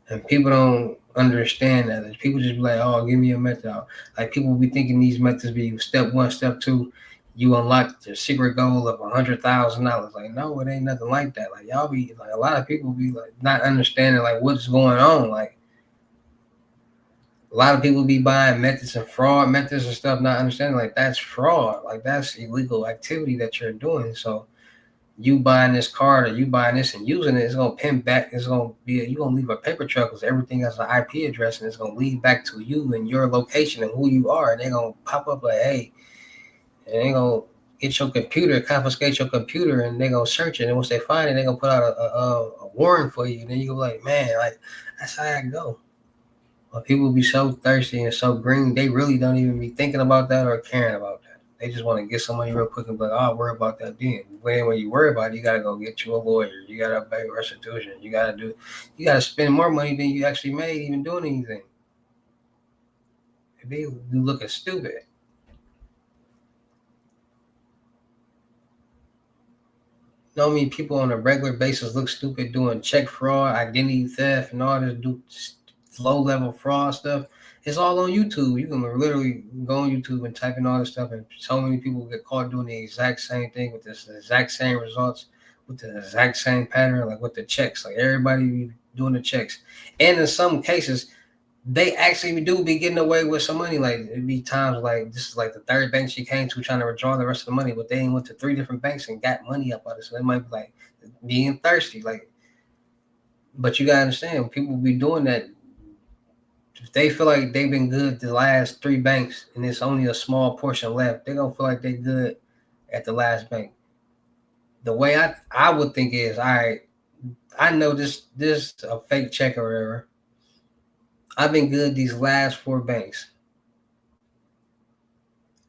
And people don't understand that. People just be like, oh, give me a method. Like, people be thinking these methods be step 1, step 2, you unlock the secret goal of $100,000. Like, no, it ain't nothing like that. Like, y'all be like, a lot of people be like not understanding like what's going on. Like, a lot of people be buying methods and fraud methods and stuff, not understanding like that's fraud. Like, that's illegal activity that you're doing. So you buying this card or you buying this and using it, it's gonna pin back. It's gonna be you're gonna leave a paper trail because everything has an IP address, and it's gonna lead back to you and your location and who you are. And they're gonna pop up like, hey, and they're gonna get your computer, confiscate your computer, and they're gonna search it. And once they find it, they're gonna put out a warrant for you. And then you go like, man, like, that's how I go. But people be so thirsty and so green, they really don't even be thinking about that or caring about that. They just want to get some money real quick and be like, oh, I'll worry about that then. When you worry about it, you got to go get you a lawyer. You got to pay restitution. You got to spend more money than you actually made even doing anything. You looking stupid. You know what I mean? People on a regular basis look stupid doing check fraud, identity theft, and all this low-level fraud stuff. It's all on YouTube. You can literally go on YouTube and type in all this stuff, and so many people get caught doing the exact same thing with this exact same results, with the exact same pattern, like with the checks. Like everybody be doing the checks, and in some cases, they actually do be getting away with some money. Like it'd be times like this is like the third bank she came to trying to withdraw the rest of the money, but they went to 3 different banks and got money up out of it. So they might be like being thirsty, like. But you gotta understand, people be doing that. If they feel like they've been good the last 3 banks and it's only a small portion left, they're gonna feel like they're good at the last bank. The way I would think is, all right, I know this a fake check or whatever. I've been good these last 4 banks.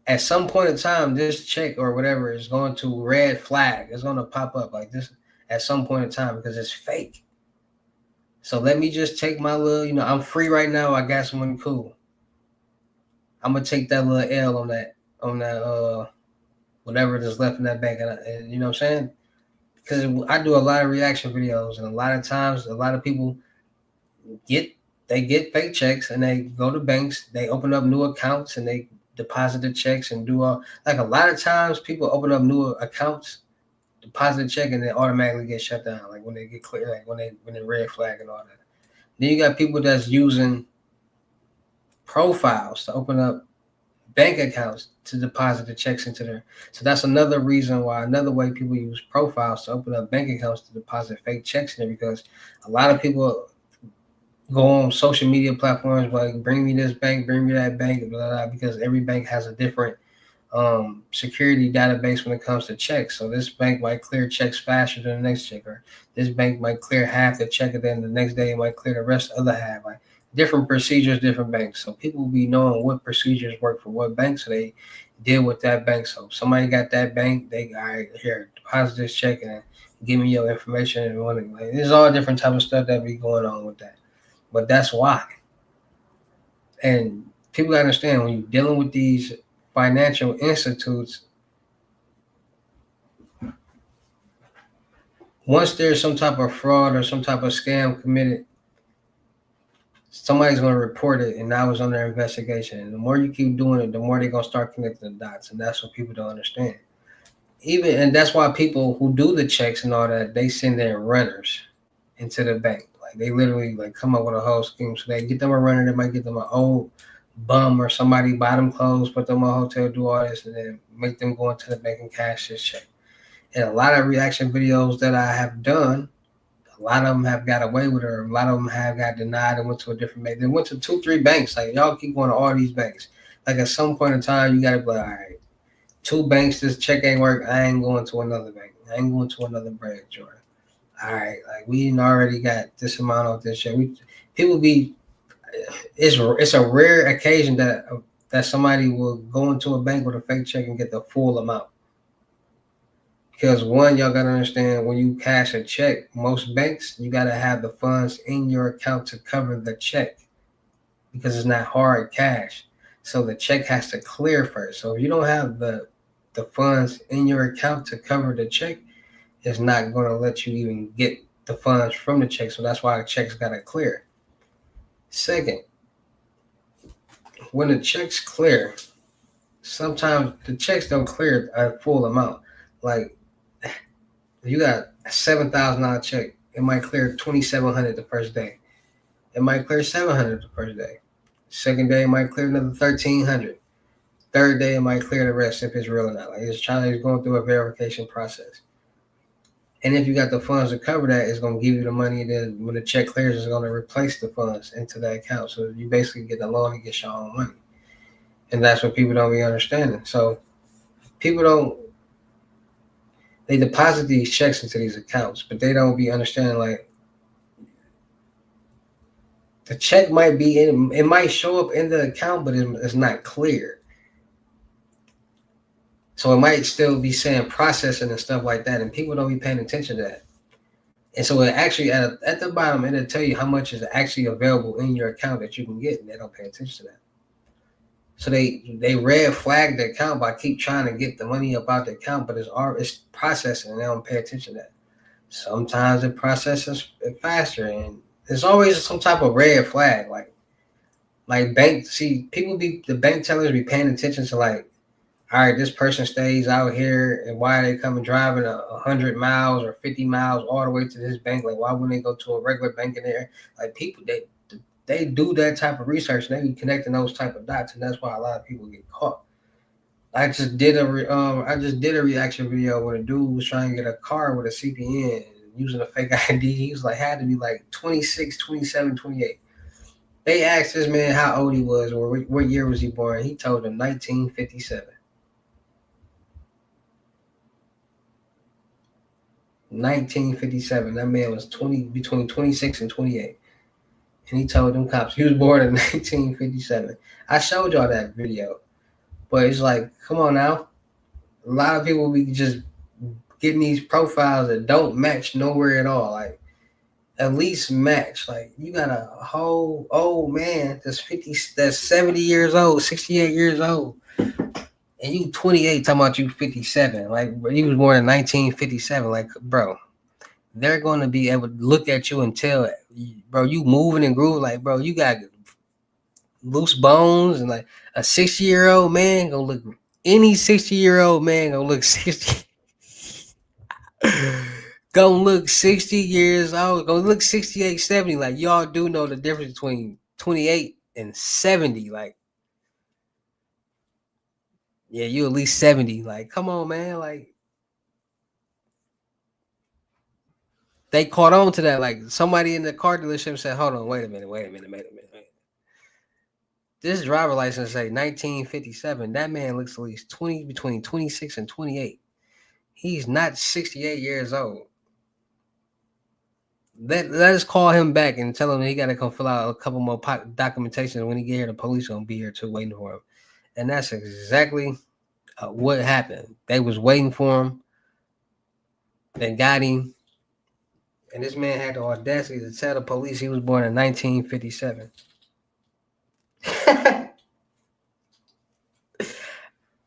At some point in time, this check or whatever is going to red flag. It's going to pop up like this at some point in time because it's fake. So let me just take my little, I'm free right now. I got some money, cool. I'm gonna take that little L on that whatever that's left in that bank, and you know what I'm saying? Because I do a lot of reaction videos, and a lot of times, a lot of people get fake checks, and they go to banks, they open up new accounts, and they deposit the checks and do all. Like a lot of times, people open up new accounts, deposit a check, and they automatically get shut down. Like when they get clear, like when they red flag and all that. Then you got people that's using profiles to open up bank accounts to deposit the checks into there. So that's another reason why, another way people use profiles to open up bank accounts to deposit fake checks in there, because a lot of people go on social media platforms like bring me this bank, bring me that bank, blah, blah, blah, because every bank has a different security database when it comes to checks. So this bank might clear checks faster than the next check, or this bank might clear half the check and then the next day it might clear the rest of the other half. Like different procedures, different banks. So people will be knowing what procedures work for what bank, so they deal with that bank. So if somebody got that bank, they all right, here, deposit this check and give me your information. And like, there's all different type of stuff that be going on with that. But that's why. And people gotta understand, when you're dealing with these financial institutes, once there's some type of fraud or some type of scam committed, somebody's going to report it, and now it's under investigation. And the more you keep doing it, the more they're going to start connecting the dots, and that's what people don't understand. And that's why people who do the checks and all that, they send their runners into the bank. Like they literally like come up with a whole scheme. So they get them a runner, they might get them an old bum or somebody, buy them clothes, put them in a hotel, do all this, and then make them go into the bank and cash this check. And a lot of reaction videos that I have done, a lot of them have got away with it, or a lot of them have got denied and went to a different bank. They went to 2-3 banks. Like y'all keep going to all these banks. Like at some point in time, you gotta be like, all right, 2 banks, this check ain't work. I ain't going to another bank. I ain't going to another branch, Jordan. All right, like we already got this amount of this shit. It's a rare occasion that somebody will go into a bank with a fake check and get the full amount. Because one, y'all gotta understand, when you cash a check, most banks, you gotta have the funds in your account to cover the check, because it's not hard cash. So the check has to clear first. So if you don't have the funds in your account to cover the check, it's not going to let you even get the funds from the check. So that's why the check's got to clear. Second, when the checks clear, sometimes the checks don't clear a full amount. Like you got a $7,000 check, it might clear $2,700 the first day. It might clear $700 the first day. Second day, it might clear another $1,300. Third day, it might clear the rest if it's real or not. Like it's going through a verification process. And if you got the funds to cover that, it's going to give you the money. And then when the check clears, it's going to replace the funds into that account. So you basically get the loan and get your own money. And that's what people don't be understanding. So they deposit these checks into these accounts, but they don't be understanding, like, the check might be it might show up in the account, but it's not clear. So it might still be saying processing and stuff like that, and people don't be paying attention to that. And so it actually at the bottom, it'll tell you how much is actually available in your account that you can get, and they don't pay attention to that. So they red flag the account by keep trying to get the money up out the account, but it's processing, and they don't pay attention to that. Sometimes it processes it faster, and there's always some type of red flag. Like Like the bank tellers be paying attention to like, all right, this person stays out here, and why are they coming driving 100 miles or 50 miles all the way to this bank? Like, why wouldn't they go to a regular bank in there? Like, people they do that type of research, and they be connecting those type of dots, and that's why a lot of people get caught. I just did a reaction video when a dude was trying to get a car with a CPN using a fake ID. He was like, had to be like 26, 27, 28. They asked this man how old he was or what year was he born. He told them 1957. 1957. That man was between 26 and 28. And he told them cops he was born in 1957. I showed y'all that video. But it's like, come on now. A lot of people be just getting these profiles that don't match nowhere at all. Like, at least match. Like, you got a whole old man that's 70 years old, 68 years old. And you 28 talking about you 57. Like, you was born in 1957. Like, bro, they're going to be able to look at you and tell, bro, you moving and grooving. Like, bro, you got loose bones. And like a 60-year-old man gonna look, any 60-year-old man gonna look 60. Gonna look 60 years old. Gonna look 68, 70. Like, y'all do know the difference between 28 and 70. Like, yeah, you at least 70. Like, come on, man. Like, they caught on to that. Like, somebody in the car dealership said, hold on, wait a minute. This driver license say 1957. That man looks at least between 26 and 28. He's not 68 years old. Let us call him back and tell him he got to come fill out a couple more documentation. When he get here, the police gonna be here too, waiting for him. And that's exactly what happened. They was waiting for him. They got him. And this man had the audacity to tell the police he was born in 1957.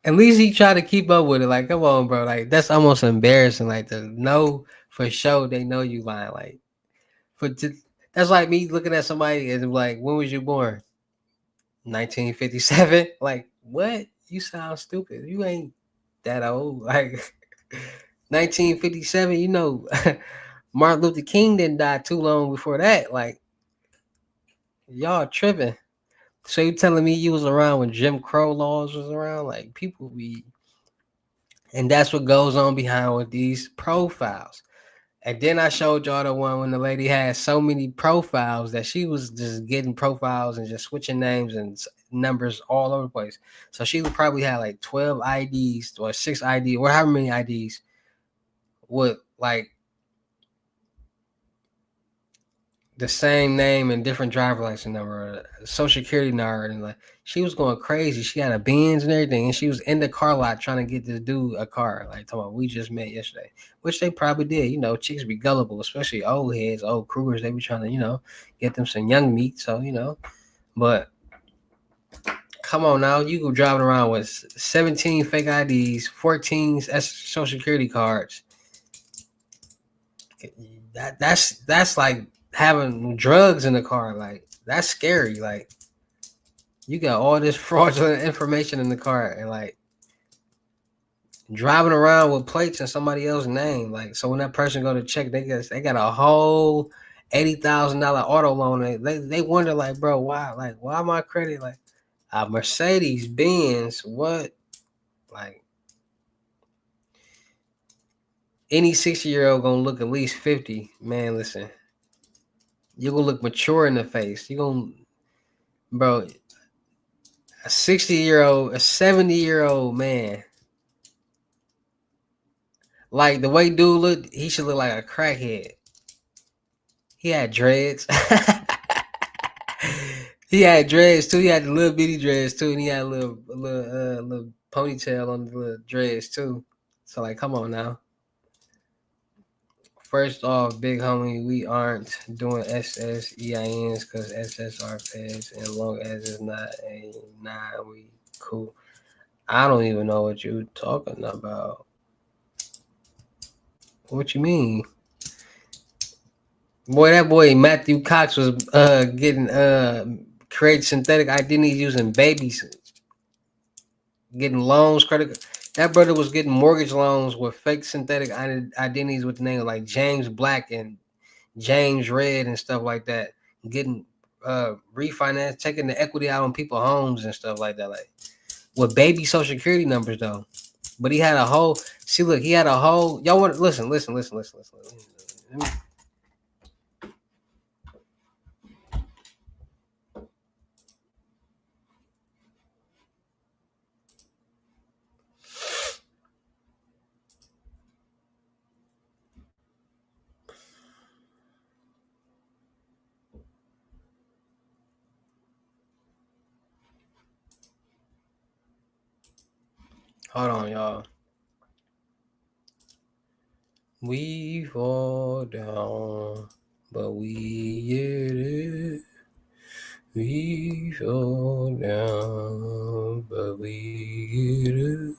At least he tried to keep up with it. Like, come on, bro. Like, that's almost embarrassing. Like, to know for sure they know you lying. Like, that's like me looking at somebody and like, when was you born? 1957. Like, what? You sound stupid. You ain't that old. Like, 1957. You know, Martin Luther King didn't die too long before that. Like, y'all tripping. So you telling me you was around when Jim Crow laws was around? Like, people be, and that's what goes on behind with these profiles. And then I showed y'all the one when the lady had so many profiles that she was just getting profiles and just switching names and numbers all over the place. So she would probably have like 12 IDs or 6 IDs or however many IDs with like the same name and different driver license number, social security number, and like she was going crazy. She had a Benz and everything, and she was in the car lot trying to get this dude a car. Like, talking about, we just met yesterday, which they probably did. You know, chicks be gullible, especially old heads, old Krugers. They be trying to, you know, get them some young meat. So, you know, but come on now, you go driving around with 17 fake IDs, 14 social security cards. That's like having drugs in the car. Like, that's scary. Like, you got all this fraudulent information in the car and like driving around with plates and somebody else's name. Like, so when that person go to check, they got a whole $80,000 auto loan. They wonder, like, bro, why my credit like a Mercedes Benz? What? Like, any 60-year-old gonna look at least 50. Man, listen, you're gonna look mature in the face. You're gonna, bro, a 60-year-old, a 70-year-old man, like the way dude looked, he should look like a crackhead. He had dreads. He had dreads too. He had the little bitty dreads too, and he had a little ponytail on the little dreads too. So like, come on now. First off, big homie, we aren't doing SSEINs because SS are feds, and long as it's not a 9, we cool. I don't even know what you're talking about. What you mean? Boy, that boy Matthew Cox was getting create synthetic identities using babies, getting loans, credit. That brother was getting mortgage loans with fake synthetic identities with the name like James Black and James Red and stuff like that. Getting refinance, taking the equity out on people's homes and stuff like that, like with baby social security numbers though. But he had a whole he had a whole y'all want listen. Let me, hold on, y'all. We fall down, but we get it. We fall down, but we get it.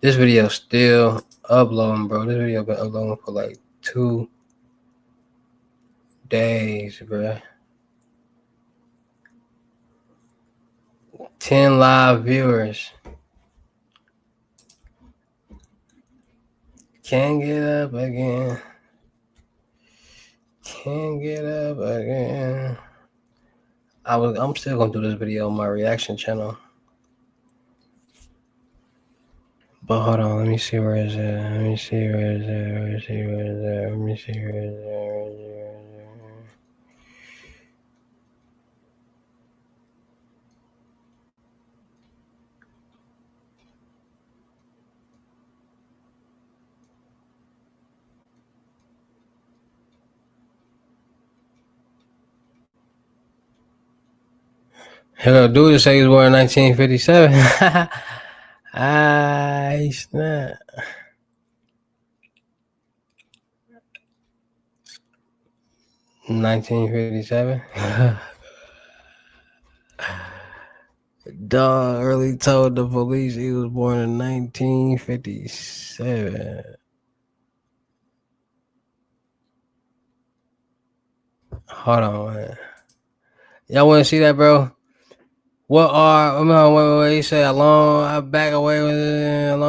This video still uploading, bro. This video been uploading for like 2 days, bro. 10 live viewers. Can't get up again. Can't get up again. I'm still gonna do this video on my reaction channel. But hold on, let me see where is it. Let me see where is it. Let me see where is it. Let me see where is it. Hello, dude say he was born in 1957. He's not. $1957. Dog early told the police he was born in 1957. Hold on, man. Y'all want to see that, bro? What are wait, he said a long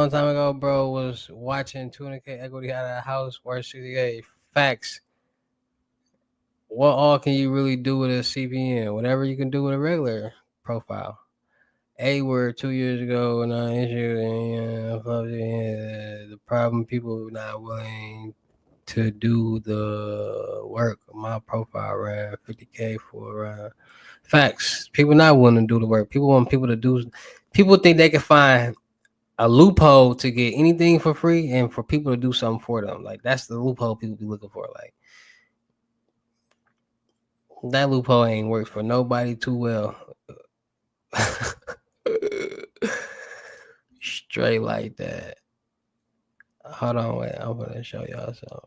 time ago, bro, was watching 200K equity out of the house worth 68. Facts. What all can you really do with a CPN? Whatever you can do with a regular profile. A word 2 years ago when I issued the problem people not willing to do the work. My profile ran 50K for facts. People not willing to do the work. People want people to do. People think they can find a loophole to get anything for free and for people to do something for them. Like that's the loophole people be looking for. Like that loophole ain't worked for nobody too well. Straight like that. Hold on, wait. I'm gonna show y'all something.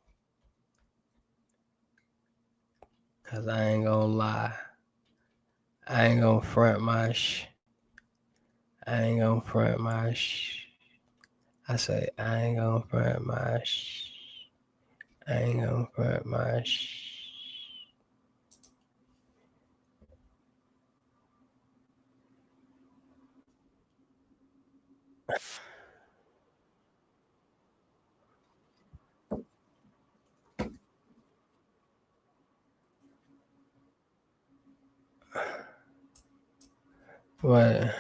Cause I ain't gonna lie. I ain't gonna front my I ain't gonna front my I say I ain't gonna front my I ain't gonna front my What?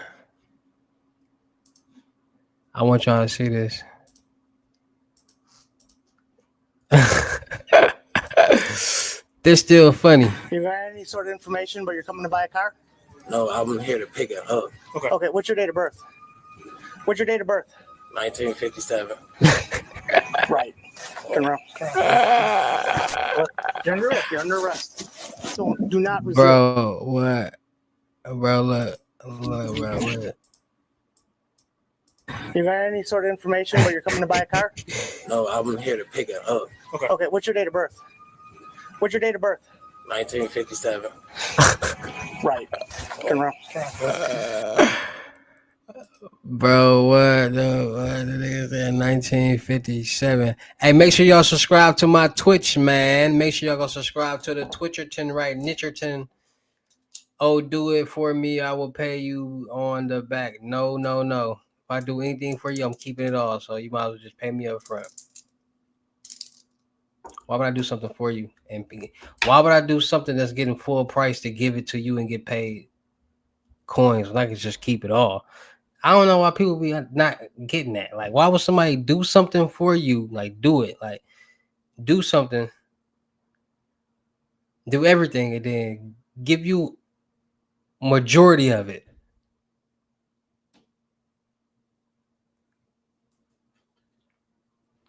I want y'all to see this. This still funny. You got any sort of information, but you're coming to buy a car? No, I'm here to pick it up. Okay, what's your date of birth? What's your date of birth? 1957. Right. Turn around. You're under arrest. You're under arrest. So do not resist. Bro, what? Bro, look, bro, look. You got any sort of information, but you're coming to buy a car? No, I'm here to pick it up. Okay, what's your date of birth? What's your date of birth? 1957. Right. Turn around. Bro, what the nigga said 1957. Hey, make sure y'all subscribe to my Twitch, man. Make sure y'all go subscribe to the Twitcherton, right? Nitcherton. oh, do it for me, I will pay you on the back. No, no, no. If I do anything for you, I'm keeping it all. So you might as well just pay me up front. Why would I do something for you? And why would I do something that's getting full price to give it to you and get paid coins when I can just keep it all? I don't know why people be not getting that. Like, why would somebody do something for you? Like, do it. Like, do something, do everything, and then give you majority of it.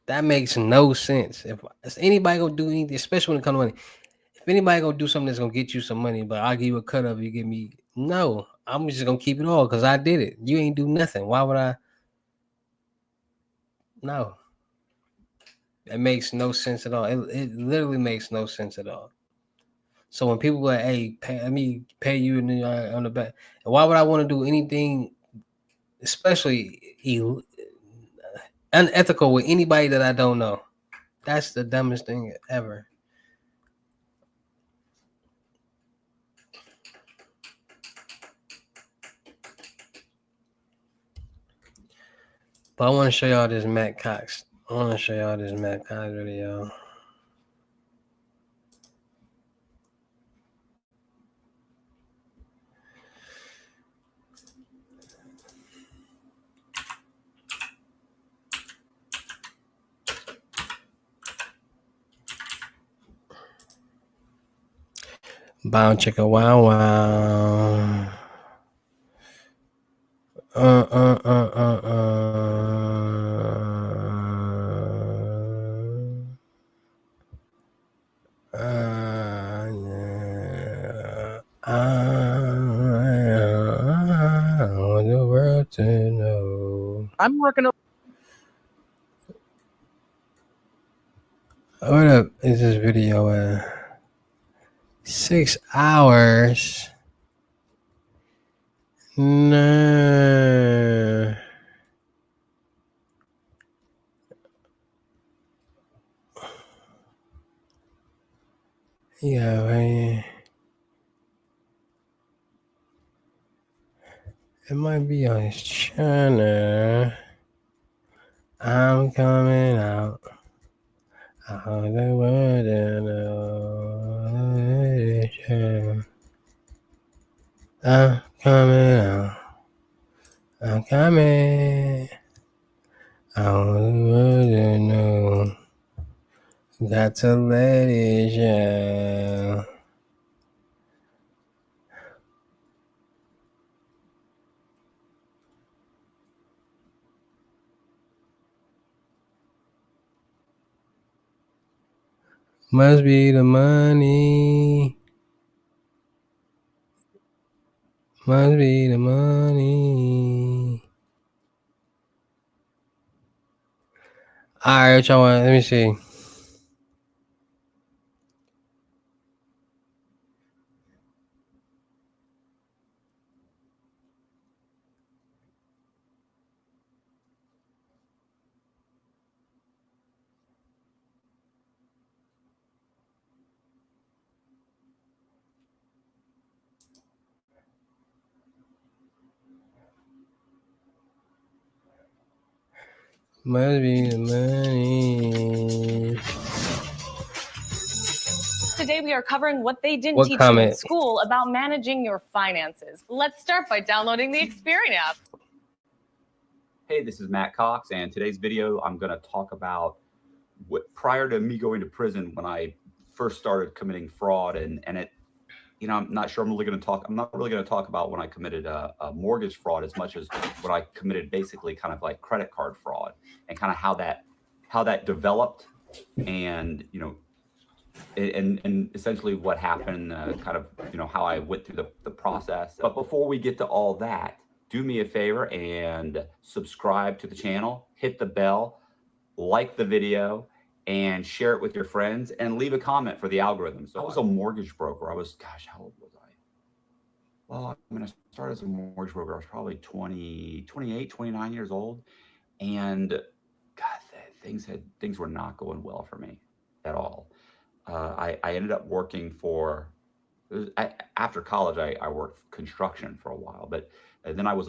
That makes no sense. If anybody gonna do anything, especially when it comes to money, if anybody gonna do something that's gonna get you some money, but I'll give you a cut of it, you give me no. I'm just gonna keep it all because I did it. You ain't do nothing. Why would I? No, it makes no sense at all. It literally makes no sense at all. So when people are like, "Hey, let me pay you on the back," and why would I want to do anything, especially unethical with anybody that I don't know? That's the dumbest thing ever. But I want to show y'all this Matt Cox. I want to show y'all this Matt Cox video. Bow chicka wow wow. I want the world to know. I'm working. What up is this video at? 6 hours. No. Yeah, man. It might be on his channel. I'm coming out. I want the world to know. I'm coming out. I'm coming. I want the world to know. Got to let it show. Must be the money. Must be the money. All right, what y'all want? Let me see. Must be the money. Today we are covering what they didn't What teach you in comment? school about managing your finances. Let's start by downloading the Experian app. Hey, this is Matt Cox, and today's video I'm going to talk about prior to me going to prison when I first started committing fraud, and it, you know, I'm not really going to talk about when I committed a mortgage fraud as much as when I committed basically kind of like credit card fraud, and kind of how that developed, and you know, and essentially what happened, kind of, you know, how I went through the process. But before we get to all that, do me a favor and subscribe to the channel, hit the bell, like the video, and share it with your friends, and leave a comment for the algorithm. So I was a mortgage broker. I was, gosh, how old was I? Well, I mean, I started as a mortgage broker. I was probably 28, 29 years old. And God, things were not going well for me at all. I ended up working for after college, I worked construction for a while, but then I was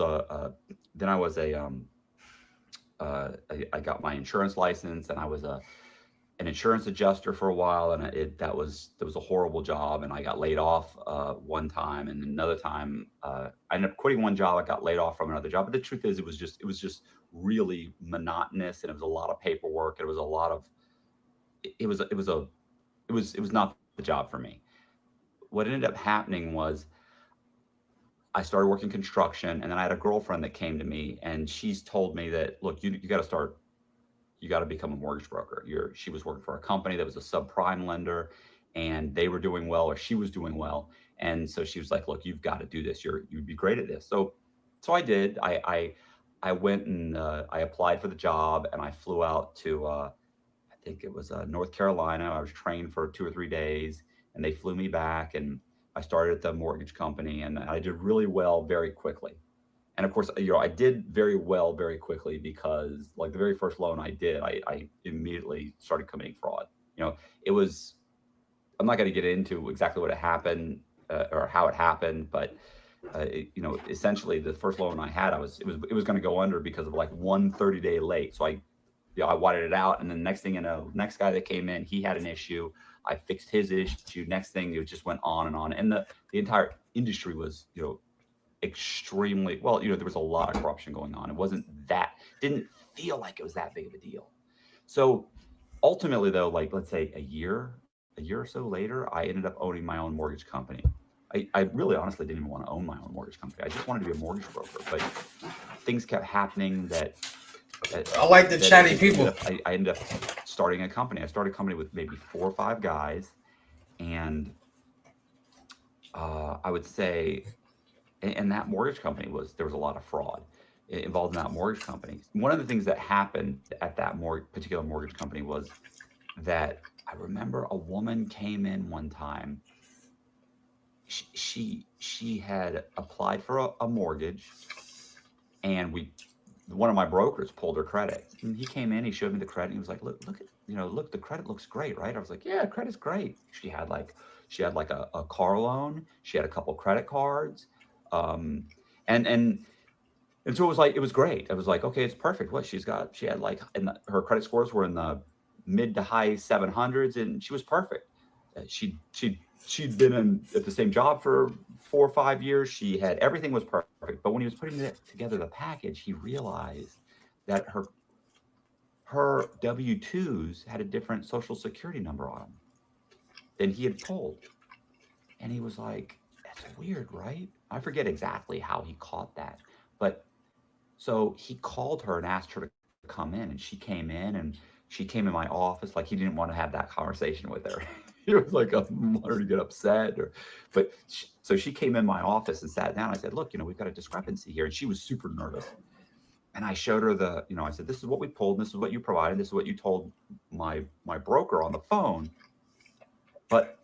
I got my insurance license, and I was an insurance adjuster for a while, and that was a horrible job, and I got laid off one time, and another time I ended up quitting one job. I got laid off from another job, but the truth is, it was just really monotonous, and it was a lot of paperwork. It was a lot of it was not the job for me. What ended up happening was I started working construction, and then I had a girlfriend that came to me, and she's told me that, look, you got to become a mortgage broker. She was working for a company that was a subprime lender, and they were doing well, or she was doing well. And so she was like, look, you've got to do this. You'd be great at this. So I did. I went and I applied for the job, and I flew out to, I think it was North Carolina. I was trained for 2 or 3 days, and they flew me back, and I started at the mortgage company, and I did really well very quickly. And of course, I did very well very quickly because, like, the very first loan I did, I immediately started committing fraud. It was, I'm not going to get into exactly what happened or how it happened, but essentially the first loan I had, it was going to go under because of like 1 30-day late. So I whited it out, and then next thing you know, next guy that came in, he had an issue. I fixed his issue. Next thing, it just went on and on, and the entire industry was, extremely well. There was a lot of corruption going on. It didn't feel like it was that big of a deal. So ultimately, though, like, let's say a year or so later, I ended up owning my own mortgage company. I really honestly didn't even want to own my own mortgage company. I just wanted to be a mortgage broker, but things kept happening that I like the chatty people. I ended up starting a company. I started a company with maybe 4 or 5 guys, and I would say, and that mortgage company there was a lot of fraud involved in that mortgage company. One of the things that happened at that particular mortgage company was that I remember a woman came in one time. She had applied for a mortgage, and one of my brokers pulled her credit. And he came in, he showed me the credit. And he was like, look, the credit looks great, right? I was like, yeah, credit's great. She had like a car loan. She had a couple credit cards. And so it was great. I was like, okay, it's perfect. She had like, her credit scores were in the mid to high 700s, and she was perfect. She'd been at the same job for 4 or 5 years. Everything was perfect. But when he was putting together the package, he realized that her W-2s had a different social security number on them than he had pulled. And he was like, that's weird, right? I forget exactly how he caught that. But so he called her and asked her to come in, and she came in, and she came in my office. Like, he didn't want to have that conversation with her. He was like, I want her to get upset. So she came in my office and sat down. I said, look, we've got a discrepancy here. And she was super nervous. And I showed her I said, this is what we pulled. This is what you provided. This is what you told my broker on the phone. But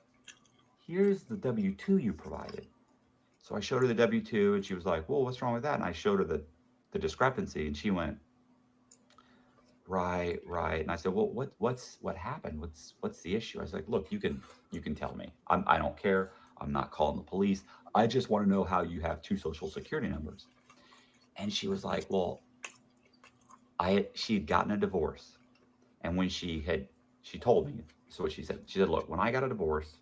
here's the W-2 you provided. So I showed her the W-2, and she was like, well, what's wrong with that? And I showed her the discrepancy, and she went, right. And I said, well, what happened? What's the issue? I was like, look, you can tell me. I don't care. I'm not calling the police. I just want to know how you have 2 social security numbers. And she was like, well, she'd gotten a divorce. And when she told me, so what she said, look, when I got a divorce,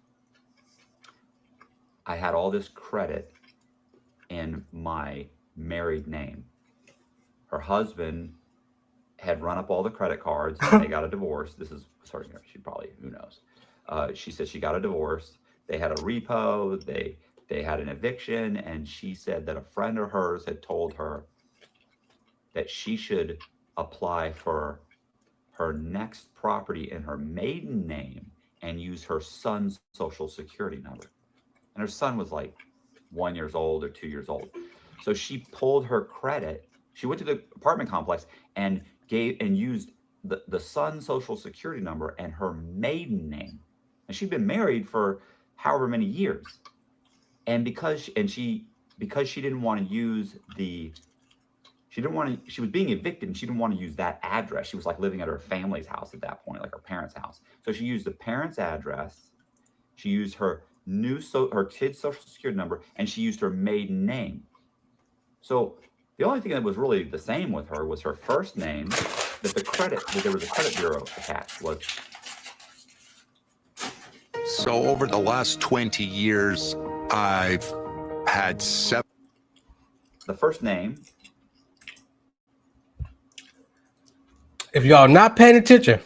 I had all this credit in my married name. Her husband had run up all the credit cards, and they got a divorce. She probably, who knows. She said she got a divorce. They had a repo. They had an eviction. And she said that a friend of hers had told her that she should apply for her next property in her maiden name and use her son's social security number. And her son was like 1 year old or 2 years old. So she pulled her credit. She went to the apartment complex and used the son's social security number and her maiden name. And she'd been married for however many years. And because she didn't want to use she was being evicted, and she didn't want to use that address. She was like living at her family's house at that point, like her parents' house. So she used the parents' address. She used her her kid's social security number, and she used her maiden name. So the only thing that was really the same with her was her first name, that there was a credit bureau attached was. So over the last 20 years, I've had 7. The first name. If y'all not paying attention,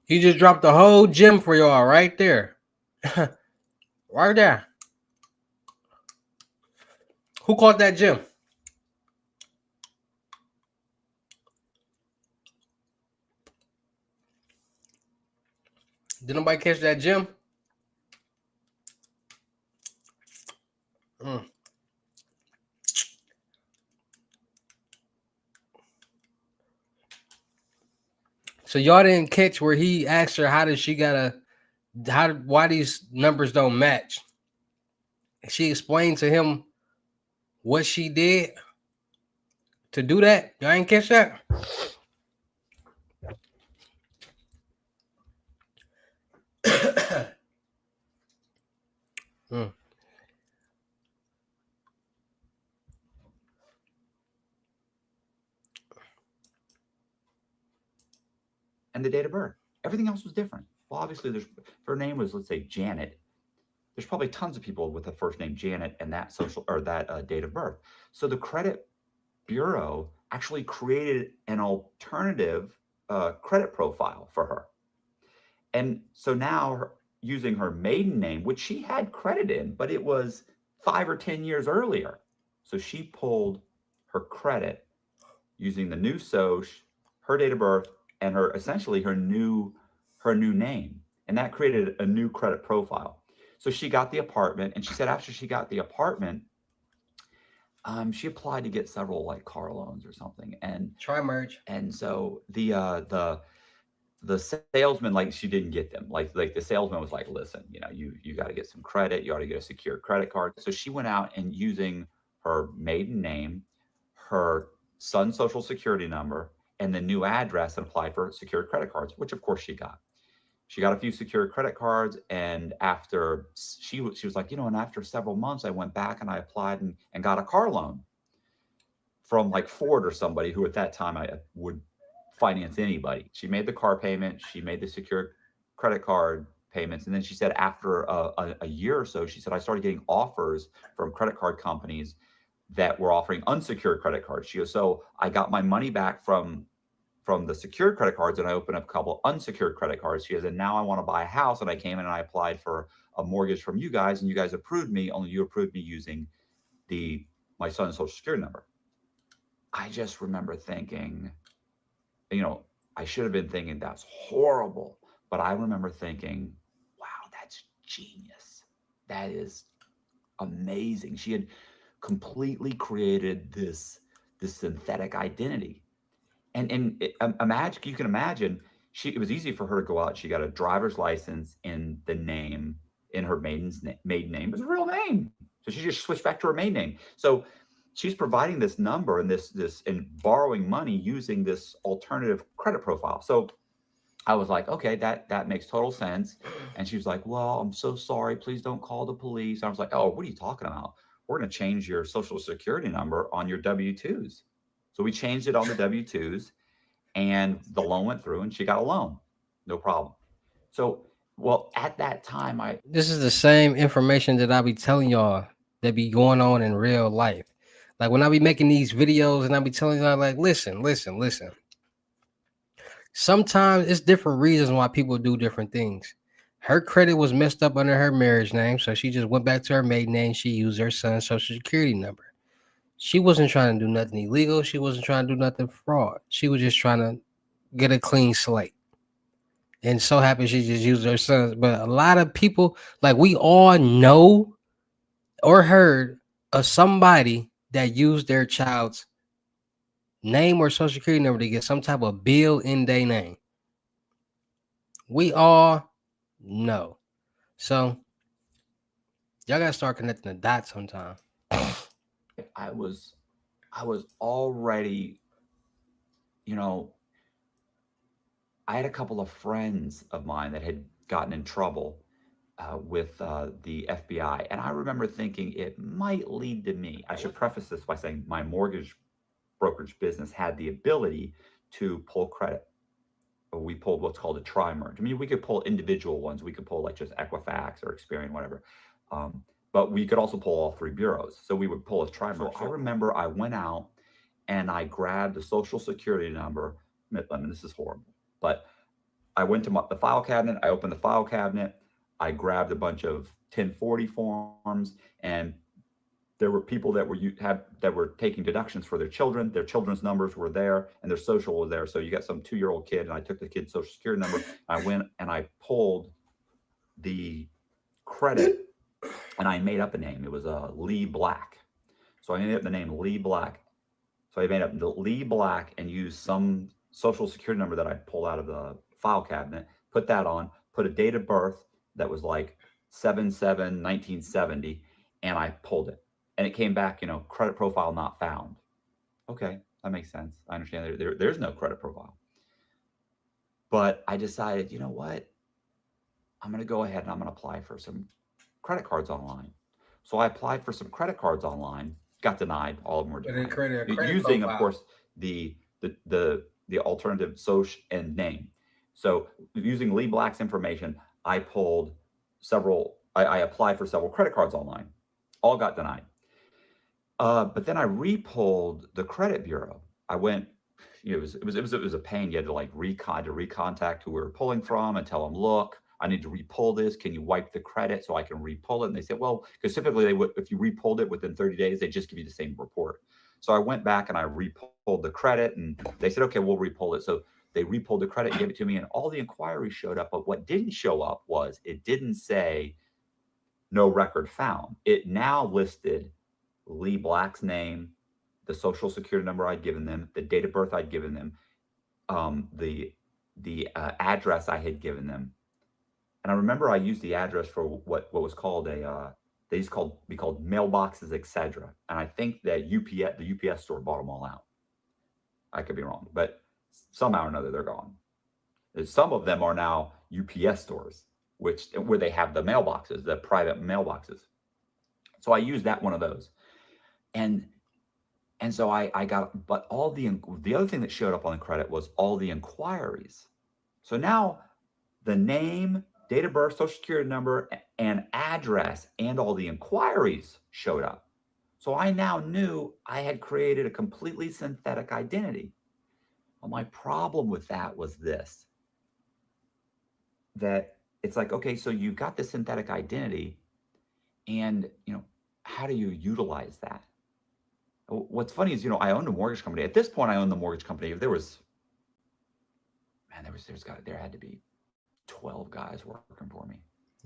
he just dropped the whole gem for y'all right there. Right there. Who caught that gem? Did nobody catch that gem? So y'all didn't catch where he asked her why these numbers don't match. She explained to him what she did to do that. Y'all ain't catch that? And the date of birth. Everything else was different. Well, obviously, her name was, let's say, Janet. There's probably tons of people with the first name Janet and that date of birth. So the credit bureau actually created an alternative credit profile for her. And so now, using her maiden name, which she had credit in, but it was 5 or 10 years earlier. So she pulled her credit using the new SOCH, her date of birth, and essentially her new name. And that created a new credit profile. So she got the apartment, and she said after she got the apartment, she applied to get several like car loans or something. And Tri-merge. And so the salesman, like, she didn't get them. Like the salesman was like, listen, you got to get some credit. You ought to get a secured credit card. So she went out and, using her maiden name, her son's social security number, and the new address, and applied for secured credit cards, which of course she got. She got a few secured credit cards, and after she was like, and after several months, I went back and I applied and got a car loan from like Ford or somebody who at that time I would finance anybody. She made the car payment, she made the secured credit card payments, and then she said after a year or so, she said, I started getting offers from credit card companies that were offering unsecured credit cards. She goes, so I got my money back from the secured credit cards, and I opened up a couple unsecured credit cards. She goes, and now I want to buy a house, and I came in and I applied for a mortgage from you guys, and you guys approved me, only you approved me using my son's social security number. I just remember thinking, I should have been thinking that's horrible, but I remember thinking, wow, that's genius. That is amazing. She had completely created this synthetic identity. And imagine, you can imagine, it was easy for her to go out. She got a driver's license in the name, in her maiden name. It was a real name. So she just switched back to her maiden name. So she's providing this number and and borrowing money using this alternative credit profile. So I was like, okay, that makes total sense. And she was like, well, I'm so sorry. Please don't call the police. I was like, oh, what are you talking about? We're going to change your social security number on your W-2s. So we changed it on the W-2s, and the loan went through, and she got a loan. No problem. So, well, at that time, this is the same information that I be telling y'all that be going on in real life. Like when I be making these videos and I be telling y'all, like, listen. Sometimes it's different reasons why people do different things. Her credit was messed up under her marriage name, so she just went back to her maiden name. She used her son's social security number. She wasn't trying to do nothing illegal. She wasn't trying to do nothing fraud. She was just trying to get a clean slate. And so happy she just used her son's. But a lot of people, like, we all know or heard of somebody that used their child's name or social security number to get some type of bill in their name. We all know. So y'all gotta start connecting the dots sometime. I was already you know, I had a couple of friends of mine that had gotten in trouble with the FBI. And I remember thinking it might lead to me. I should preface this by saying my mortgage brokerage business had the ability to pull credit. We pulled what's called a tri-merge. I mean, we could pull individual ones. We could pull like just Equifax or Experian, whatever. But we could also pull all three bureaus. So we would pull a tri-merge. So I remember I went out and I grabbed a social security number. I mean, this is horrible, but I went to the file cabinet. I opened the file cabinet. I grabbed a bunch of 1040 forms, and there were people that were taking deductions for their children. Their children's numbers were there, and their social was there. So you got some 2-year-old kid, and I took the kid's social security number. I went and I pulled the credit, and I made up a name. It was Lee Black. So I made up the name Lee Black. So I made up the Lee Black and used some social security number that I pulled out of the file cabinet, put that on, put a date of birth that was like 7/7/1970, and I pulled it. And it came back, you know, credit profile not found. Okay, that makes sense. I understand there's no credit profile. But I decided, you know what? I'm going to go ahead and I'm going to apply for some credit cards online. So I applied for some credit cards online, got denied. All of them were denied. Using, of course, the alternative social and name. So using Lee Black's information, I pulled several. I applied for several credit cards online. All got denied. But then I re-pulled the credit bureau. I went, you know, it was a pain. You had to like recontact who we were pulling from and tell them, look, I need to re-pull this. Can you wipe the credit so I can re-pull it? And they said, well, because typically they would, if you re-pulled it within 30 days, they just give you the same report. So I went back and I re-pulled the credit, and they said, okay, we'll re-pull it. So they re-pulled the credit, gave it to me, and all the inquiries showed up. But what didn't show up was it didn't say no record found. It now listed Lee Black's name, the social security number I'd given them, the date of birth I'd given them, the address I had given them. And I remember I used the address for what was called they used to be called mailboxes, etc. And I think that the UPS store bought them all out. I could be wrong, but somehow or another they're gone. Some of them are now UPS stores, where they have the mailboxes, the private mailboxes. So I used that one of those. And so I got, but all the other thing that showed up on the credit was all the inquiries. So now the name, date of birth, social security number, and address, and all the inquiries showed up. So I now knew I had created a completely synthetic identity. Well, my problem with that was this, that it's like, okay, so you've got the synthetic identity, and, you know, how do you utilize that? What's funny is, you know, I owned a mortgage company. At this point, I owned the mortgage company. If there was, man, there had to be 12 guys working for me.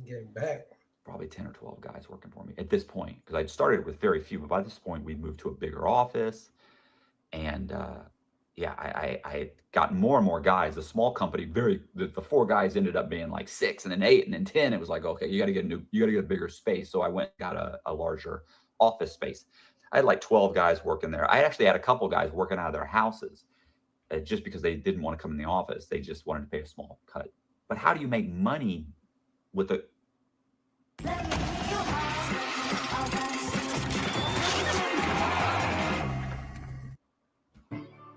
Getting back. Probably 10 or 12 guys working for me at this point, because I'd started with very few. But by this point, we'd moved to a bigger office, and yeah, I had gotten more and more guys. The small company, the 4 guys ended up being like 6, and then 8, and then 10. It was like, okay, you got to get a bigger space. So I went and got a larger office space. I had like 12 guys working there. I actually had a couple guys working out of their houses, just because they didn't want to come in the office. They just wanted to pay a small cut. But how do you make money with a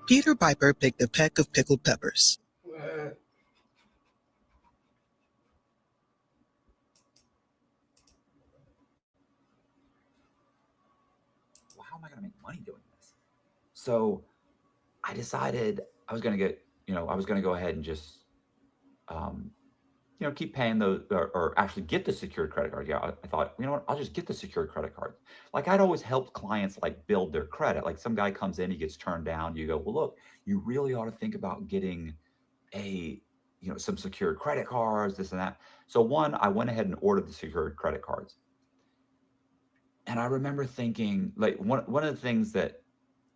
Peter Piper picked a peck of pickled peppers. Well, how am I going to make money doing this? So I decided I was going to go ahead and just, you know, keep paying those, or actually get the secured credit card. Yeah, I thought, you know what, I'll just get the secured credit card. Like, I'd always helped clients like build their credit. Like, some guy comes in, he gets turned down. You go, well, look, you really ought to think about getting some secured credit cards, this and that. So I went ahead and ordered the secured credit cards. And I remember thinking, like, one of the things that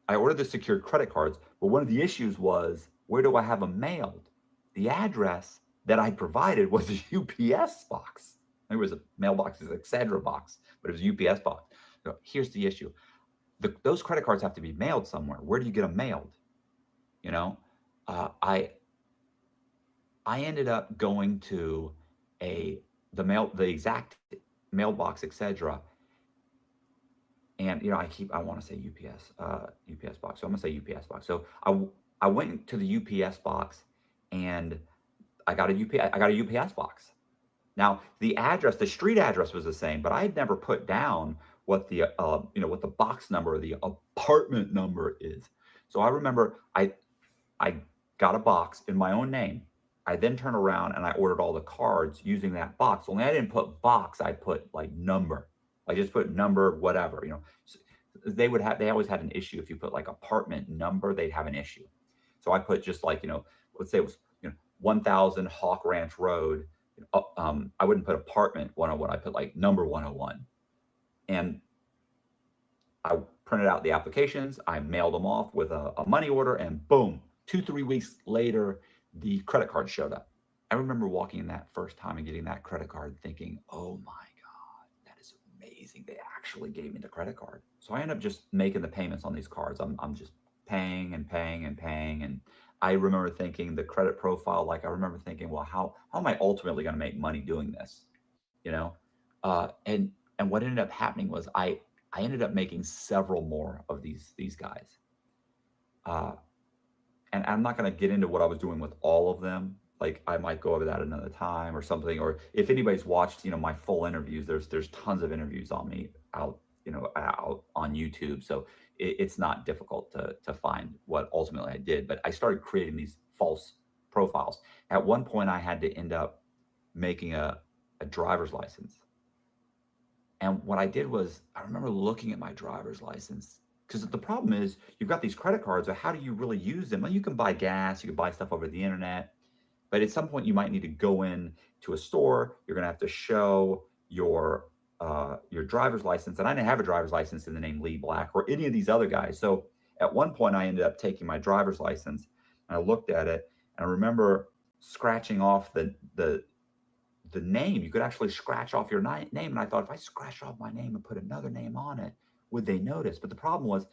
I ordered the secured credit cards, but one of the issues was, where do I have them mailed? The address that I provided was a UPS box. There was a mailboxes, etc. box, but it was a UPS box. So here's the issue. Those credit cards have to be mailed somewhere. Where do you get them mailed? You know, I ended up going to the exact mailbox, etc. And I want to say UPS box. So I'm gonna say UPS box. So I went to the UPS box, and I got a UPS box. Now the street address was the same, but I had never put down what the what the box number or the apartment number is. So I remember I got a box in my own name. I then turned around and I ordered all the cards using that box. Only I didn't put box, I put like number. I just put number, whatever, So they always had an issue. If you put like apartment number, they'd have an issue. So I put just like, let's say it was, 1000 Hawk Ranch Road. I wouldn't put apartment 101. I put like number 101. And I printed out the applications. I mailed them off with a money order, and boom, 2-3 weeks later, the credit card showed up. I remember walking in that first time and getting that credit card thinking, oh my God, that is amazing. They actually gave me the credit card. So I ended up just making the payments on these cards. I'm just paying and paying and paying. And I remember thinking the credit profile, I remember thinking, well, how am I ultimately going to make money doing this? And what ended up happening was I ended up making several more of these guys. And I'm not going to get into what I was doing with all of them. Like I might go over that another time or something. Or if anybody's watched, my full interviews, there's tons of interviews on me out on YouTube. So it's not difficult to find what ultimately I did. But I started creating these false profiles. At one point, I had to end up making a driver's license. And what I did was I remember looking at my driver's license. Because the problem is you've got these credit cards, so how do you really use them? Well, you can buy gas, you can buy stuff over the internet, but at some point you might need to go in to a store. You're going to have to show your driver's license. And I didn't have a driver's license in the name Lee Black or any of these other guys. So at one point I ended up taking my driver's license and I looked at it and I remember scratching off the name. You could actually scratch off your name. And I thought, if I scratch off my name and put another name on it, would they notice? But the problem was,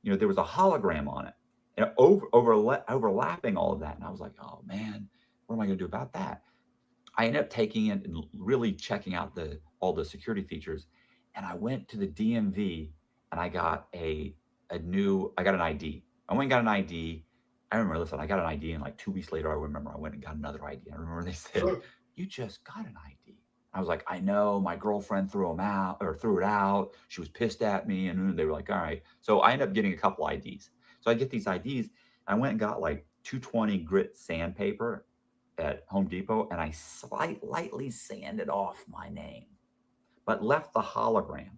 there was a hologram on it and overlapping all of that. And I was like, oh man, what am I going to do about that? I ended up taking it and really checking out all the security features. And I went to the DMV and I got an ID. I went and got an ID. I remember, I got an ID and like 2 weeks later, I remember I went and got another ID. I remember they said, you just got an ID. I was like, I know, my girlfriend threw it out. She was pissed at me. And they were like, all right. So I ended up getting a couple IDs. So I get these IDs. I went and got like 220 grit sandpaper at Home Depot. And I lightly sanded off my name, but left the hologram.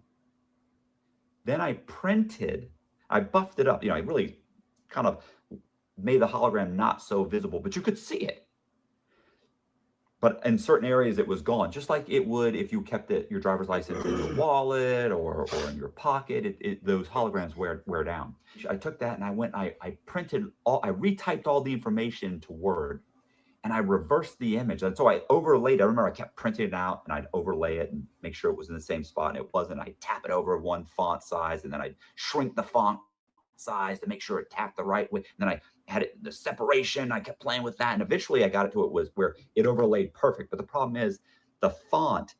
Then I buffed it up. I really kind of made the hologram not so visible, but you could see it. But in certain areas, it was gone, just like it would if you kept your driver's license in your wallet or in your pocket. Those holograms wear down. I took that and I went, I retyped all the information to Word, and I reversed the image. And so I overlaid. I remember I kept printing it out and I'd overlay it and make sure it was in the same spot, and it wasn't. I'd tap it over one font size, and then I'd shrink the font size to make sure it tapped the right way. And then I had the separation. I kept playing with that, and eventually I got it to where it overlaid perfect. But the problem is the font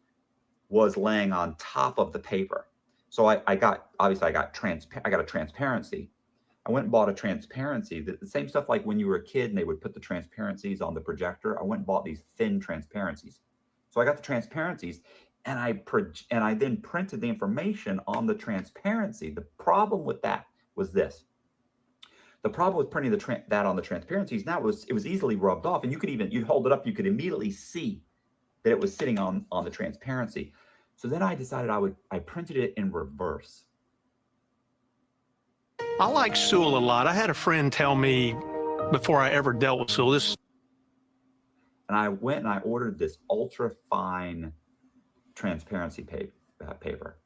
was laying on top of the paper. So I got a transparency. I went and bought a transparency. The same stuff like when you were a kid and they would put the transparencies on the projector. I went and bought these thin transparencies. So I got the transparencies, and I then printed the information on the transparency. The problem with that was this. The problem with printing that on the transparencies now was it was easily rubbed off, and you'd hold it up, you could immediately see that it was sitting on the transparency. So then I decided I printed it in reverse. I like Hussle a lot. I had a friend tell me before I ever dealt with Hussle, and I went and I ordered this ultra fine transparency paper.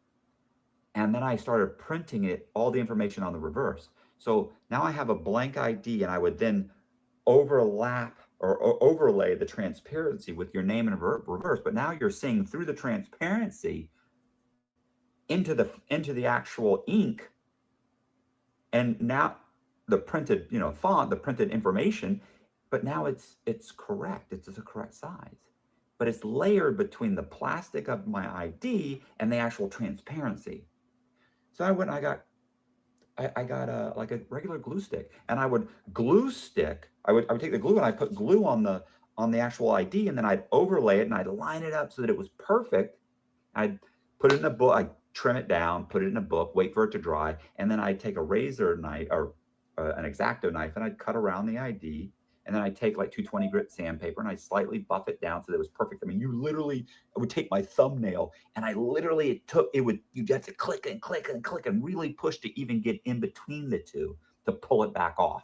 And then I started printing all the information on the reverse. So now I have a blank ID, and I would then overlap or overlay the transparency with your name in reverse. But now you're seeing through the transparency into the actual ink. And now the printed, font, the printed information but now it's correct. It's a correct size, but it's layered between the plastic of my ID and the actual transparency. So I went and I got like a regular glue stick, and I would glue stick. I would take the glue and I put glue on the actual ID, and then I'd overlay it and I'd line it up so that it was perfect. I'd put it in a book, I'd trim it down, put it in a book, wait for it to dry, and then I'd take a razor knife or an X-Acto knife, and I'd cut around the ID, and then I'd take like 220 grit sandpaper and I'd slightly buff it down so that it was perfect. I mean, I would take my thumbnail and you'd have to click and click and click and really push to even get in between the two to pull it back off.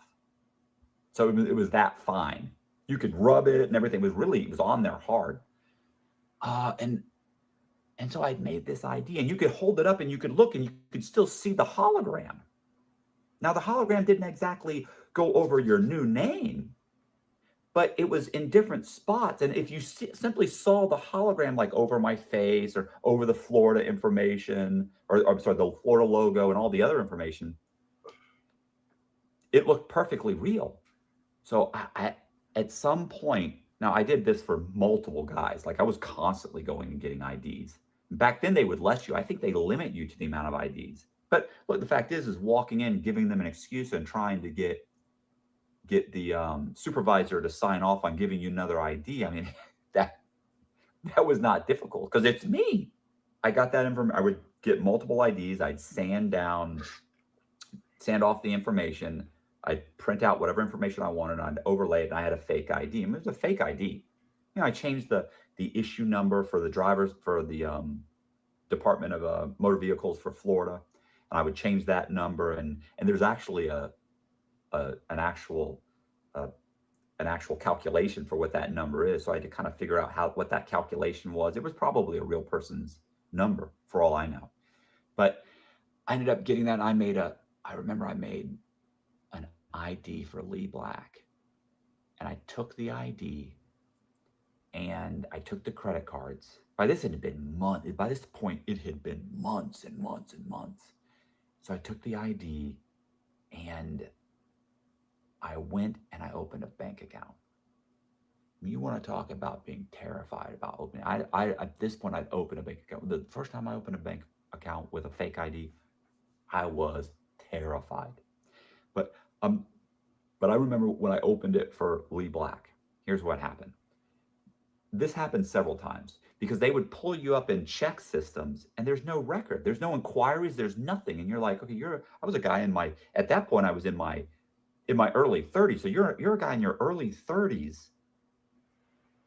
So it was that fine. You could rub it and everything. It was on there hard. And so I'd made this ID, and you could hold it up and you could look and you could still see the hologram. Now, the hologram didn't exactly go over your new name, but it was in different spots. And if you simply saw the hologram like over my face or over the Florida information, or I'm sorry, the Florida logo and all the other information, it looked perfectly real. So I at some point, now I did this for multiple guys. Like I was constantly going and getting IDs. Back then they would let you. I think they limit you to the amount of IDs. But look, the fact is walking in, giving them an excuse and trying to get the supervisor to sign off on giving you another ID. I mean, that was not difficult because it's me. I got that information. I would get multiple IDs. I'd sand off the information. I'd print out whatever information I wanted. I'd overlay it, and I had a fake ID. I mean, it was a fake ID. You know, I changed the issue number for the drivers for the Department of Motor Vehicles for Florida, and I would change that number. And there's actually an actual calculation for what that number is. So I had to kind of figure out what that calculation was. It was probably a real person's number for all I know. But I ended up getting that. And I remember I made an ID for Lee Black, and I took the ID and I took the credit cards. By this point, it had been months and months and months. So I took the ID and I went and I opened a bank account. You want to talk about being terrified about opening? I at this point, I'd opened a bank account. The first time I opened a bank account with a fake ID, I was terrified. But I remember when I opened it for Lee Black. Here's what happened. This happened several times because they would pull you up in check systems and there's no record. There's no inquiries. There's nothing. And you're like, okay, I was a guy at that point, I was in my early 30s. So you're a guy in your early 30s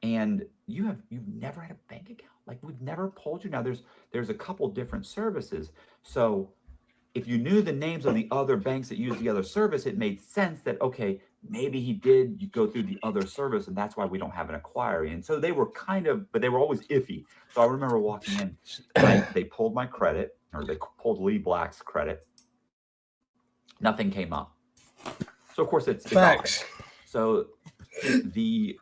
and you've never had a bank account. Like we've never pulled you. Now there's a couple different services. So if you knew the names of the other banks that use the other service, it made sense that, okay, maybe you go through the other service and that's why we don't have an inquiry. And so they were but they were always iffy. So I remember walking in, they pulled my credit, or they pulled Lee Black's credit. Nothing came up. So of course it's facts. So it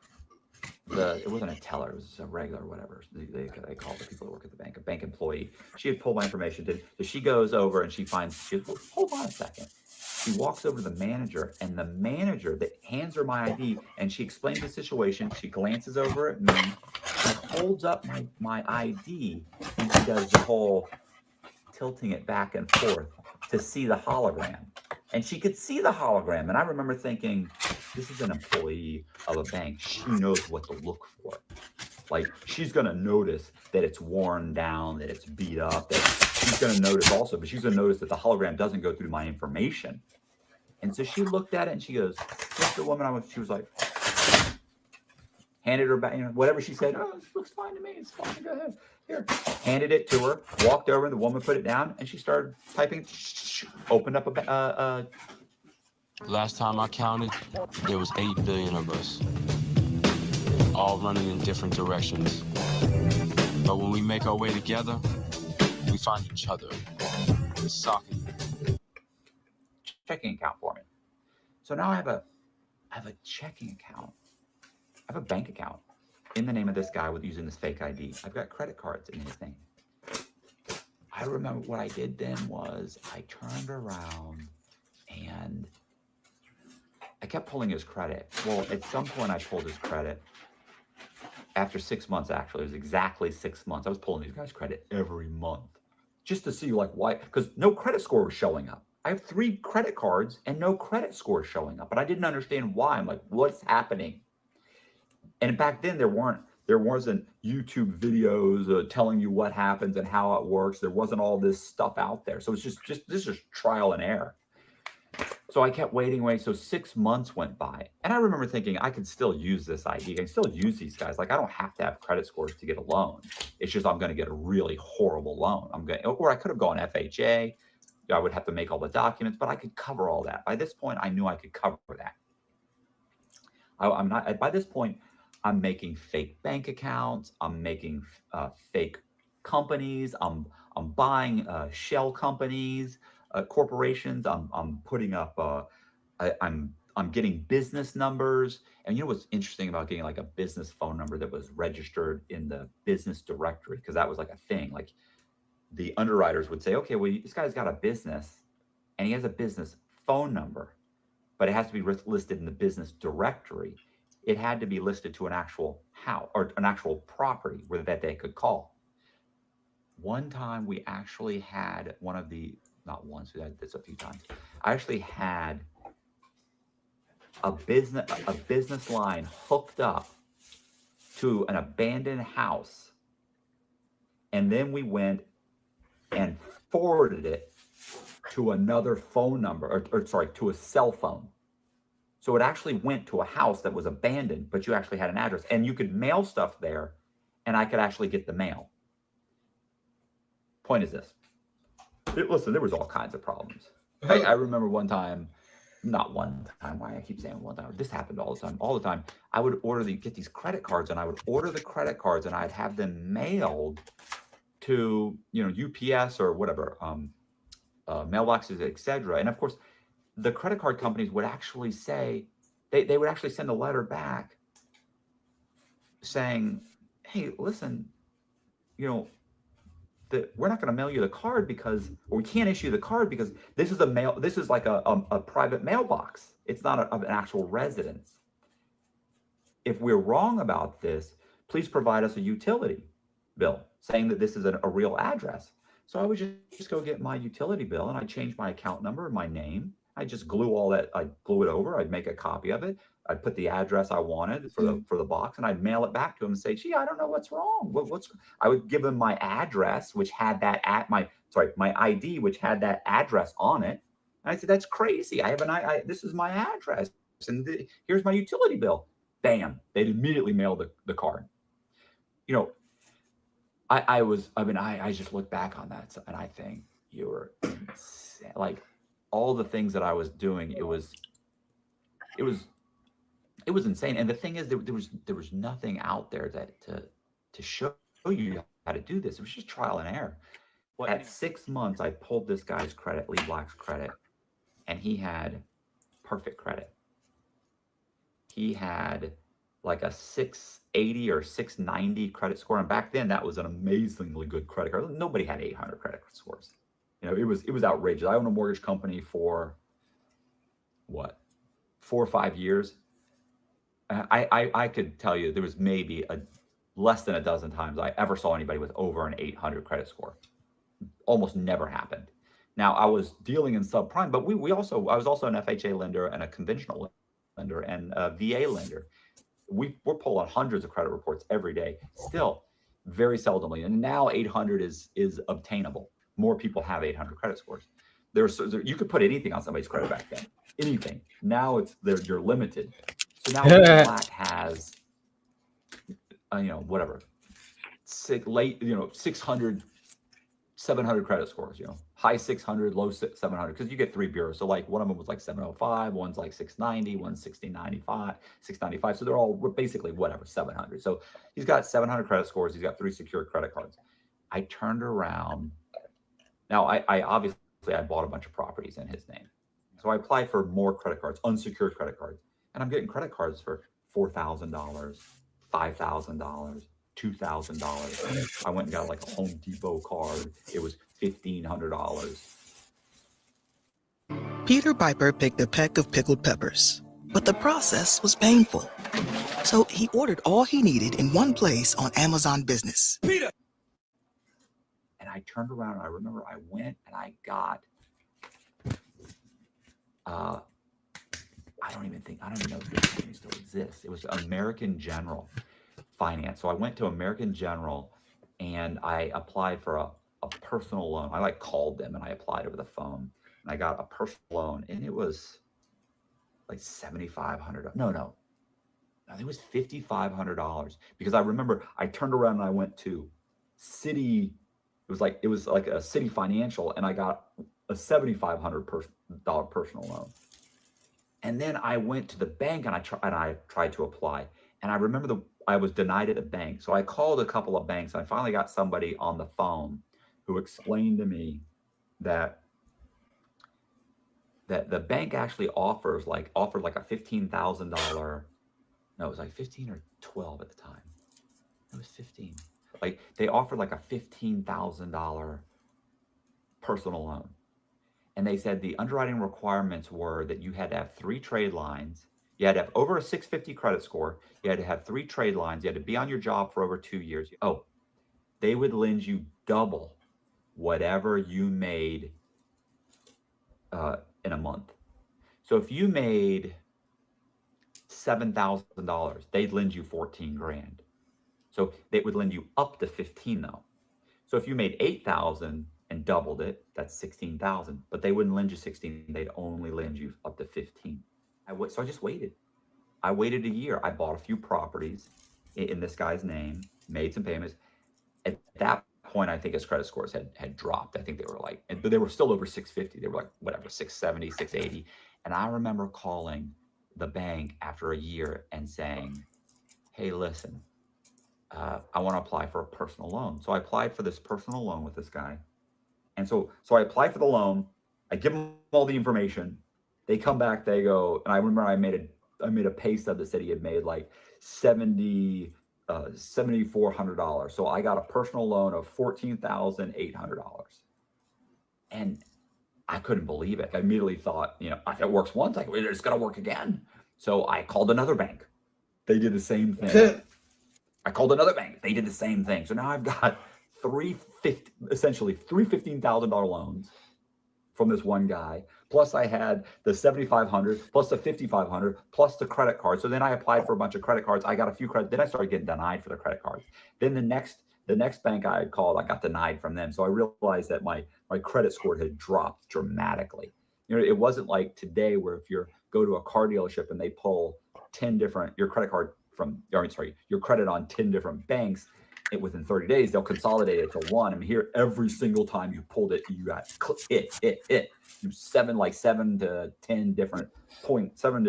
wasn't a teller, it was a regular whatever. They call the people that work at the bank, a bank employee. She had pulled my information. So she goes over and she goes, hold on a second. She walks over to the manager, and the manager that hands her my ID, and she explains the situation. She glances over at me, she holds up my ID, and she does the whole tilting it back and forth to see the hologram. And she could see the hologram. And I remember thinking, this is an employee of a bank. She knows what to look for. Like, she's going to notice that it's worn down, that it's beat up. That she's going to notice also, but she's going to notice that the hologram doesn't go through my information. And so she looked at it and she goes, "What's the woman?" She was like, handed her back, whatever she said. "Oh, this looks fine to me. It's fine. Go ahead. Here." Handed it to her, walked over, and the woman put it down, and she started typing, opened up a Last time I counted, there was 8 billion of us, all running in different directions. But when we make our way together, we find each other. It's soccer. Checking account for me. So now I have a checking account. I have a bank account in the name of this guy using this fake ID. I've got credit cards in his name. I remember what I did then was I turned around and I kept pulling his credit. Well, at some point I pulled his credit. After 6 months, actually, it was exactly 6 months. I was pulling these guys' credit every month just to see like why, because no credit score was showing up. I have 3 credit cards and no credit score showing up, but I didn't understand why. I'm like, what's happening? And back then there wasn't YouTube videos telling you what happens and how it works. There wasn't all this stuff out there. So it's just this is trial and error. So I kept waiting. So 6 months went by. And I remember thinking, I can still use this ID. I can still use these guys. Like, I don't have to have credit scores to get a loan. It's just I'm going to get a really horrible loan. Or I could have gone FHA. I would have to make all the documents, but I could cover all that. By this point, I knew I could cover that. By this point, I'm making fake bank accounts. I'm making fake companies. I'm buying shell companies. Corporations. I'm putting up. I'm getting business numbers, and you know what's interesting about getting like a business phone number that was registered in the business directory, because that was like a thing. Like the underwriters would say, okay, well, this guy's got a business, and he has a business phone number, but it has to be listed in the business directory. It had to be listed to an actual house or an actual property where that they could call. One time we actually had one of the. Not once, we had this a few times. I actually had a business line hooked up to an abandoned house, and then we went and forwarded it to another phone number, or sorry, to a cell phone. So it actually went to a house that was abandoned, but you actually had an address, and you could mail stuff there, and I could actually get the mail. Point is this. Listen, there was all kinds of problems. I remember one time, not one time, why I keep saying one time, this happened all the time. I would get these credit cards, and I would order the credit cards, and I'd have them mailed to, UPS or whatever, mailboxes, etc. And of course, the credit card companies would actually say, they would actually send a letter back saying, hey, listen, we're not going to mail you the card or we can't issue the card because this is like a private mailbox. It's not an actual residence. If we're wrong about this, please provide us a utility bill saying that this is a real address. So I would just go get my utility bill, and I'd change my account number and my name. I just glue all that. I'd glue it over. I'd make a copy of it. I'd put the address I wanted for the box, and I'd mail it back to him and say, gee, I don't know what's wrong. I would give him my address, which had my ID, which had that address on it. And I said, that's crazy. This is my address, and here's my utility bill. Bam. They'd immediately mail the card. I just look back on that and I think you were insane. Like all the things that I was doing, it was insane. And the thing is, there was nothing out there to show you how to do this. It was just trial and error. At 6 months, I pulled this guy's credit, Lee Black's credit, and he had perfect credit. He had like a 680 or 690 credit score, and back then that was an amazingly good credit card. Nobody had 800 credit scores. It was outrageous. I owned a mortgage company for 4 or 5 years. I could tell you there was maybe less than a dozen times I ever saw anybody with over an 800 credit score. Almost never happened. Now I was dealing in subprime, but I was also an FHA lender and a conventional lender and a VA lender. We're pulling hundreds of credit reports every day. Still, very seldomly, and now 800 is obtainable. More people have 800 credit scores. You could put anything on somebody's credit back then. Anything. Now you're limited. So now Black has, whatever, 600, 700 credit scores. High 600, low 700, because you get 3 bureaus. So like one of them was like 705, one's like 690, one's 695. So they're all basically whatever, 700. So he's got 700 credit scores. He's got 3 secured credit cards. I turned around. Now I obviously I bought a bunch of properties in his name. So I applied for more credit cards, unsecured credit cards. And I'm getting credit cards for $4,000, $5,000, $2,000. I went and got like a Home Depot card. It was $1,500. Peter Piper picked a peck of pickled peppers. But the process was painful. So he ordered all he needed in one place on Amazon Business. And I turned around and I remember I went and I got, I don't even know if this company still exists. It was American General Finance. So I went to American General and I applied for a personal loan. I called them and I applied over the phone and I got a personal loan and it was like $7,500. No, it was $5,500 because I remember I turned around and I went to Citi. It was like a Citi Financial and I got a $7,500 personal loan. And then I went to the bank and I tried to apply. And I remember I was denied at a bank. So I called a couple of banks and I finally got somebody on the phone who explained to me that the bank actually offered like a $15,000. No, it was like 15 or 12 at the time. It was 15. Like they offered like a $15,000 personal loan. And they said the underwriting requirements were that you had to have 3 trade lines. You had to have over a 650 credit score. You had to have 3 trade lines. You had to be on your job for over 2 years. Oh, they would lend you double whatever you made in a month. So if you made $7,000, they'd lend you 14 grand. So they would lend you up to 15 though. So if you made 8,000 and doubled it, that's 16,000, but they wouldn't lend you 16. They'd only lend you up to 15. So I just waited. I waited a year. I bought a few properties in this guy's name, made some payments. At that point, I think his credit scores had dropped. I think they were but they were still over 650. They were like, whatever, 670, 680. And I remember calling the bank after a year and saying, hey, listen, I want to apply for a personal loan. So I applied for this personal loan with this guy. And so I applied for the loan. I give them all the information. They come back, they go, and I remember I made a pay stub that said he had made like $7,400. So I got a personal loan of $14,800. And I couldn't believe it. I immediately thought, if it works once, it's going to work again. So I called another bank. They did the same thing. I called another bank. They did the same thing. So now I've got essentially three $15,000 loans from this one guy. Plus I had the $7,500 plus the $5,500 plus the credit card. So then I applied for a bunch of credit cards. I got a few credit. Then I started getting denied for the credit cards. Then the next bank I had called, I got denied from them. So I realized that my credit score had dropped dramatically. It wasn't like today where if you go to a car dealership and they pull your credit on 10 different banks, within 30 days, they'll consolidate it to one. And here, every single time you pulled it, you got it. 7 to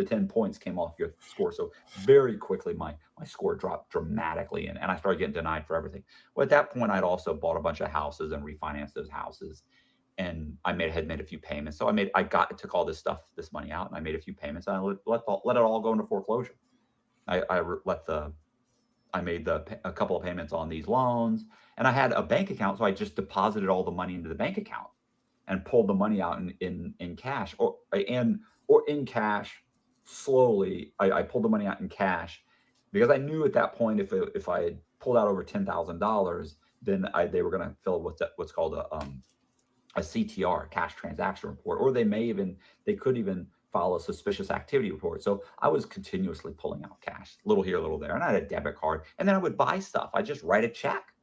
10 points came off your score. So very quickly, my score dropped dramatically, and I started getting denied for everything. Well, at that point, I'd also bought a bunch of houses and refinanced those houses, and I had made a few payments. So I took all this money out, and I made a few payments, and I let it all go into foreclosure. I made a couple of payments on these loans, and I had a bank account. So I just deposited all the money into the bank account and pulled the money out in cash or in cash slowly. I pulled the money out in cash because I knew at that point, if I had pulled out over $10,000, then they were going to fill what's called a CTR, cash transaction report, or they could even file a suspicious activity report. So I was continuously pulling out cash, little here, little there. And I had a debit card. And then I would buy stuff. I just write a check.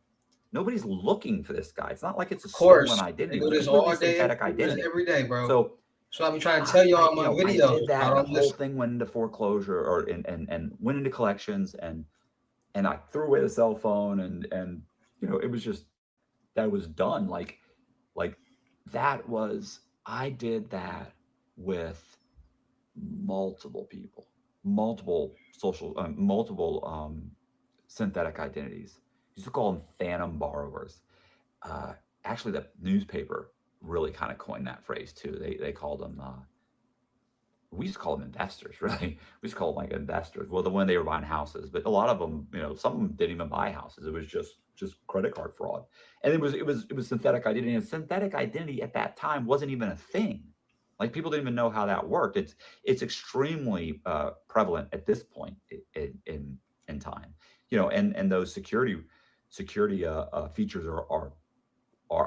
Nobody's looking for this guy. It's not like it's a stolen identity. They do this all day, every day, bro. So I'm trying to tell y'all on my video. I did that. The whole thing went into foreclosure and went into collections, and I threw away the cell phone, and it was just, that was done. Like I did that with multiple people, multiple synthetic identities. Used to call them phantom borrowers. Actually, the newspaper really kind of coined that phrase too. They called them, we used to call them investors, really. We used to call them like investors. Well, when they were buying houses, but a lot of them, some of them didn't even buy houses. It was just credit card fraud. And it was synthetic identity. And synthetic identity at that time wasn't even a thing. Like people didn't even know how that worked. It's extremely prevalent at this point in time, you know, and those security features are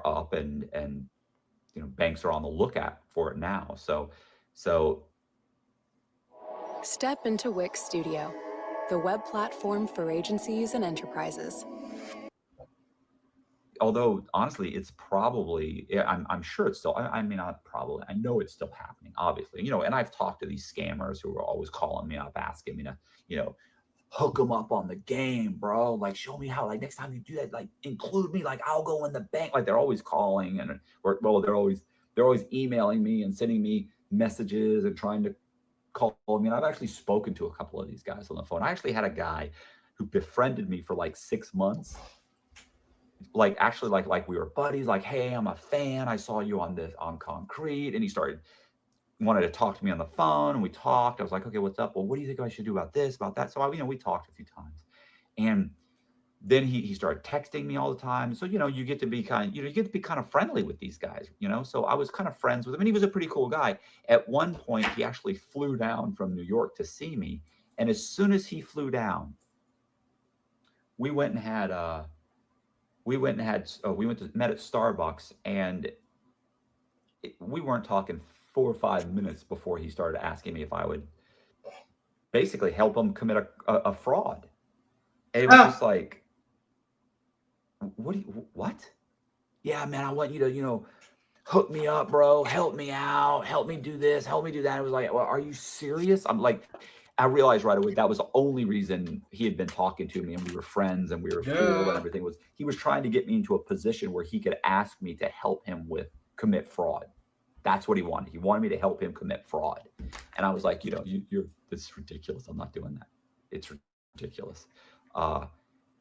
up, and you know, banks are on the lookout for it now. So Step into Wix Studio, the web platform for agencies and enterprises. although honestly, it's probably, yeah, I'm sure it's still, I mean, not probably, I know it's still happening, obviously, you know, and I've talked to these scammers who are always calling me up, asking me to, you know, hook them up on the game, bro. Like, show me how, like, next time you do that, like, include me, like, I'll go in the bank. Like, they're always calling, and, or, well, they're always emailing me and sending me messages and trying to call me. And I've actually spoken to a couple of these guys on the phone. I actually had a guy who befriended me for like 6 months. Like, actually, like we were buddies, like, hey, I'm a fan. I saw you on Concrete. And he wanted to talk to me on the phone, and we talked. I was like, okay, what's up? Well, what do you think I should do about this, about that? So, you know, we talked a few times. And then he started texting me all the time. So, you know, you get to be kind of friendly with these guys, you know? So I was kind of friends with him, and he was a pretty cool guy. At one point, he actually flew down from New York to see me. And as soon as he flew down, we went to met at Starbucks, and we weren't talking 4 or 5 minutes before he started asking me if I would basically help him commit a fraud. And it was just like, what? Yeah, man, I want you to, you know, hook me up, bro. Help me out. Help me do this. Help me do that. It was like, well, are you serious? I'm like, I realized right away that was the only reason he had been talking to me, and we were friends and we were cool and everything, was he was trying to get me into a position where he could ask me to help him commit fraud. That's what he wanted. He wanted me to help him commit fraud. And I was like, you know, this is ridiculous. I'm not doing that. It's ridiculous.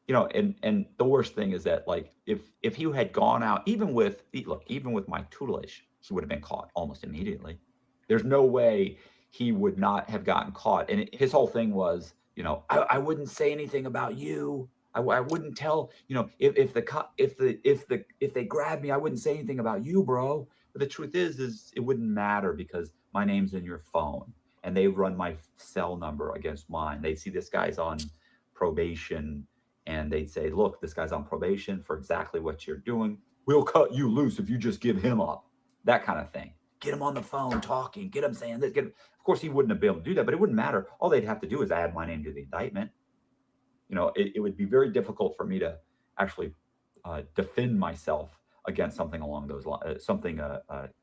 You know, and the worst thing is that, like, if he had gone out, even with my tutelage, he would have been caught almost immediately. There's no way he would not have gotten caught. And his whole thing was, you know, I wouldn't say anything about you. I wouldn't tell, you know, if they grabbed me, I wouldn't say anything about you, bro. But the truth is it wouldn't matter, because my name's in your phone, and they run my cell number against mine. They see this guy's on probation, and they'd say, look, this guy's on probation for exactly what you're doing. We'll cut you loose if you just give him up. That kind of thing. Get him on the phone talking, get him saying this. Of course, he wouldn't have been able to do that, but it wouldn't matter. All they'd have to do is add my name to the indictment. You know, it would be very difficult for me to actually defend myself against something along those lines, something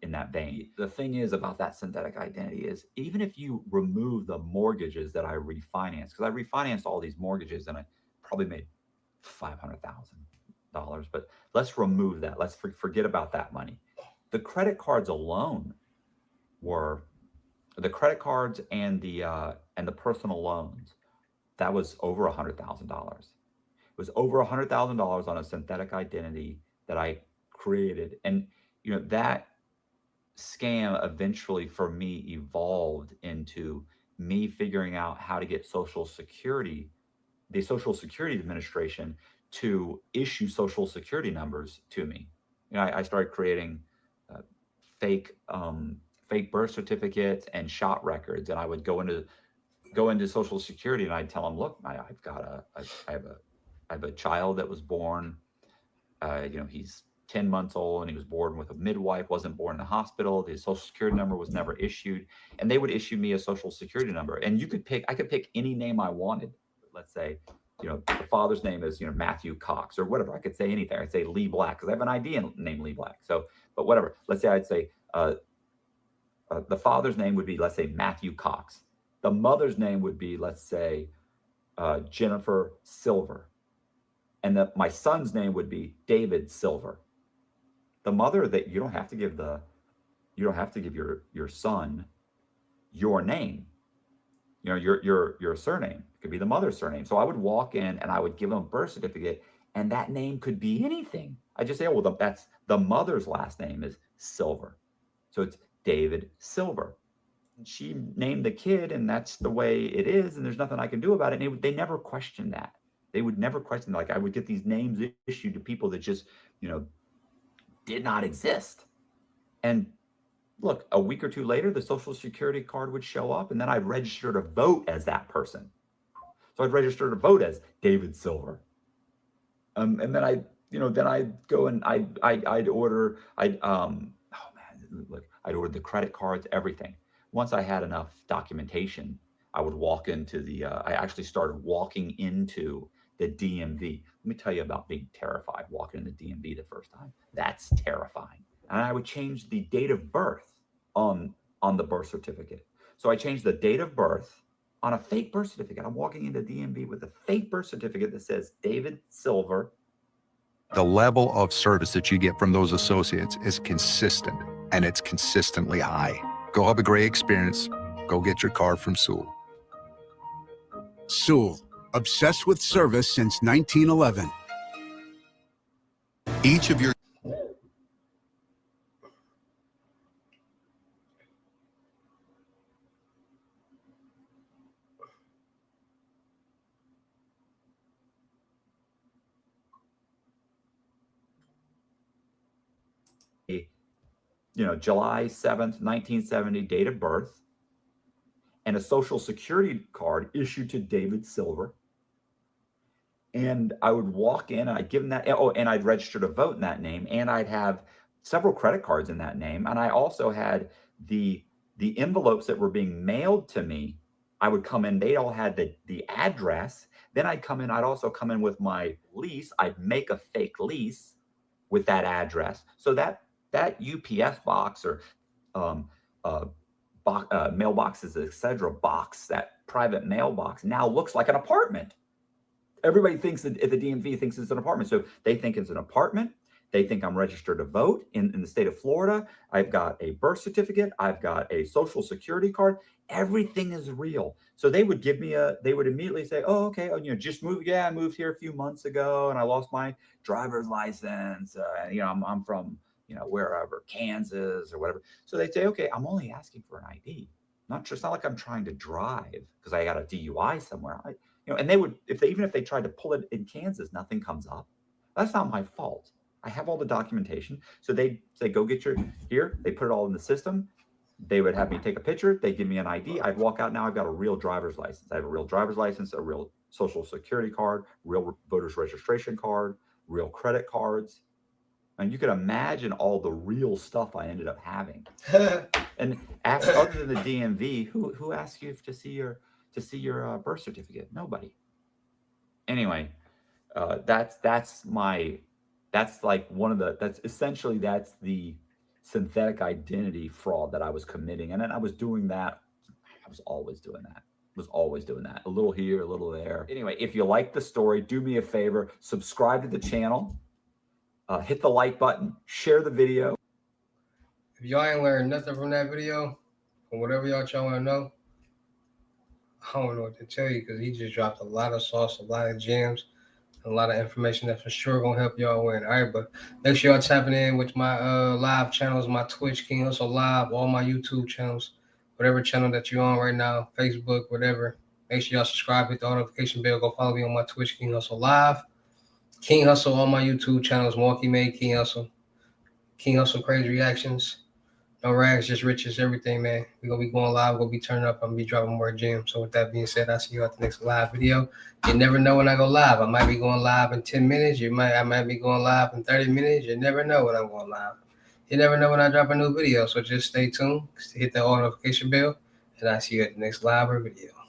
in that vein. The thing is about that synthetic identity is, even if you remove the mortgages that I refinanced, because I refinanced all these mortgages and I probably made $500,000, but let's remove that. Let's forget about that money. The credit cards alone were the credit cards and the personal loans. That was over $100,000. It was over $100,000 on a synthetic identity that I created. And, you know, that scam eventually for me evolved into me figuring out how to get Social Security, the Social Security Administration, to issue Social Security numbers to me. You know, I started creating fake birth certificates and shot records, and I would go into Social Security, and I'd tell them, look, I have a child that was born, you know, he's 10 months old, and he was born with a midwife, wasn't born in a hospital. His Social Security number was never issued, and they would issue me a Social Security number. And I could pick any name I wanted. Let's say, you know, the father's name is, you know, Matthew Cox or whatever. I could say anything. I'd say Lee Black, because I have an ID named Lee Black. So, but whatever. Let's say I'd say the father's name would be, let's say, Matthew Cox. The mother's name would be, let's say, Jennifer Silver. And my son's name would be David Silver. The mother, that you don't have to give your son your name, you know, your surname. It could be the mother's surname. So I would walk in and I would give him a birth certificate, and that name could be anything. I just say, oh, well, that's the mother's last name is Silver, so it's David Silver. She named the kid, and that's the way it is, and there's nothing I can do about it. And they never questioned that. They would never question, like, I would get these names issued to people that just, you know, did not exist. And look, a week or two later, the Social Security card would show up, and then I'd register to vote as that person. So I'd register to vote as David Silver. And then I'd go and I'd order, I'd order the credit cards, everything. Once I had enough documentation, I would walk into I actually started walking into the DMV. Let me tell you about being terrified walking in the DMV the first time. That's terrifying. And I would change the date of birth on the birth certificate. So I changed the date of birth on a fake birth certificate. I'm walking into DMV with a fake birth certificate that says David Silver. The level of service that you get from those associates is consistent, and it's consistently high. Go have a great experience. Go get your card from Hussle. Hussle, obsessed with service since 1911. Each of your July 7th, 1970 date of birth, and a Social Security card issued to David Silver. And I would walk in, and I'd give them that. Oh, and I'd register to vote in that name, and I'd have several credit cards in that name. And I also had the envelopes that were being mailed to me. I would come in, they all had the address. Then I'd also come in with my lease. I'd make a fake lease with that address. So that UPS box or mailboxes, etc. box, that private mailbox now looks like an apartment. Everybody thinks that at the DMV thinks it's an apartment. So they think it's an apartment. They think I'm registered to vote in the state of Florida. I've got a birth certificate. I've got a Social Security card. Everything is real. So they would they would immediately say, oh, okay. Oh, just moved. Yeah, I moved here a few months ago and I lost my driver's license. I'm from, wherever, Kansas or whatever. So they'd say, okay, I'm only asking for an ID. It's not like I'm trying to drive because I got a DUI somewhere. And they would, even if they tried to pull it in Kansas, nothing comes up. That's not my fault. I have all the documentation. So they say, go get here. They put it all in the system. They would have me take a picture. They give me an ID. I'd walk out. Now I've got a real driver's license. I have a real driver's license, a real Social Security card, real voter's registration card, real credit cards. And you can imagine all the real stuff I ended up having. And other than the DMV, who asks you to see your birth certificate? Nobody. Anyway, that's essentially the synthetic identity fraud that I was committing. And then I was doing that. I was always doing that. A little here, a little there. Anyway, if you like the story, do me a favor, subscribe to the channel, hit the like button, share the video. If y'all ain't learned nothing from that video, or whatever y'all want to know, I don't know what to tell you because he just dropped a lot of sauce, a lot of gems, a lot of information that's for sure gonna help y'all win. All right, but make sure y'all tapping in with my live channels, my Twitch, King Hussle Live, all my YouTube channels, whatever channel that you're on right now, Facebook, whatever. Make sure y'all subscribe, hit the notification bell, go follow me on my Twitch, King Hussle Live, King Hussle on my YouTube channels, Milwaukee Made King Hussle, Crazy Reactions. No rags, just riches, everything, man. We're going to be going live. We're going to be turning up. I'm going to be dropping more gems. So with that being said, I'll see you at the next live video. You never know when I go live. I might be going live in 10 minutes. I might be going live in 30 minutes. You never know when I'm going live. You never know when I drop a new video. So just stay tuned. Hit the notification bell. And I'll see you at the next live or video.